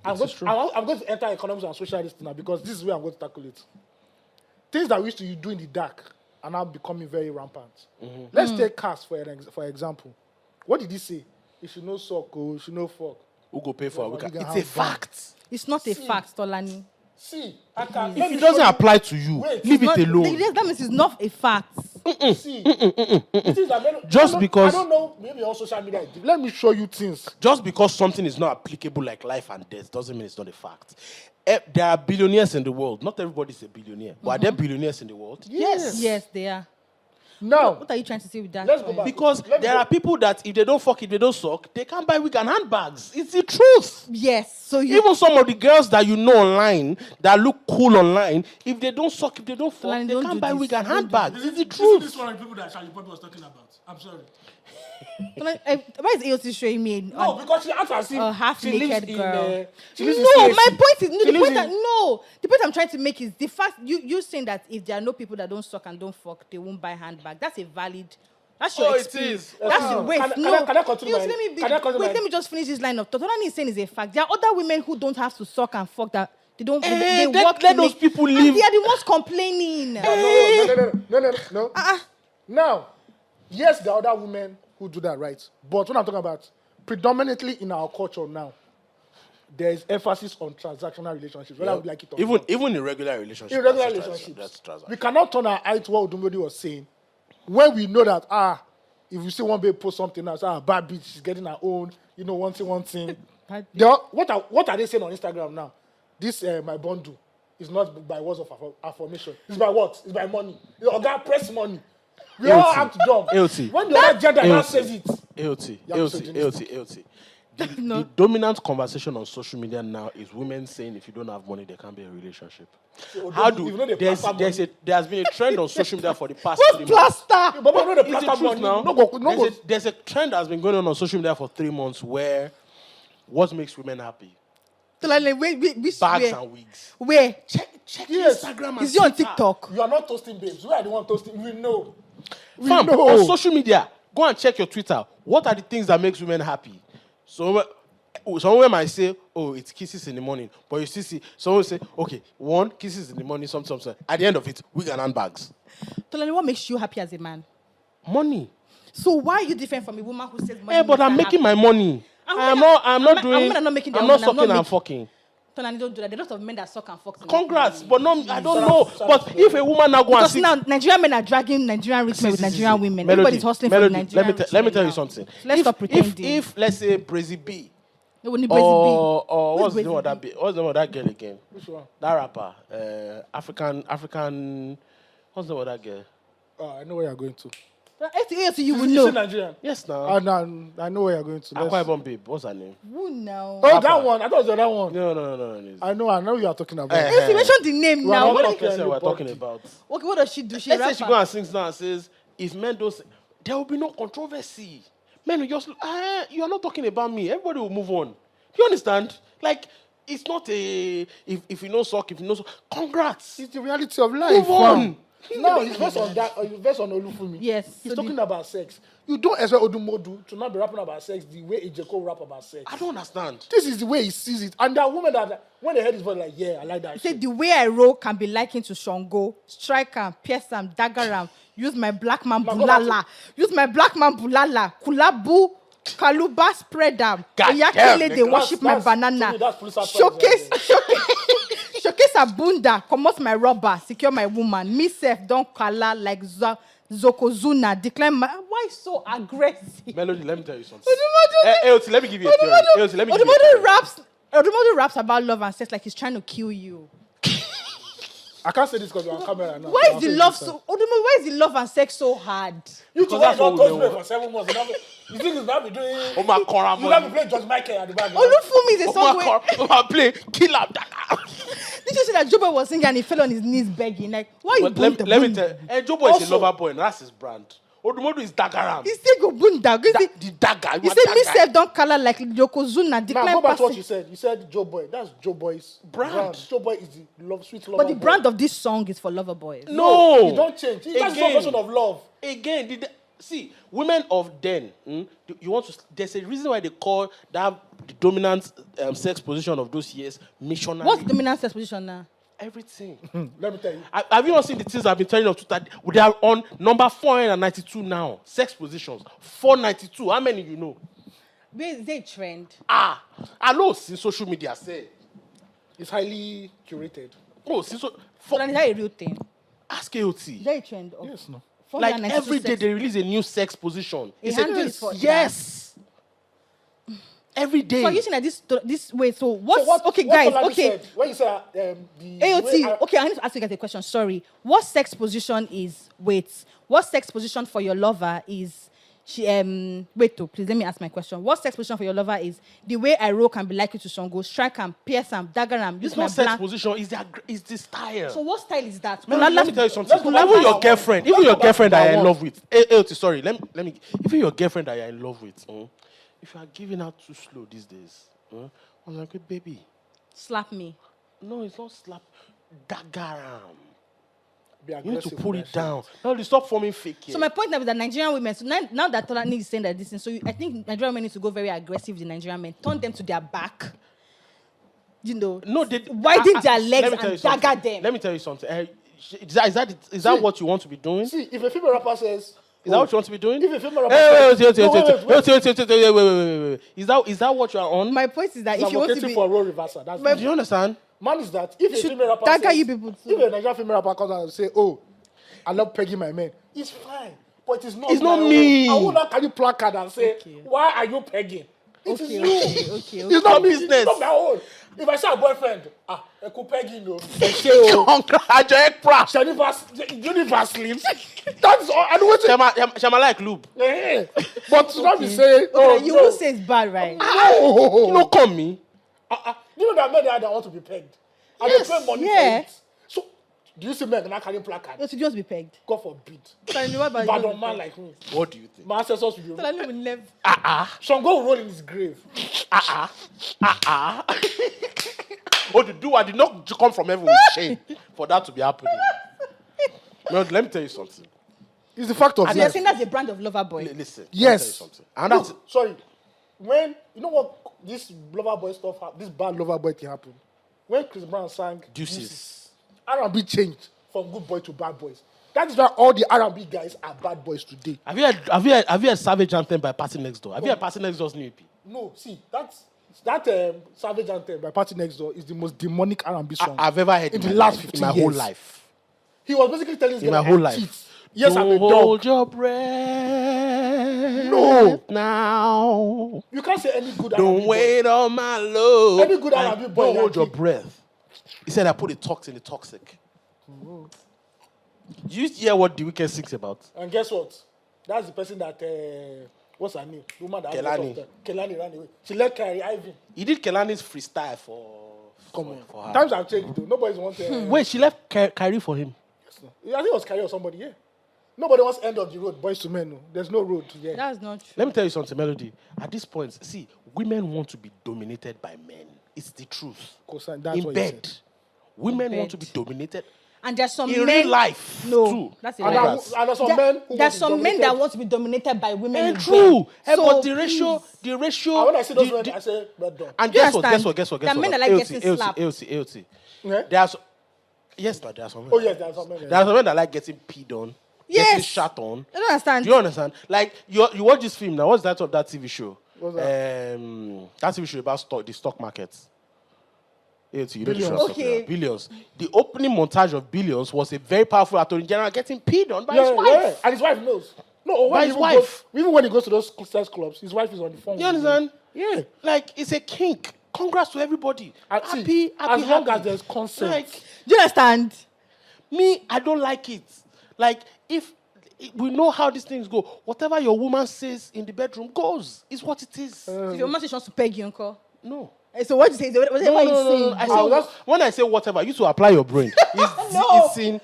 I'm going to enter economics and socialist now because this is where I'm going to tackle it. Things that we used to do in the dark are now becoming very rampant. Let's take Cass for example. What did he say? He should know suck, he should know fuck. Who go pay for Well, it? we can It's a have ban. fact. It's not a fact, Tolani. See, I can... If it doesn't apply to you, Wait, leave Not- it alone. That means it's not a fact. See, the things that Just because- I don't know, maybe on social media. Let me show you things. Just because something is not applicable like life and death doesn't mean it's not a fact. There are billionaires in the world. Not everybody is a billionaire. But are there billionaires in the world? Yes, they are. Now, What are you trying to say with that? Let's go back. Because Let me there go- are people that if they don't fuck, if they don't suck, they can't buy wig and handbags. It's the truth. Yes. So you Even some of the girls that you know online that look cool online, if they don't suck, if they don't fuck, Solani, they don't can't do buy this. wig and Don't do handbags. It's the This truth. one of the people that Charlie Poppy was talking about. I'm sorry. Tolani, why is AOC showing me? no, because she acts as if A half-naked girl. she lives in No, CAC. my point is She the lives point in- that no. The point I'm trying to make is the fact you saying that if there are no people that don't suck and don't fuck, they won't buy handbag. That's a valid. That's your Oh, it experience. is. That's your wait. Can I- no, can I continue You my- let me be, can I continue wait. my- Let me just finish this line of thought. What I'm saying is a fact. There are other women who don't have to suck and fuck that they don't. They work. let to those make- people and live. They are the ones complaining. No. Now, yes, there are other women who do that, right? But what I'm talking about, predominantly in our culture now, there is emphasis on transactional relationships, whether we like it or not. Even in regular relationships. Irregular that's relationships. That's transaction. We cannot turn our eye to what Odumbodi was saying. When we know that, if you see one babe post something else, bad bitch, she's getting her own, one thing. Bad What are they saying on Instagram now? This, my bundle, is not by words of affirmation. It's by what? It's by money. Oh, God, press money. We all act dumb. AOT. When the other gender now AOT. says it. AOT. No. The dominant conversation on social media now is women saying if you don't have money, there can't be a relationship. How do Even though they there has been a trend on social media for the past 3 months. Plaster. But no, the It's the plaster truth money. now. There's a trend that has been going on social media for 3 months where what makes women happy? Tolani, which Bags where? and wigs. Where? Check Yes. Instagram and Is you on Twitter. TikTok? You are not toasting babes. We are the one toasting. We know. Fam, know. on social media, go and check your Twitter. What are the things that makes women happy? So someone might say, oh, it's kisses in the morning. But you still see, someone say, okay, one, kisses in the morning, something. At the end of it, wig and handbags. Tolani, what makes you happy as a man? Money. So why are you different from a woman who says money? Yeah, but I'm making my money. I'm not doing. Women are not making their I'm not money. sucking and fucking. Tonani, don't do that. There are a lot of men that suck and fuck. Congrats, but no, I don't know. But if a woman now go and Because see, now Nigerian men are dragging Nigerian rich men with Nigerian women. Melody, Everybody's hustling for Nigerian. Let me tell you something. Let's stop pretending. If let's say Brazzy B No, we need or what's the Brazzy name of B? that? What's the name of that girl again? Which one? That rapper, African. What's the name of that girl? I know where you're going to. AOT, you will Is she know. Nigerian? Yes, now. No, I know where you're going to. Akwa Ibom babe. What's her name? Who now? Oh, that one. I thought it was the other one. No. I know you are talking about. AOT, mention the name We are now. not What talking is- That's what we're talking about. Okay, what does she do? She Let's say rapper. she go and sings now and says, if men don't, there will be no controversy. Men will just, you are not talking about me. Everybody will move on. Do you understand? Like, it's not a, if you know suck, congrats. It's the reality of life. Move on. Now it's based on that. It's based on Olufumi. Yes, He's so talking about sex. You don't expect Odumodu to not be rapping about sex the way Ejeko rap about sex. I don't understand. This is the way he sees it. And there are women that, when they heard his voice, like, yeah, I like that. Say shit. the way I roll can be likened to Shango, strike am, pierce am, dagger am, use my black man Now go back bulala, use my black man bulala, kulabu, kaluba spread am, God oyakele damn, they nigga. worship my That's- banana, to me, that's police after showcase, example. showcase abunda, comot my rubber, secure my woman, me sef don kala like Zokozuna, decline my, why so aggressive? Melody, let me tell you something. Odumodu- Let me give you a theory. Let me give you a Odumodu theory. Odumodu raps about love and sex like he's trying to kill you. I can't say this because we're on camera now. Why so is I'll the say love this so? Odumodu, why is the love and sex so hard? You Because two that's not what we touch know. me for 7 months. You think it's not be doing? Oh my God, You not be playing George Michael at the back. Olufumi is a song where... Oh my play, kill him. Did you see that Jobo was singing and he fell on his knees begging? Like, why you Let me tell you, Jobo is a Also- lover boy, and that's his brand. Odumodu is Dagaram. He said go bunda. The dagger. He said me self don't color like Yokozuna. Now Decline go back to what passing. you said. You said Joe Boy. That's Joe Boy's Brand. Joe Boy is the love, sweet love. But the brand of this song is for lover boys. No. You don't change. That's Again. your version of love. Again, see, women of then, you want to. There's a reason why they call that the dominant sex position of those years missionary. What's dominant sex position now? Everything. Let me tell you. Have you not seen the things I've been telling you of Twitter? They are on number 492 now. Sex positions 492. How many you know? Where is there a trend? I know since social media say. It's highly curated. Oh, since So then is that a real thing? ask AOT. Is there a trend? Of Yes, no. Like 492 every day sex? they release a new sex position. A It's handle is for that. yes. Every day. So are you saying that this way? So what's So okay, what guys? Olami Okay, said, when you said the AOT. way Okay, I need to ask you guys a question. Sorry. What sex position is? Wait. What sex position for your lover is? Wait. Please let me ask my question. What sex position for your lover is? The way I roll can be like you to Shango, strike am, pierce am, dagger am. Use it's my not sex blank. position. It's the style. So what style is that? Man, let me tell you something. let's go back Even to your that girlfriend, one. even your Let's go back girlfriend to that that you're in one. love with. Sorry, let me. Even your girlfriend that you're in love with, if you are giving out too slow these days, I'm like, baby, Slap me. no, it's not slap. Dagaram. be You need to aggressive put with it that down. No, they stop forming fake. So my point now is that Nigerian women. So now that Tolani is saying that this, so I think Nigerian women need to go very aggressive with the Nigerian men. Turn them to their back. You know. No, they widen their legs let me tell you and something. dagger them. Let me tell you something. Is that what you want to be doing? shit. See, if a female rapper says, Is that what you want to be doing? If a female rapper Wait. Is that what you are on? My point is that if you want to advocating be, for a role reversal, that's My- Do you understand? man is that if a should female rapper dagger says, you people too. if a Nigerian female rapper comes out and say, oh, I love pegging my men, it's fine. But it's not It's not my own. me. I will not carry placard and say, Okay. why are you pegging? It is you. okay. It's not me. business. It's not my own. If I say a boyfriend, I could peg you, no. Universally. That's all. I don't want to. Shama like lube. But to not be saying, oh, you no. will say it's bad, right? You know, come me. You know that men that want to be pegged. And Yes. they pay money Yeah. for it. So, do you see men not carrying placard? Yes, you just be pegged. God forbid. Tolani, what about Bad you? on man like me. What do you think? My ancestors will be. Tolani will never. Shango will roll in his grave. Oh, I did not come from heaven with shame for that to be happening. No, let me tell you something. It's the fact of So you're life. saying that's a brand of lover boy. Listen. Let me Yes. tell you something. And that's No, sorry. When you know what this lover boy stuff, this bad lover boy thing happened. When Chris Brown sang deuces. R&B changed from good boy to bad boys. That is why all the R&B guys are bad boys today. Have you heard Savage Anthem by Party Next Door? Have you heard Party Next Door's new EP? No, see, that Savage Anthem by Party Next Door is the most demonic R&B song I've ever heard in the my last life, 50 in my years. whole life. He was basically telling In my whole life. cheat. Yes, I'm a Don't dog. hold your breath. No. Now. You can't say any good Don't R&B wait on my love. Any good R&B boy Don't hold like your it. breath. He said I put the toxic in the toxic. Do you hear what The Weeknd sings about? boy. And guess what? That's the person that, what's her name? The woman that has a lot of Kelani. time. Kelani ran away. She let Kyrie Irving. He did Kelani's freestyle Come on. for her. Times have changed, though. Nobody's wants Wait, she left Kyrie for him. I think it was Kyrie or somebody, yeah. Nobody wants end of the road, boys to men. No. There's no road. Yeah. That's not true. Let me tell you something, Melody. At this point, see, women want to be dominated by men. It's the truth. Cosign, that's In what you bed, said. women In want to bed. be dominated. And there's some In men. real life, No, too. that's And illegal. there's some men who There's want to some be men that dominated. want to be dominated by women. And in true. bed. Hey, So, but the please. ratio. And when I say those the- men, the- I say, well done. and Do you guess what? understand? Guess what? There are men that like getting slapped. AOC. Yeah? There's, yes, but there are some men. Oh, yes, there's some men. There are some men that like getting peed on, getting Yes. shot on. I don't understand. Do you understand? Like you watch this film now. What's that of that TV show? What's That TV show about the stock markets. AOC, you know the show I'm Billions. talking Okay. about. Billions. The opening montage of Billions was a very powerful attorney general getting peed on by Yeah, his wife. yeah. And his wife knows. No, By when his he wife. Goes, even when he goes to those sex clubs, his wife is on the phone. You with him. understand? Yeah. Like it's a kink. Congrats to everybody. And Happy, see, as long happy. as there's consent. Like Do you understand? me, I don't like it. Like if we know how these things go, whatever your woman says in the bedroom goes. Is what it is. If your mom says she wants to peg you, uncle. No. So what you say? Whatever No, you no, say. no, no. I go. say, when I say whatever, you to apply your brain. No. It's in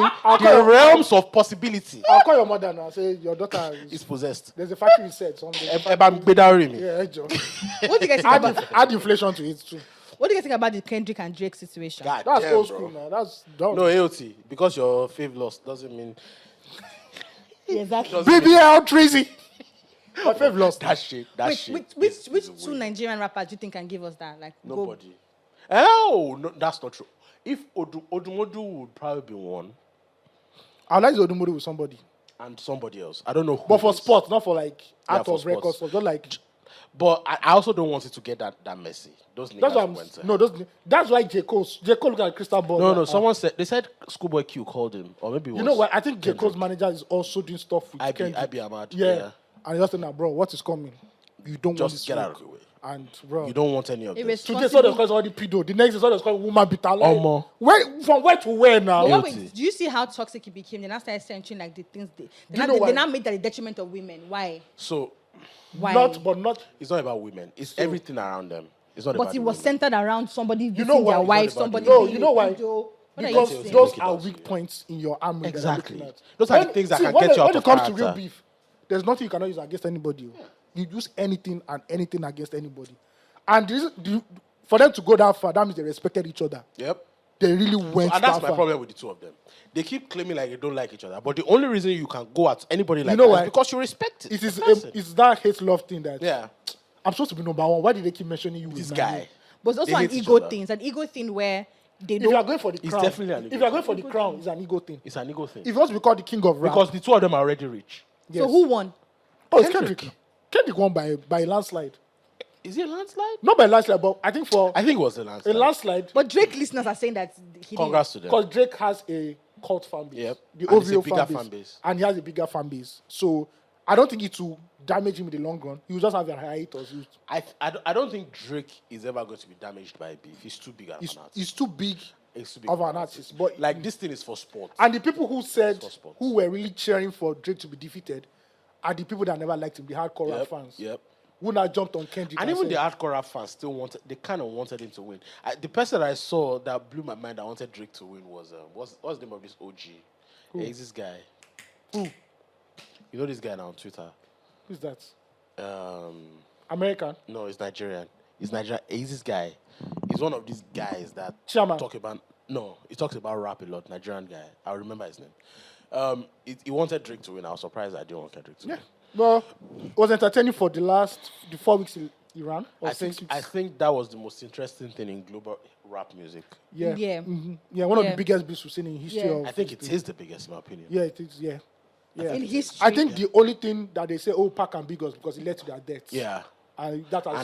the realms of possibility. I'll call your mother now and say, your daughter It's is... possessed. There's a factory reset something. Yeah, Yeah, Joe. What do you guys think about? Add inflation to it too. What do you guys think about the Kendrick and Drake situation? God That's damn, old bro. school now. That's done. No, AOT, because your fave lost doesn't mean Yeah, exactly. BBL Tracy. My fave lost. that shit. That shit. Which two Nigerian rappers do you think can give us that? Like go- Nobody. Oh, no, that's not true. If Odumodu would probably be one, I like the Odumodi with somebody. and somebody else. I don't know who. But for it is. sports, not for like Yeah, out for of records. sports. Just like... But I also don't want it to get that messy. Those niggas That's why went there. no, that's why J. Cole look at Crystal Ball. No, like, someone said, they said Schoolboy Q called him. Or maybe it You was know what? I think J. Cole's manager is also doing stuff with Kendrick. IB Ahmad. Yeah. And he just said, "Nah, bro, what is coming? You don't want this Just get out of smoke." the way. And bro, You don't want any of It this. was today saw the cause all the pedo. The next is all the called woman bitter. Like, Omo. where from where to where now? But Guilty. wait, do you see how toxic it became? They now started censoring like the things you know why? they now made that the detriment of women. Why? So Why? Not. it's not about women. It's everything around them. It's not but about it the was women. centered around somebody You beating know why? their It's wife, not about somebody. the No, being you know a why? pedo. What are you Because saying? those Make it are up to weak you. points in your army. that you're Exactly. looking at. Those are the things that can when get you out when of it comes to real character. beef, there's nothing you cannot use against anybody. You use anything and anything against anybody. And for them to go that far, that means they respected each other. Yep. They really went And that's that my far. problem with the two of them. They keep claiming like they don't like each other. But the only reason you can go at anybody like know that why? is because you respect it. It is the person. it's that hate love thing that Yeah. I'm supposed to be number one. Why did they keep mentioning you? with This my guy. name? But it's also They an hate each ego other. thing. It's an ego thing where they If you are don't. going for the It's crown, definitely an ego if you are going for the crown, it's an ego thing. It's an ego thing. If you want to be called the king of rap, Because the two of them are already rich. So who won? oh, it's Kendrick. Kendrick. Kendrick won by a landslide. Is it a landslide? Not by a landslide, but I think for I think it was a a landslide. landslide, But Drake listeners are saying that he Congrats to them. because Drake has a cult fan base. Yep. The And it's a OVO bigger fan base. And he has a bigger fan base. So I don't think it will damage him in the long run. He will just have a hiatus. I don't think Drake is ever going to be damaged by beef. He's too big of an artist. He's too big He's too big of an artist. But Like this thing is for sport. and the people who said, For sports. who were really cheering for Drake to be defeated, are the people that never liked him, the hardcore rap fans. Yep. Who now jumped on Kendrick. And even said, the hardcore rap fans still wanted. They kind of wanted him to win. The person I saw that blew my mind, that wanted Drake to win was what's the name of this OG? Yeah, he's this guy. Who? You know this guy now on Twitter? Who's that? Um, American. no, he's Nigerian. He's Nigerian. He's this guy. He's one of these guys that Chairman. talk about. No, he talks about rap a lot. Nigerian guy. I remember his name. He wanted Drake to win. I was surprised I didn't want Kendrick to win. Well, it was entertaining for the 4 weeks in Iran. Or I 6 think weeks. I think that was the most interesting thing in global rap music. Yeah. Yeah. Yeah, one of Yeah. the biggest beats we've seen in history Yeah. of. I think it is the biggest, in my opinion. Yeah, it is. Yeah. Yeah. In history. I think the only thing that they say, oh, Pac and Big was because it led to their deaths. Yeah. And that has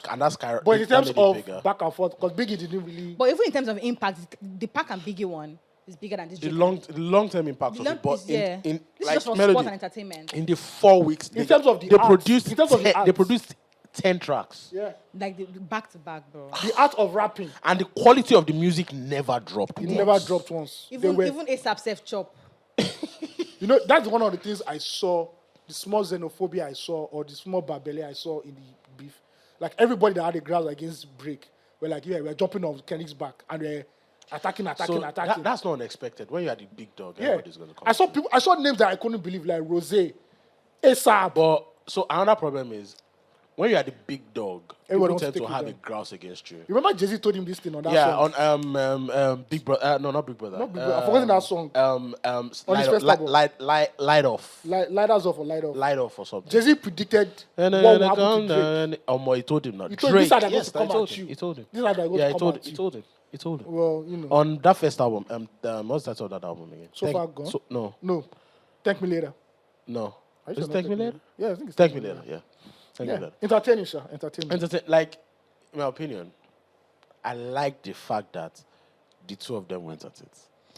And that's kind of. But in terms made it of bigger. back and forth, because Biggie didn't really. But even in terms of impact, the Pac and Biggie one is bigger than this. the Drake long term impact one. of it, but Yeah. in This like is just for Melody, sport and entertainment. in the 4 weeks, In terms of the they art, produced in terms of the 10 they art. produced 10 tracks, Yeah. Like the back to back, bro. The art of rapping, and the quality of the music never dropped. it once. never dropped once. They Even were- even ASAP self chop. You know, that's one of the things I saw, the small xenophobia I saw, or the small barbelé I saw in the beef. Like, everybody that had a ground against Drake were like, yeah, we're jumping on Kendrick's back, and we're attacking. So attacking. that's not unexpected. When you are the big dog, Yeah. everybody's going to come. I saw names that I couldn't believe, like Rose, ASAP. But so another problem is when you are the big dog, Everyone people wants to tend to take have it a down. grouse against you. You remember Jay-Z told him this thing on that Yeah, song? on Big Brother. No, not Big Brother. Not Big Brother. I've forgotten that song. On his first album. light off, Lighters off or light off. light off or something. Jay-Z predicted what will happen to Drake. He told him not. He told Drake, this side that yes, goes to come I told at him. you. He told him. This side that goes Yeah, to he come told at he you. told him. He told him. Well, you know. On that first album, what's the title of that album again? So Far Gone? No, No. Thank Me Later. no. Are you Is sure it not Thank Me Later? Yeah, I think it's Thank Me Later. Yeah. Thank Me Yeah. Later. Entertaining, sure. Entertainment. Like, in my opinion, I like the fact that the two of them went at it.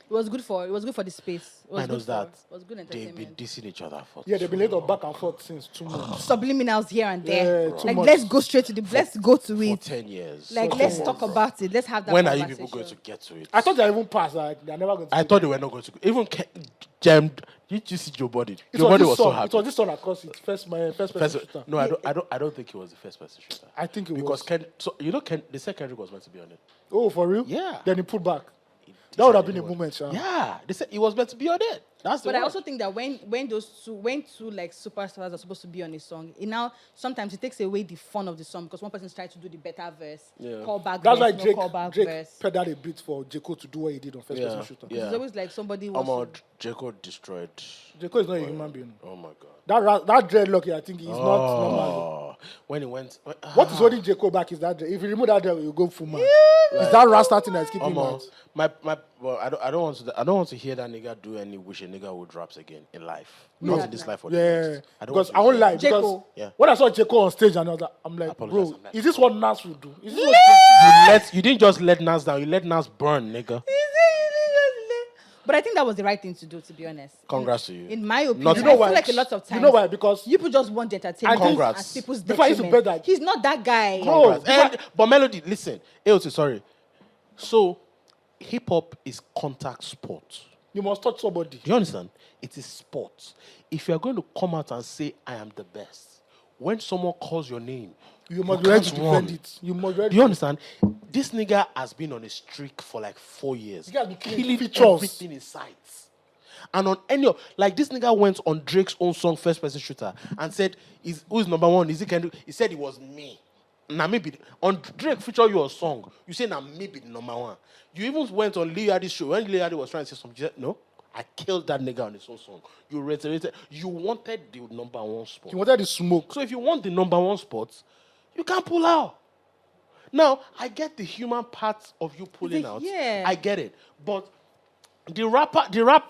It was good for the space. It was I know good that it was good they've been entertainment. dissing each other for Yeah, they've been too laid up long. back and forth since 2 months. Subliminals here and there. Yeah, too Like much. let's go straight to the let's go to For it. 10 years. Like For let's 10 talk years. about it. Let's have that When are you conversation. people going to get to it? I thought they even passed. Like, they're never going to. I thought they were not going to. Even jammed. Did you see Joe Budden? It Joe was Budden this was so song. happy. It was this song across it. First person First, shooter. no, I don't think he was the first person shooter. I think it Because was. they said Kendrick was meant to be on it. Oh, for real? Yeah. Then he put back. He That would have decided been a he was- moment, sha. Yeah, they said he was meant to be on it. That's the But I one. also think that when two like superstars are supposed to be on a song, it now sometimes it takes away the fun of the song because one person's trying to do the better verse, Yeah. call back That's verse, why no call back Drake verse. pedaled a bit for J. Cole to do what he did on first person shooter. Yeah. It's always like somebody wants to, J. Cole destroyed. J. Cole is not a human being. Oh my god. That dreadlock, I think, is not normal. Oh, when he went. What is holding J. Cole back is that if you remove that dread, you go full man. Is that Rasta thing that's keeping him out? Well, I don't want to hear that nigga do any wish a nigga would raps again in life. No. Not in this life or the Yeah, next. I don't because want I to won't hear lie. that. J. Because Cole. Yeah. when I saw J. Cole on stage and all that, I'm like, apologize, bro, I'm like, is this what Nas would do? Is this what You didn't just let Nas down. You let Nas burn, nigga. But I think that was the right thing to do, to be honest. Congrats to you. In my opinion, Not You know I why? feel like a lot of times. You know why? Because You people just want the entertainment I think- Congrats. as people's Before I used to detriment. bet that- He's not that guy. No. Congrats. But Melody, listen. AOT, sorry. So, hip hop is contact sport. you must touch somebody. Do you understand? It is sport. If you are going to come out and say, I am the best, when someone calls your name, You must be ready to can't run. defend it. You must be ready. Do you understand? This nigga has been on a streak for like 4 years. This guy be killing Killing features. everything in sight. And on any of, like this nigga went on Drake's own song, First Person Shooter, and said, who's number one? Is it Kendrick? He said it was me. Now maybe on Drake feature your song, you say now maybe the number one. You even went on Lil Yachty's show when Lil Yachty was trying to say something. You said, no, I killed that nigga on his own song. You reiterated, you wanted the number one spot. He wanted the smoke. So if you want the number one spot, you can't pull out. Now, I get the human part of you pulling out. Yeah. I get it. But the rap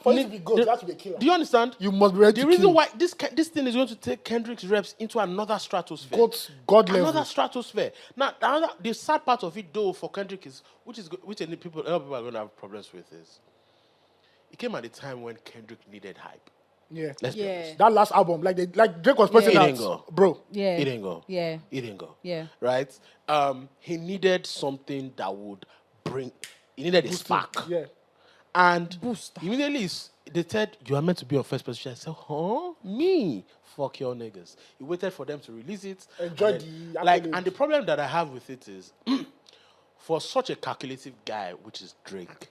For you to be good, you have to be a killer. Do you understand? You must be ready The to reason kill. why this thing is going to take Kendrick's reps into another stratosphere. God level. Another stratosphere. Now, the sad part of it, though, for Kendrick is, which a lot of people are going to have problems with, is it came at a time when Kendrick needed hype. Yeah. Let's be Yeah. honest. That last album, like Drake was pressing It out, didn't go. bro. Yeah. It didn't go. Yeah. It didn't go. Yeah. Right? He needed something that would he needed a spark. Yeah. And Booster. immediately they said, you are meant to be on first position. I said, huh? Me? Fuck your niggas. He waited for them to release it. Enjoy and then- the like, accolades. and the problem that I have with it is, for such a calculative guy, which is Drake,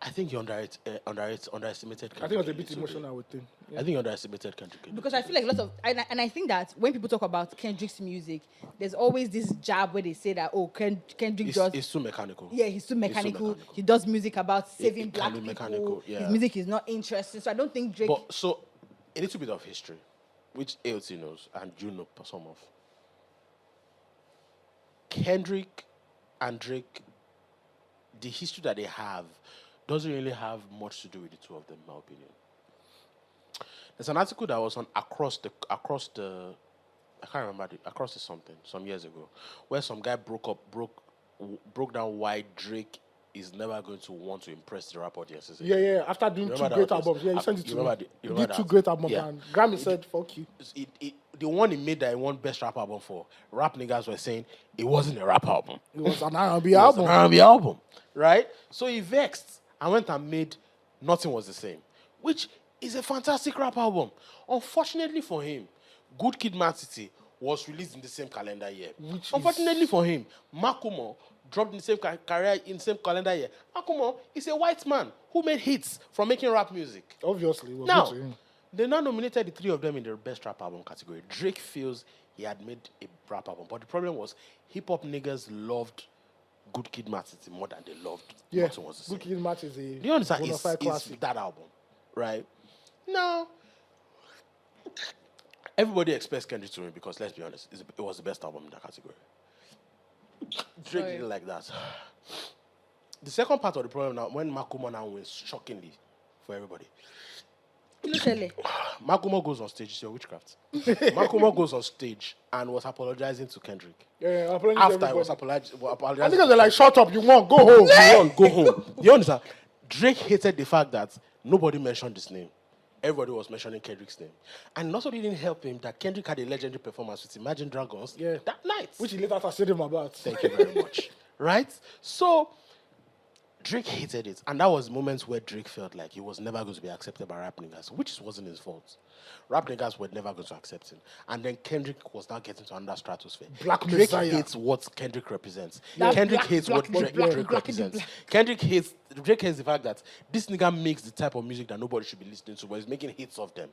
I think he underestimated Kendrick. I think it was a bit little emotional with him. I think he underestimated Kendrick. a Because little I feel like a lot of, and I think that when people talk about Kendrick's music, there's always this jab where they say that, oh, Kendrick does. It's too mechanical. Yeah, he's too mechanical. mechanical. He does music about saving it black can be people. mechanical, yeah. His music is not interesting. So I don't think Drake. But so, a little bit of history, which AOT knows and you know some of. Kendrick and Drake, the history that they have doesn't really have much to do with the two of them, in my opinion. There's an article that was on across the I can't remember across the something some years ago, where some guy broke down why Drake is never going to want to impress the rap audiences. Yeah. After doing two great albums, you sent it to me. He did two great albums, and Grammy said, "Fuck you." The one he made that he won best rap album for, rap niggas were saying it wasn't a rap album. It was an R&B album. An R&B album, right? So he vexed and went and made Nothing Was the Same, which is a fantastic rap album. Unfortunately for him, Good Kid, Mad City was released in the same calendar year. Unfortunately for him, Makumo dropped in the same career in the same calendar year. Makumo is a white man who made hits from making rap music. Obviously, it was now good to him. they now nominated the three of them in the best rap album category. Drake feels he had made a rap album, but the problem was hip hop niggas loved Good Kid, Mad City more than they loved Nothing Was the Same. Good Kid, Mad is a Do you understand? bonafide It's classic. that album, right? Now, everybody expects Kendrick to win because, let's be honest, it was the best album in that category. Drake didn't like that. The second part of the problem now, when Makumo now wins, shockingly for everybody, Makumo goes on stage. It's your witchcraft. Makumo goes on stage and was apologizing to Kendrick. Yeah, apologizing to After he was everybody. apologizing. I think they're like, "Shut up, you won, go home." You want, go home. You understand? Drake hated the fact that nobody mentioned his name. Everybody was mentioning Kendrick's name. And it also didn't help him that Kendrick had a legendary performance with Imagine Dragons that night. Which he later said him about. Thank you very much. Right? So, Drake hated it. And that was moments where Drake felt like he was never going to be accepted by rap niggas, which wasn't his fault. Rap niggas were never going to accept him. And then Kendrick was now getting to another stratosphere. Black Drake Messiah. hates what Kendrick represents. That Kendrick black- hates what black- Drake black- represents. black- Drake hates the fact that this nigga makes the type of music that nobody should be listening to, but he's making hits of them.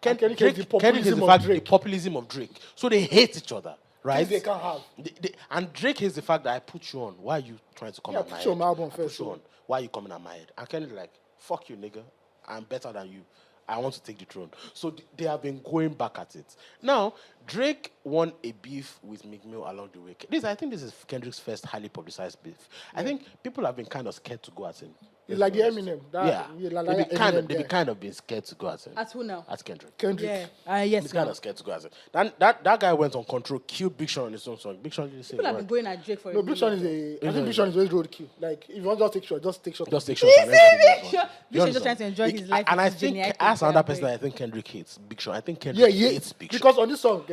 Kendrick Drake hates the Kendrick hates populism the of fact Drake. the populism of Drake. So they hate each other. Right? Things they can't have. And Drake hates the fact that I put you on. Why are you trying to come Yeah, at my put you head? on my album I first, put you so- on. Why are you coming at my head? And Kendrick like, fuck you, nigga. I'm better than you. I want to take the throne. So they have been going back at it. Now, Drake won a beef with Meek Mill along the way. I think this is Kendrick's first highly publicized beef. I think people have been kind of scared to go at him. It's like the Eminem. They've kind of been scared to go at him. At who now? At Kendrick. Kendrick. Yeah. Yes. He's kind of scared to go at him. That guy went on Control, killed Big Sean on his own song. Big Sean didn't say People a have word. been going at Drake for No, a Big Sean is I think Big Sean is very roadkill. Like, if you want to just take shot, just take shot. Just take shots. and everybody moves on. Sure. You Big Sean just understand? trying to enjoy his life. And with I his think, genius as and another break. person, I think Kendrick hates Big Sean. I think Kendrick hates Big Sean. Because on this song,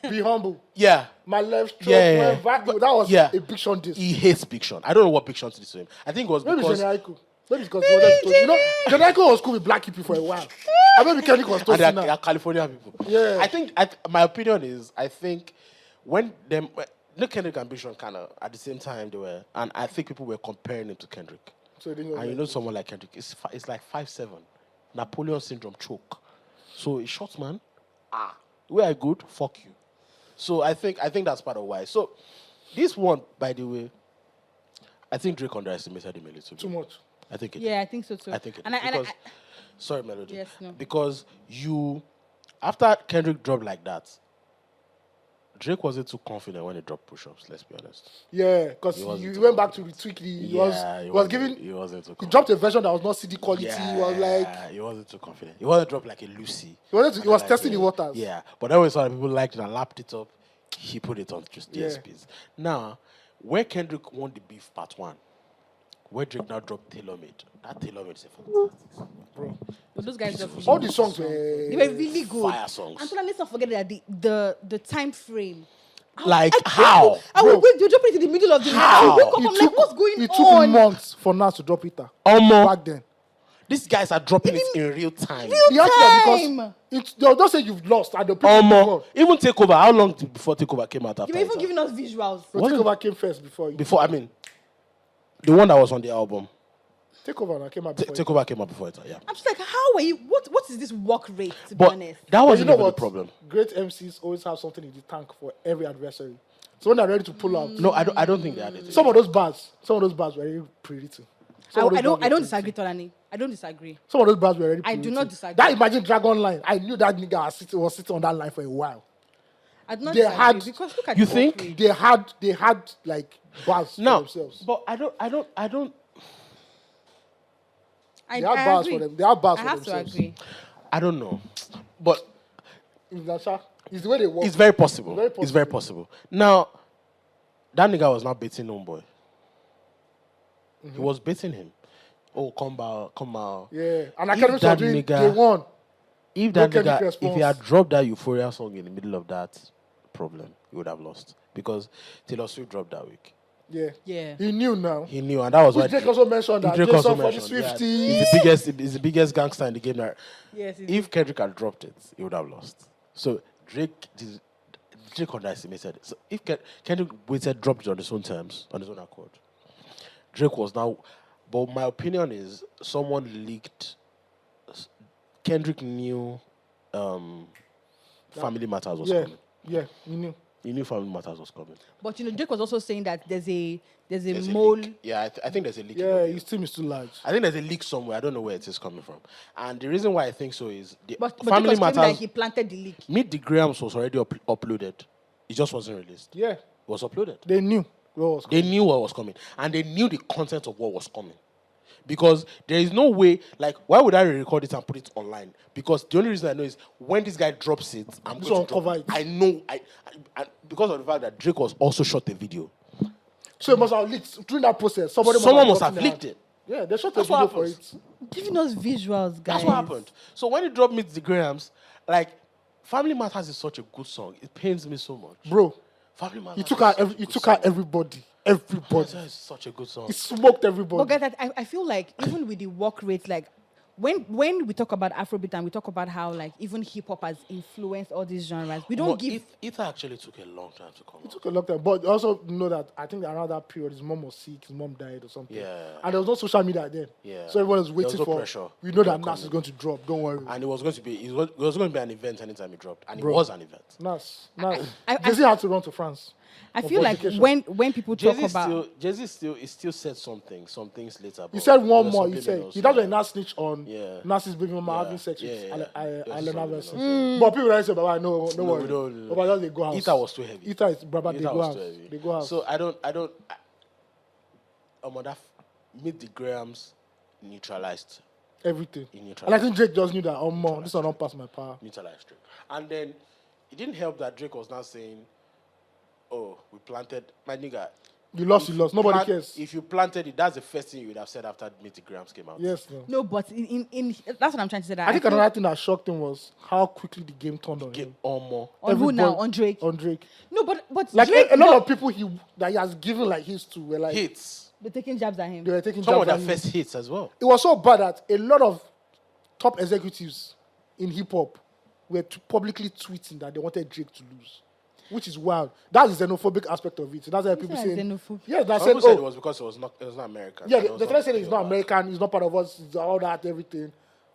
Be Humble, Yeah. my left stroke, Yeah. that was Yeah. a Big Sean diss. He hates Big Sean. I don't know what Big Sean did to him. I think it was Maybe because... Jeniaiku. Maybe it's because he wanted to, Jeniaiku was cool with black people for a while. I maybe Kendrick was And toasting they're now. California people. Yeah. I think, my opinion is, I think when them... Kendrick and Big Sean kind of, at the same time, they were... And I think people were comparing him to Kendrick. So they didn't And you know someone like Kendrick, it's like 5'7", Napoleon syndrome choke. So a short man, we are good, fuck you. So I think that's part of why. So this one, by the way, I think Drake underestimated him a little bit. too much. I think it. Yeah, I think so too. I think it. And I, Sorry, Melody. Yes, no. Because after Kendrick dropped like that, Drake wasn't too confident when he dropped push-ups. Let's be honest. Yeah, because He wasn't he too went back to retweak the. He was giving. He wasn't too He confident. dropped a version that was not CD quality. Yeah, He was like. he wasn't too confident. He wasn't dropped like a Lucy. He was And testing the waters. Yeah, but then when some people liked it and lapped it up, he put it on just Yeah. DSPs. Now, where Kendrick won the beef part 1, where Drake now dropped Tailor Made. That Tailor Made is a fantastic song, bro. But those guys just All the songs they were. were really good. Fire songs. And let's not forget that the time frame. Like, how? I will wait. You drop it in the middle of the night. I will wake up. I'm like, what's going It took on? months for Nas to drop it. Omo. Back then. These guys are dropping it in real time. The answer Time. because they'll just say you've lost and the people move on. Even Takeover. How long before Takeover came out after? You were even it? giving us visuals. So Takeover came first before. Before, I mean, the one that was on the album. Takeover came out before. Takeover came out before it. Yeah. I'm just like, how are you? What is this work rate? To be But honest, that But wasn't you know even what? the problem. Great MCs always have something in the tank for every adversary. So when they're ready to pull out, No, I don't think they had it. some of those bars were really pre-written. Some of those I don't bars were disagree, Tolani. I don't disagree. Some of those bars were already I do pre-written. not disagree. That Imagine Dragon line, I knew that nigga was sitting on that line for a while. I'd not They disagree had- because look at You the think? work rate. they had like bars for No, themselves. but I don't. I, They had I bars agree. for them. They had bars I for have to themselves. agree. I don't know. But It's the way they work. it's very possible. Very It's very possible. Now, that nigga was not baiting Homeboy. He was baiting him. Oh, come out. Yeah, and If Academy was that doing nigga- day one. If No that Kendrick nigga, if response. he had dropped that Euphoria song in the middle of that problem, he would have lost. Because Taylor Swift dropped that week. Yeah. Yeah. He knew now. He knew, and that was why Which Drake also mentioned that Drake Jason also for the mentioned, Swifties. he's the biggest gangster in the game now. Yes. If Kendrick had dropped it, he would have lost. So Drake underestimated it. So if Kendrick waited, dropped it on his own terms, on his own accord, Drake was now. But my opinion is someone leaked. Kendrick knew Family Matters was coming. Yeah, he knew. He knew Family Matters was coming. But Drake was also saying that there's a There's a mole. leak. Yeah, I think there's a leak. in Yeah, audio. his team is too large. I think there's a leak somewhere. I don't know where it is coming from. And the reason why I think so is the But Drake Family was claiming Matters. that he planted the leak. Meet the Grahams was already uploaded. It just wasn't released. Yeah, It was uploaded. they knew what was They knew what was coming. And they knew the content of what was coming. Because there is no way, like, why would I record it and put it online? Because the only reason I know is when this guy drops it, I'm This going one to drop cover it. it. I know, because of the fact that Drake was also shot the video. So it must have leaked during that process. Someone must dropped have in leaked their it. hand. Yeah, they shot a That's what video for happens. it. Giving us visuals, guys. That's what happened. So when he dropped Meet the Grahams, like, Family Matters is such a good song. It pains me so much. Bro, Family Matters he took is out such a good song. everybody. Family Everybody. Matters is such a good song. He smoked everybody. But guys, I feel like even with the work rate, like when we talk about Afrobeat and we talk about how like even hip hop has influenced all these genres, we don't But give. it actually took a long time to come It out. took a long time. But also know that I think around that period, his mom was sick, his mom died or something. Yeah. And there was no social media then. Yeah. So everyone was There waiting was no for. pressure. We know that Coming. Nas is going to drop. Don't worry. And it was going to be an event anytime it dropped. And Bro. it was an event. Nas. I- Jay-Z had to run to France. I for feel like education. when people talk about Jay-Z still said some things later. He but said one there was more. some He said subliminals, he does yeah. when Nas snitch on Yeah. Nas's baby mama Yeah. having sex with Yeah. There's Alena some Versa. subliminals. But people don't say, Baba, no we worry. don't. Baba, just they go house. Ita was too heavy. Ita is Baba, they Ita go was house. too heavy. They go house. So I don't. Meet the Grahams neutralized. Everything. He And I neutralized. think Drake just knew that, oh, more, this one don't pass my power. Neutralized Drake. And then it didn't help that Drake was now saying, "Oh, we planted my nigga." You lost, you lost. Nobody cares. If you planted it, that's the first thing you would have said after Meet the Grahams came out. Yes, no. no, but in that's what I'm trying to say. That I think feel- another thing that shocked him was how quickly the game turned on Get him. on more. on who now Everybody- on Drake. On Drake. No, but Like Drake, a lot of people that he has given like his to were like Hits. they're taking jabs at him. they were taking Some of jabs their at him. first hits as well. It was so bad that a lot of top executives in hip hop were publicly tweeting that they wanted Drake to lose, which is wild. That's the xenophobic aspect of it. That's why people said say, xenophobic? yeah, that Some said, people said it oh, was because it was not American. yeah, And it the was threat saying he's not pure American, he's not part of us, it's all that, everything.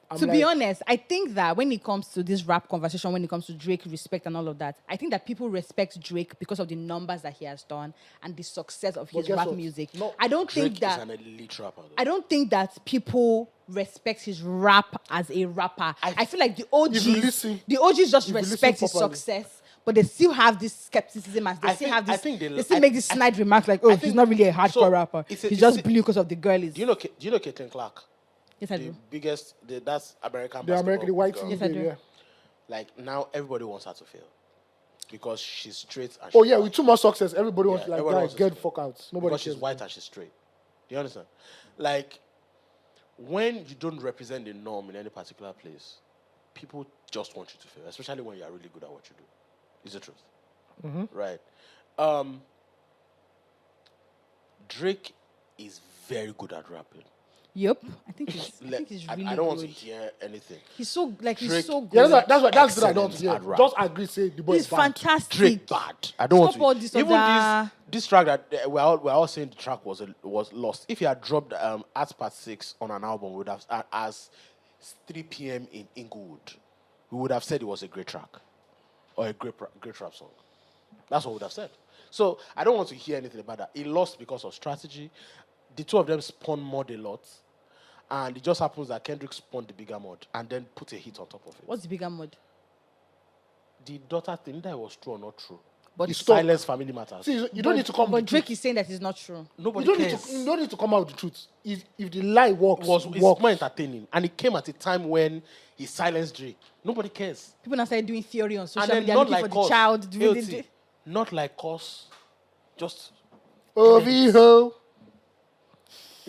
I'm To be like, honest, I think that when it comes to this rap conversation, when it comes to Drake respect and all of that, I think that people respect Drake because of the numbers that he has done and the success of his guess rap what? music. No, I don't Drake think that is an elite rapper. Though. I don't think that people respect his rap as a rapper. I feel like the OGs, If you listen- the OGs just if you listen respect his properly. success, but they still have this skepticism as they I still think- have this. I think They still make this snide remarks like, "Oh, I he's think- not really a hardcore so, rapper. it's He's a- just it's a- blue because of the girlies." Do you know Caitlin Clark? Yes, I The do. biggest, that's American. the American, the basketball white girl. team, Yes, I do. yeah. Like now, everybody wants her to fail because she's straight. And Oh she's yeah, white. with too much success, everybody wants Yeah, to like, everybody guys, wants to get the fail. fuck out. Nobody Because cares. she's white and she's straight. Do you understand? Like when you don't represent the norm in any particular place, people just want you to fail, especially when you are really good at what you do. Is the truth, right? Drake is very good at rapping. Yep, I think he's really I don't want to good. hear anything. He's so Drake- he's so good. Yeah, that's what I don't Excellent hear. at rap. Just agree, say the boy He's is bad. fantastic. Drake bad. I don't Stop all want this to. Even other- this track that we're all saying the track was lost. If he had dropped at part 6 on an album, we would have as 3 p.m. in Inglewood, we would have said it was a great track or a great rap song. That's what we would have said. So I don't want to hear anything about that. He lost because of strategy. The two of them spun mod a lot. And it just happens that Kendrick spun the bigger mod and then put a hit on top of it. What's the bigger mod? the daughter thing, that was true or not true. But The It's stuck. silence family matters. See, you don't need to come. But with the Drake truth. is saying that it's not true. Nobody You don't, need cares. to, you don't need to come out with the truth. If the lie works, It's works. more entertaining, and it came at a time when he silenced Drake. Nobody cares. People now started doing theory on And social then media, not Oh, looking like for the us. child. AOT, not like us. Just Oviho.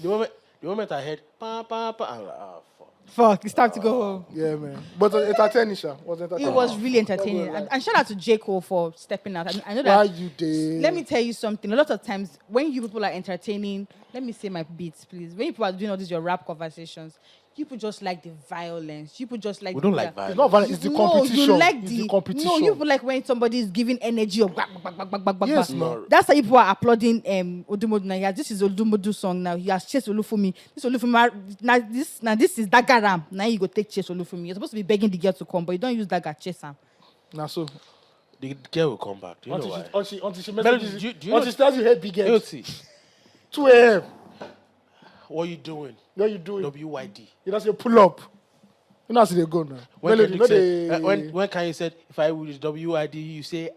the moment I heard pa pa pa, I'm like, oh fuck. Fuck, it's time to go home. Yeah, man. But entertaining, Sha. Was entertaining. It was really entertaining. Like- And shout out to J. Cole for stepping out. I know Why that. you did? Let me tell you something. A lot of times, when you people are entertaining, let me say my beats, please. When people are doing all these your rap conversations, you people just like the violence. You people just like We don't the- like violence. It's not violent. It's the competition. No, you like It's the, the competition. No, you people like when somebody is giving energy of bang, bang, bang, bang, bang, bang, Yes, bang. no. That's how people are applauding Odumodu now. Yeah, this is Odumodu song now. He has chased Olufumi. This Olufumi now this is Dagaram. Now you go take chase Olufumi. You're supposed to be begging the girl to come, but you don't use Daga chase her. Nah, so The girl will come back. Do you know why? until she Melody, messages do you, you know- until she tells you, hey, big head, AOT, 2 a.m. what are you doing? What you doing? WYD. You know, say pull up. You know, how they go now. When Melody, Kendrick no, said, they- when Kanye said, if I was WID, you say,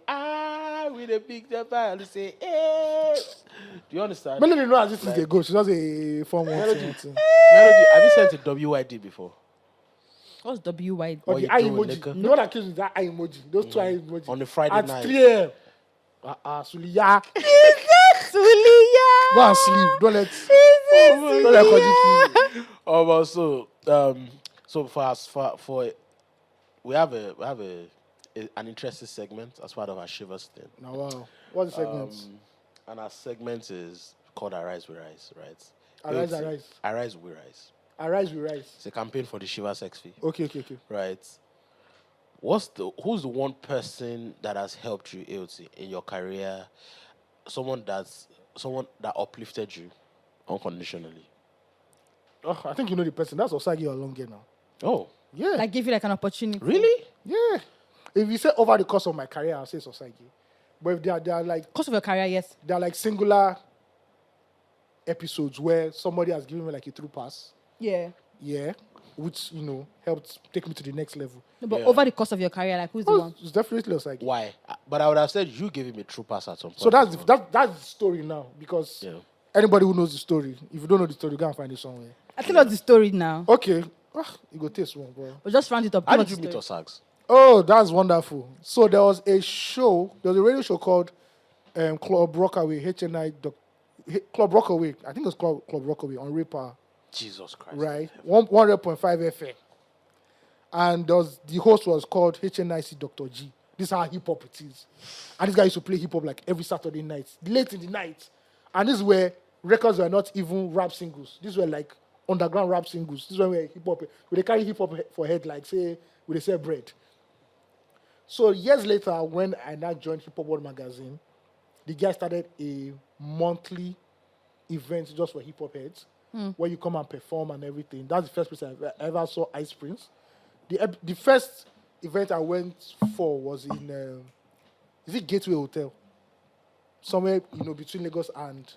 with a big jabba, you say, eh. Do you understand? Melody know as this is Like- they go. She does a form one Melody. thing. Melody, have you sent a WID before? What's WY? Or What the you eye doing, emoji. nigga? You know what I kills with that eye emoji? Those two eye emoji. On a Friday At night. 3 a.m. Suliya. Suliya. Go and sleep. Don't let Koji kill you. So for us, for we have an interesting segment as part of our Shivers thing. Now, wow. What's the segment? And our segment is called Arise We Rise, right? Arise, It's- arise. Arise We Rise. Arise, we rise. It's a campaign for the Shivers XP, Okay. right? Who's the one person that has helped you, AOT, in your career? Someone that uplifted you unconditionally. Oh, I think you know the person. That's Osagi Olonge now. Oh, Yeah. Like give you like an opportunity. really? Yeah. If you say over the course of my career, I'll say it's Osagi. But if they are like Course of your career, yes. singular episodes where somebody has given me like a true pass. Yeah. Yeah. Which, helped take me to the next level. No, but Yeah. over the course of your career, like who's the one? It's definitely Osagi. Why? But I would have said you gave him a true pass at some point. So that's the story now. Because Yeah. anybody who knows the story, if you don't know the story, go and find it somewhere. I tell us the story now. Okay. You go taste one, bro. But just round it up. How Give did us you the meet story. Osags? Oh, that's wonderful. So there was a radio show called Club Rockaway, Club Rockaway. I think it was called Club Rockaway on Reaper, Jesus Christ. right? 100.5 FM. And the host was called HNIC Dr. G. This is how hip hop it is. And this guy used to play hip hop like every Saturday night, late in the night. And this is where records were not even rap singles. These were like underground rap singles. This is where hip hop, they carry hip hop for head, like say, we they sell bread. So years later, when I now joined Hip Hop World magazine, the guy started a monthly event just for hip hop heads, where you come and perform and everything. That's the first place I ever saw Ice Prince. The first event I went for was in is it Gateway Hotel, somewhere between Lagos and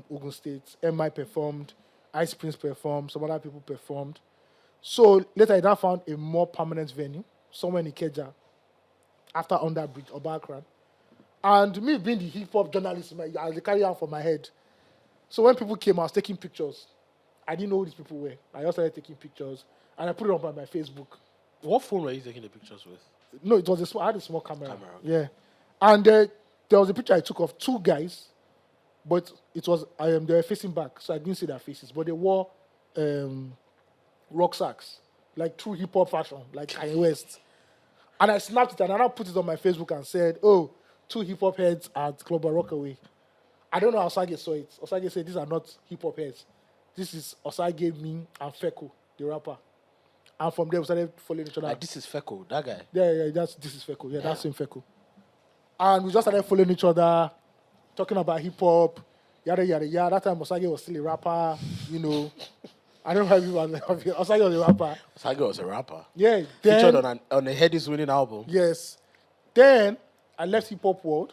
Ogun State. MI performed, Ice Prince performed, some other people performed. So later I now found a more permanent venue somewhere in Ikeja, after Underbridge or Bakran. And me being the hip hop journalist, I was carry on for my head. So when people came, I was taking pictures. I didn't know who these people were. I just started taking pictures, and I put it up on my Facebook. What phone were you taking the pictures with? No, it was I had a small camera. Okay. Yeah, and there was a picture I took of two guys, but it was they were facing back, so I didn't see their faces. But they wore rucksacks, like true hip hop fashion, like Kanye West. And I snapped it and I now put it on my Facebook and said, "Oh, two hip hop heads at Club Rockaway." I don't know how Osage saw it. Osage said, "These are not hip hop heads. This is Osage, me, and Feko, the rapper." And from there we started following each other. Like, this is Feko, that guy. Yeah, this is Feko. Yeah, that's him Feko. And we just started following each other, talking about hip hop, yada yada yada. That time Osage was still a rapper, I don't know how people Osage was a rapper. Osage was a rapper. Yeah, Featured then on a Headies winning album. yes. Then I left hip hop world.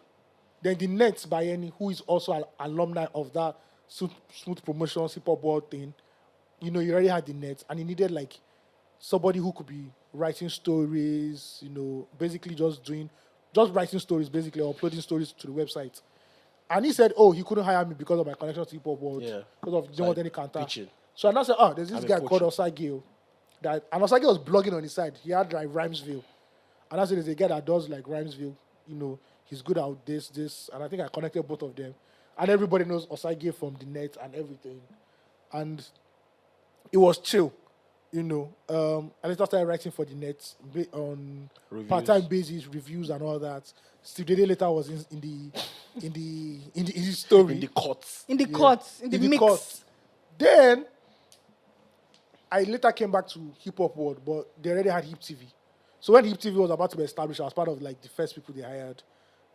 Then the next Bayeni, who is also an alumni of that Smooth Promotions hip hop world thing, he already had the net and he needed like somebody who could be writing stories, basically just writing stories, basically, or uploading stories to the website. And he said, oh, he couldn't hire me because of my connection to hip hop world. Yeah. Because of don't want any counter. Pitching. So I now said, oh, there's this I'm a guy called poacher. Osage. And Osage was blogging on his side. He had like Rhymesville. And I said, there's a guy that does like Rhymesville. He's good at this. And I think I connected both of them. And everybody knows Osage from the net and everything. And it was chill, And I later started writing for the net on Reviews. part-time basis, reviews and all that. Steve Dede later was in the story. In the courts. In the courts, in the mix. courts. Then I later came back to hip hop world, but they already had Hip TV. So when Hip TV was about to be established, I was part of like the first people they hired.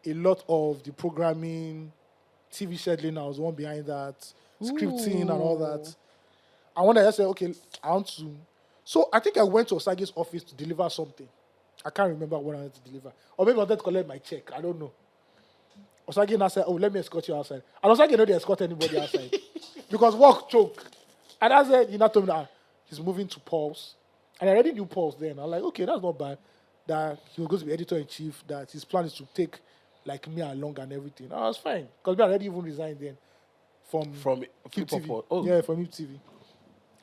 A lot of the programming, TV scheduling, I was the one behind that, scripting and all that. I wanted to say, okay, I want to. So I think I went to Osage's office to deliver something. I can't remember what I wanted to deliver. Or maybe I wanted to collect my check. I don't know. Osage now said, oh, let me escort you outside. And Osage didn't escort anybody outside. Because work choke. And I said, he now told me that he's moving to Pulse. And I already knew Pulse then. I'm like, okay, that's not bad. That he was going to be editor-in-chief, that his plan is to take like me along and everything. I was fine. Because I already even resigned then from Hip Hop TV. World. Oh. Yeah, from Hip TV.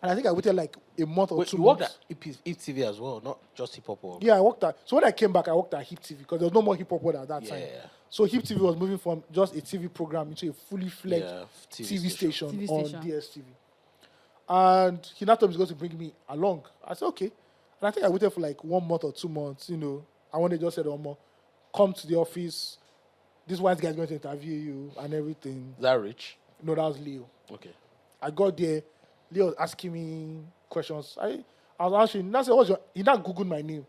And I think I waited like a month or Wait, 2 you worked months. at Hip TV as well, not just Hip Hop World. Yeah, I worked at. So when I came back, I worked at Hip TV because there was no more hip hop world at that time. Yeah. So Hip TV was moving from just a TV program into a fully fledged Yeah, TV station TV on station. DSTV. And he now told me he's going to bring me along. I said, okay. And I think I waited for like 1 month or 2 months. I wanted to just say, Omo, come to the office. This white guy is going to interview you and everything. Is that Rich? No, that was Leo. Okay. I got there. Leo was asking me questions. I was answering. Now said, what's your? He now Googled my name.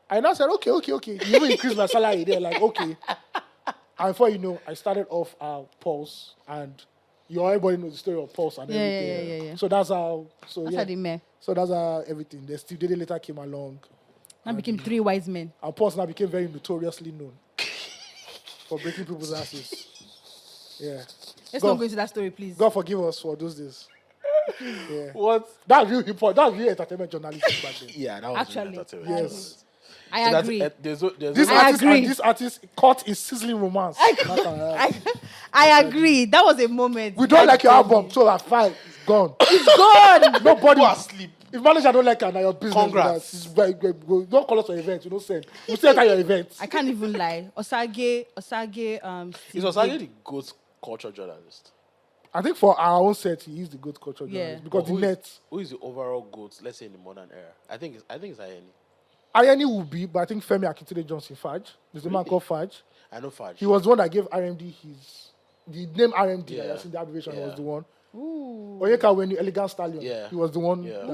I now said, okay. He even increased my salary there. Like, okay. And before you know, I started off Pulse, and everybody knows the story of Pulse and everything. Yeah. So that's how. So That's yeah. how they met. So that's how everything. The Steve Dede later came along. Now became 3 wise men. And Pulse now became very notoriously known for breaking people's asses. Yeah. Let's God- not go into that story, please. God forgive us for those days. Yeah. What? That's real hip hop. That's real entertainment journalism back then. Yeah, that was Actually, really entertaining. Yes. I So that's- agree. there's This I artist agree. and this artist caught in sizzling romance. I agree. That was a moment. We don't like your Actually. album, so that's fine. It's gone. It's gone. Nobody Go asleep. If manager don't like it, now your business. Congrats. It's don't call us for event. You don't send. We send at your event. I can't even lie. Osage. Is Steve Osage did- the GOAT culture journalist? I think for our own set, he is the good culture Yeah. journalist because But the who is- net. Who is the overall GOAT, let's say in the modern era? I think it's Ayeni. Ayeni will be, but I think Femi Akintunde Johnson Fudge. There's a man called Fudge. I know Fudge. He was the one that gave RMD the name RMD. Yeah. I have seen the abbreviation. Yeah. Was the one. Ooh. Oyeka when the Elegant Stallion. Yeah. He was the one. Yeah.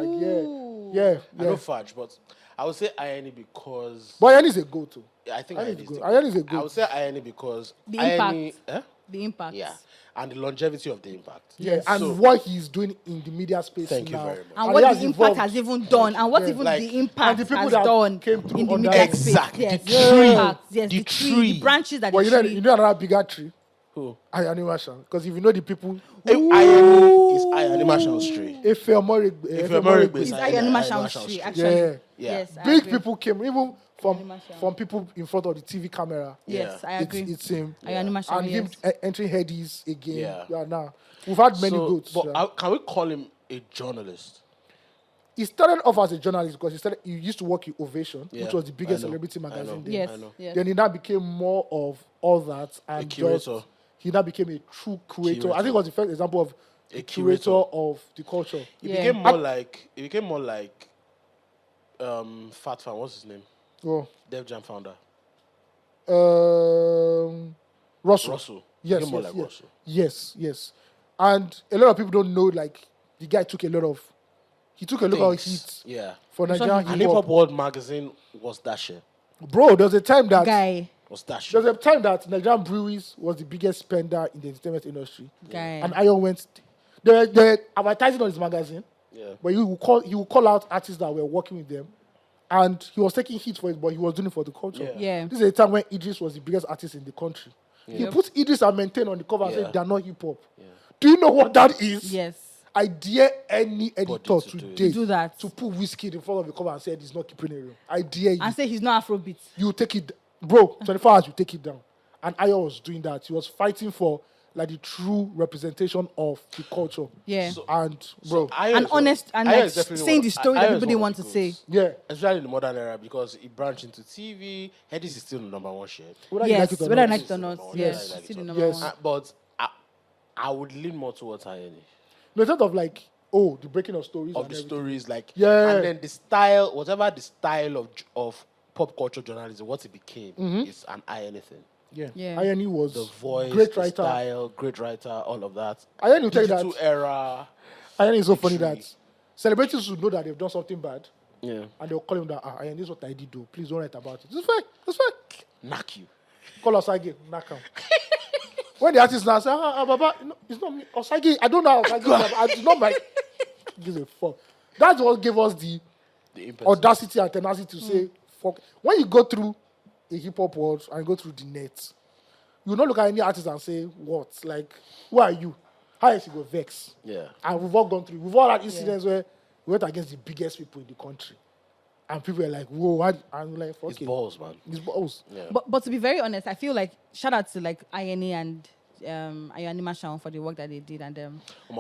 Yeah. I know Fudge, but I would say Ayeni because But Ayeni is a go-to. I think Ayeni Ayeni is is good. the Ayeni is a I good. would say Ayeni because The Ayeni, impact. The impact. yeah, and the longevity of the impact. Yeah, and So- what he's doing in the media space Thank you now. very much. And he what has the impact evolved. has even done, and what Yeah. even Like- the And impact the people has that done came through in the on media that- space. Exactly. Yes, The tree. impact. Yes, The the tree, tree. the branches that But the you tree. know another bigger tree? Who? Animation. Because if you know the people, Ayeni is Ayeni Street. Efe Omorigbe Omorigbe It's is Ayanima Ayanima Sound Sound Street, Street. actually. Yeah. Yeah. Yes, I big agree. people came, even Ayanima Sound. from people in front of the TV camera. Yes, Yeah. I agree. It's him. Ayanima Sound, And him yes. entering headies again. Yeah. Now we've had many So, goats. but yeah. can we call him a journalist? He started off as a journalist because he used to work in Ovation, Yeah, which was the biggest I know, celebrity I know. magazine then. Yes, I know. yes. Then he now became more of all that and curator. he now became a true curator. I think Curator. it was the first example of a curator curator. of the culture. It Yeah. became more like Fat Fan, what's his name? Oh, Def Jam founder. Russell. Russell. Yes, Became more yes, like yes. Russell. Yes. And a lot of people don't know, like, the guy took a lot of Things. heat Yeah. for Nigerian And hip Hip Hop hop. World magazine was that shit. Bro, there was a time that Guy. Nigerian breweries was the biggest spender in the entertainment industry. Guy. And Iron went. They were advertising on his magazine, Yeah. but he would call out artists that were working with them, and he was taking heat for it, but he was doing it for the culture. Yeah. Yeah. This is a time when Idris was the biggest artist in the country. He Yep. put Idris and Maintain on the cover and Yeah. said they're not hip hop. Do you know what that is? Yes. I dare any editor to do it. today Do that. to put whiskey in front of the cover and say he's not keeping it real. I dare you. And say he's not Afrobeat. You take it, bro. 24 hours, you take it down. And Ayo was doing that. He was fighting for like the true representation of the culture. Yeah. And bro, And honest and like saying the story that everybody wants to say. yeah. Especially in the modern era, because it branched into TV. Headies is still the number one shit. Whether you Yes, like it or whether I not. like it or not. Yes. Yes, Yes. still the number Yes. one. But I would lean more towards Ayeni. No, instead of like, oh, the breaking of stories. Of and the everything. stories, like, Yeah. and then the style, whatever the style of pop culture journalism, what it became is an Ayeni thing. Yeah. Yeah. Ayeni was The voice, great the writer. style, great writer, all of that. Ayeni will tell you that. Digital era. Ayeni is so funny Victory. that celebrities should know that they've done something bad. Yeah. And they'll call him that, Ayeni, this is what I did do. Please don't write about it. It's fake. It's fake. Knock you. Call Osage, knock him. When the artist now say, Baba, no, it's not me. Osage, I don't know how Osage. It's not my. Gives a fuck. That's what gave us the impetus. audacity and tenacity to say, fuck. When you go through a hip hop world and go through the net, you will not look at any artist and say, what? Like, who are you? How is he go vex? Yeah. And we've all gone through. We've all had incidents where we went against the biggest people in the country. And people were like, whoa, what? And we're like, fuck It's it. balls, man. It's balls. Yeah. But to be very honest, I feel like shout out to like Ayeni and Ayani Mashaon for the work that they did and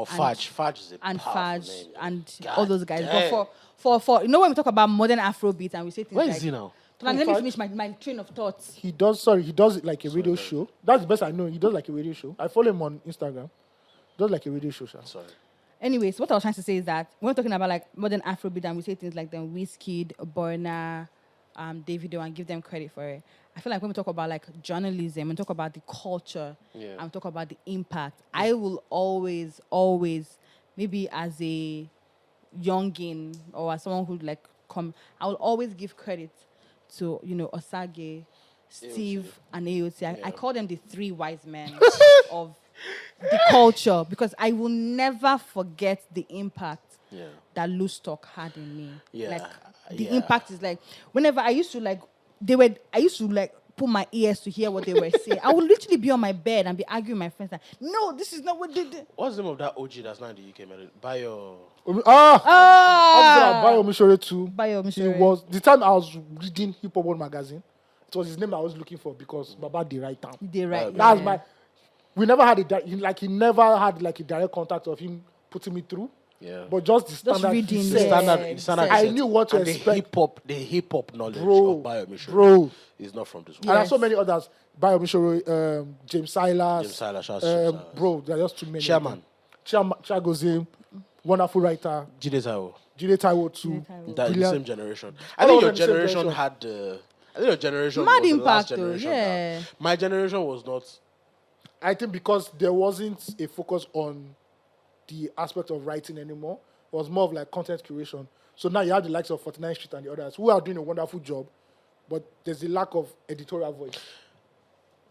Fudge is a and powerful Fudge name. and God all those guys. damn. But for you know when we talk about modern Afrobeat and we say things Where like is he now? Let me Fudge? finish my train of thoughts. He does it like a radio show. That's the best I know. He does like a radio show. I follow him on Instagram. He does like a radio show. Sha. Sorry. Anyways, what I was trying to say is that when we're talking about like modern Afrobeat and we say things like them Wizkid, Burna, Davido and give them credit for it. I feel like when we talk about like journalism and talk about the culture and we talk about the impact, I will always, maybe as a youngin or as someone who like I will always give credit to, Osage, Steve, and AOT. I call them the three wise men of the culture because I will never forget the impact that Loose Talk had in me. Yeah. Like the impact is like whenever I used to put my ears to hear what they were saying. I would literally be on my bed and be arguing with my friends like, no, this is not what they did. What's the name of that OG that's not in the UK, man? Bayo. Bayo Mishore too. Bayo Mishore. It was the time I was reading Hip Hop World magazine. It was his name I was looking for because Baba did write down. They right. That's my. We never had he never had like a direct contact of him putting me through. Yeah. But just the standard. reading he the said. Standard I set. knew what to And expect. The hip hop knowledge Bro, of Bayo Mishore bro. is not from this And world. there's so many others. Bayo Mishore, James Silas. James Silas, shout out to James Silas. Bro, there are just too many. Chairman. Chagoze, wonderful writer. Jide Taiwo. Jide Taiwo too. Taiwo. That the Brilliant. same generation. All I think of your them the same generation generation. had. I think your generation Mad was the last impact though, generation. yeah. that- My generation was not. I think because there wasn't a focus on the aspect of writing anymore. It was more of like content curation. So now you have the likes of 49th Street and the others who are doing a wonderful job, but there's a lack of editorial voice.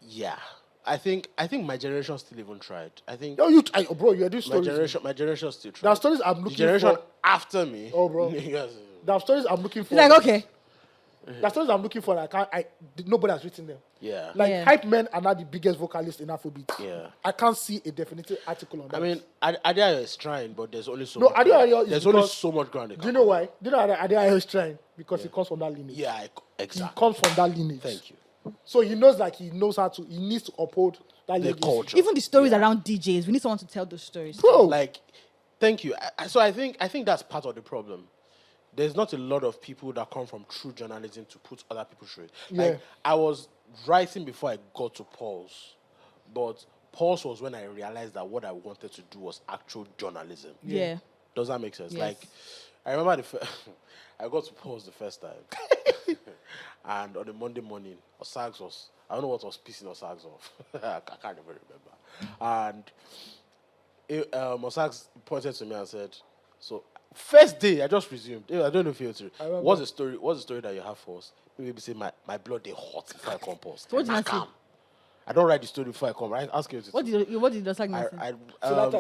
Yeah. I think my generation still even tried. I think Bro, you are doing my stories. generation still tried. There are stories I'm The looking generation for. after me. Oh, bro. Yes. There are stories I'm looking for. It's like, okay. There are stories I'm looking for. Nobody has written them. Yeah. Like Yeah. Hype Men are not the biggest vocalists in Afrobeat. Yeah. I can't see a definitive article on that. I mean, Adia is trying, but there's only so No, much. Adebayo ground. is There's only because- so much ground. they do you can know why? Do you know Adebayo is trying? Because he comes from that lineage. Yeah, He exactly. comes from that lineage. Thank you. So he knows he needs to uphold that The legacy. culture. Even the stories around DJs, we need someone to tell those stories. Bro, Like, thank you. So I think that's part of the problem. There's not a lot of people that come from true journalism to put other people through it. Like, Yeah. I was writing before I got to Pulse, but Pulse was when I realized that what I wanted to do was actual journalism. Yeah. Does that make sense? Yes. Like, I remember I got to Pulse the first time, and on a Monday morning, Osags was, I don't know what was pissing Osags off. I can't even remember. And Osags pointed to me and said, "So, first day I just resumed. I don't know if you're remember. What's the story? What's the story that you have for us? Maybe say my blood they hot before I come Pulse. What did I say? Calm. I don't write the story before I come. Right? Ask you to. What did the segment say? I, so that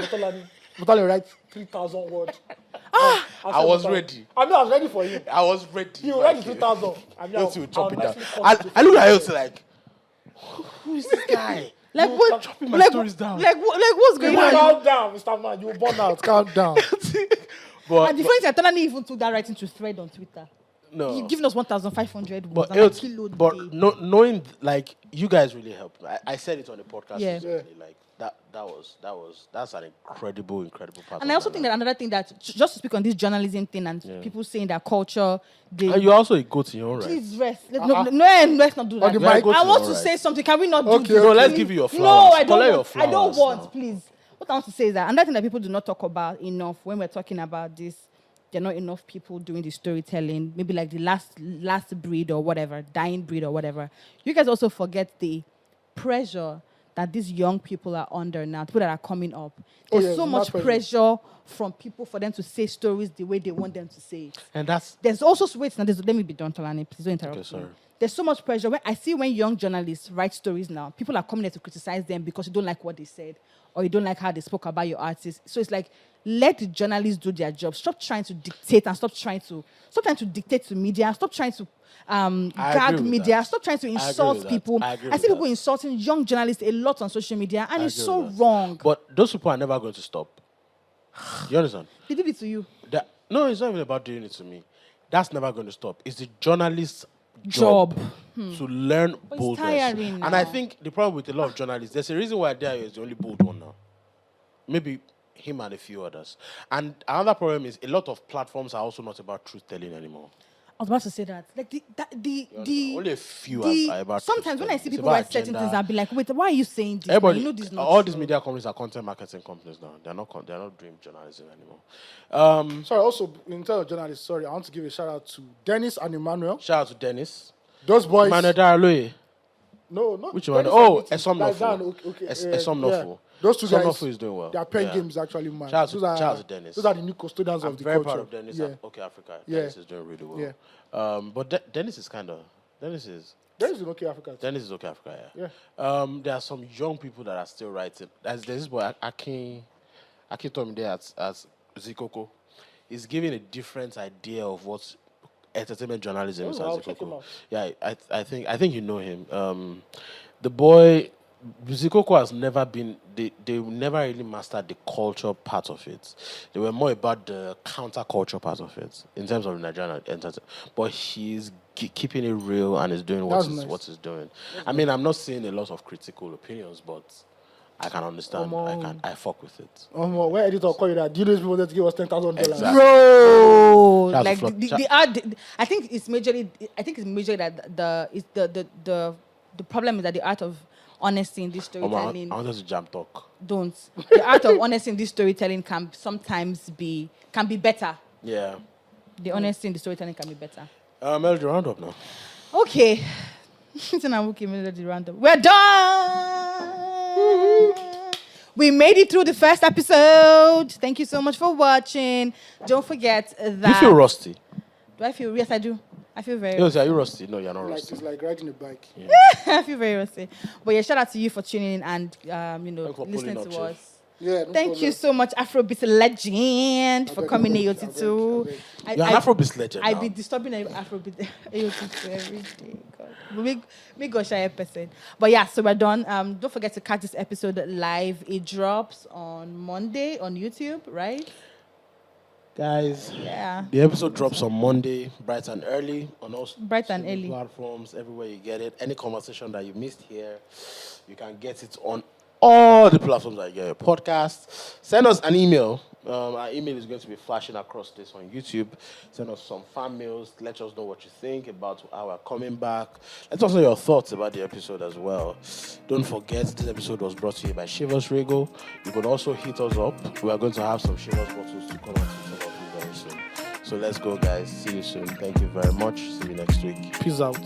time, Mutali write 3,000 words. I was ready. I mean, I was ready for you. I was ready. You write 3,000. I mean, Those two chop it down. I I look at you like, who is this guy? Like You what? start chopping my like, stories down. Like what's going on? Calm down, Mr. Man. You burn out. Calm down. But, And the funny thing, Tolani even took that right into thread on Twitter. no. You've given us 1,500 words. But, And like it's, kilo but day. knowing like you guys really helped. I said it on the podcast Yeah. recently. Like that's an incredible part. And of I also my think life. that another thing that, just to speak on this journalism thing and people saying that culture, And you're also a goat in your own right. please rest. Let's not do that. the mic. I want All to right. say something. Can we not do Okay, this? No, let's Please? give you your No, flowers. I don't Collect your want. I don't flowers want, now. please. What I want to say is that another thing that people do not talk about enough when we're talking about this, there are not enough people doing the storytelling, maybe like the last breed or whatever, dying breed or whatever. You guys also forget the pressure that these young people are under now, people that are coming up. There's yeah, so mad much pressure. pressure from people for them to say stories the way they want them to say it. And that's There's also, wait, now, let me be done, Tolani, please don't interrupt Okay, me. sorry. There's so much pressure. When young journalists write stories now, people are coming there to criticize them because you don't like what they said or you don't like how they spoke about your artist. So it's like, let the journalists do their job. Stop trying to dictate and stop trying to dictate to media. Stop trying to gag agree with media. that. Stop trying to agree with insult that. people. I agree I with see people that. insulting young journalists a lot on social media, and it's agree so with that. wrong. But those people are never going to stop. You understand? They did it to you. No, it's not even about doing it to me. That's never going to stop. It's the journalist's Job. to learn But it's boldness. tiring And I now. think the problem with a lot of journalists, there's a reason why Adebayo is the only bold one now. Maybe him and a few others. And another problem is a lot of platforms are also not about truth telling anymore. I was about to say that. Like Only a few are about sometimes when I truth-telling. see It's people about write certain agenda. things, I'll be like, wait, why are you saying this? Everybody, You know this is not all true. these media companies are content marketing companies now. They're not doing journalism anymore. Sorry, also, in terms of journalists, I want to give a shout out to Dennis and Emmanuel. Shout out to Dennis. Those boys. Emmanuel Daraloye. No, not Which one? Dennis Oh, and Mitty. Esomnofo. Okay, Esomnofo. Those two guys. Esomnofo is doing well. Their pen Yeah. game is actually mad. Shout out to Dennis. Those are the new custodians I'm of the very culture. proud of Dennis. Yeah. Okay, Africa. Yeah. Dennis is doing really well. Yeah. But Dennis is Dennis is okay Africa. Dennis is okay Africa. Yeah. Yeah. There are some young people that are still writing. There's this boy Akin told me there at Zikoko. He's giving a different idea of what entertainment journalism is. I'll At check him Zikoko. out. Yeah, I think you know him. The boy Zikoko has never been. They never really mastered the culture part of it. They were more about the counterculture part of it in terms of Nigerian entertainment. But he's keeping it real and is doing That's what nice. he's doing. I mean, I'm not seeing a lot of critical opinions, but I can understand. I fuck with it. Where editor call you that? Do you know these people that give us $10,000? Exactly. Bro, Shout out to like Flop. the art. I think it's majorly that the problem is that the art of honesty in this I storytelling wanted to jam talk. don't. The art of honesty in this storytelling can sometimes be better. Yeah. The honesty in the storytelling can be better. Melody, round up now. Okay. We're done. We made it through the first episode. Thank you so much for watching. Don't forget that. Do you feel rusty? Do I feel? Yes, I do. I feel very. Yes, are you rusty? No, you're not rusty. It's like riding a bike. I feel very rusty. But yeah, shout out to you for tuning in and Thanks for listening pulling to up, us. Chief. Yeah. No Thank you so much, Afrobeats legend, for coming to AOT2. You're an Afrobeats legend I now. be disturbing Afrobeat AOT2 every day. God. Me go shy person. But yeah, so we're done. Don't forget to catch this episode live. It drops on Monday on YouTube, right? Guys, Yeah. the episode drops on Monday, bright and early, on all Bright and streaming early. platforms, everywhere you get it. Any conversation that you missed here, you can get it on all the platforms that you get your podcast. Send us an email. Our email is going to be flashing across this on YouTube. Send us some fan mails. Let us know what you think about how we're coming back. Let us know your thoughts about the episode as well. Don't forget, this episode was brought to you by Shivers Regal. You can also hit us up. We are going to have some Shivers bottles to come out to some of you very soon. So let's go, guys. See you soon. Thank you very much. See you next week. Peace out.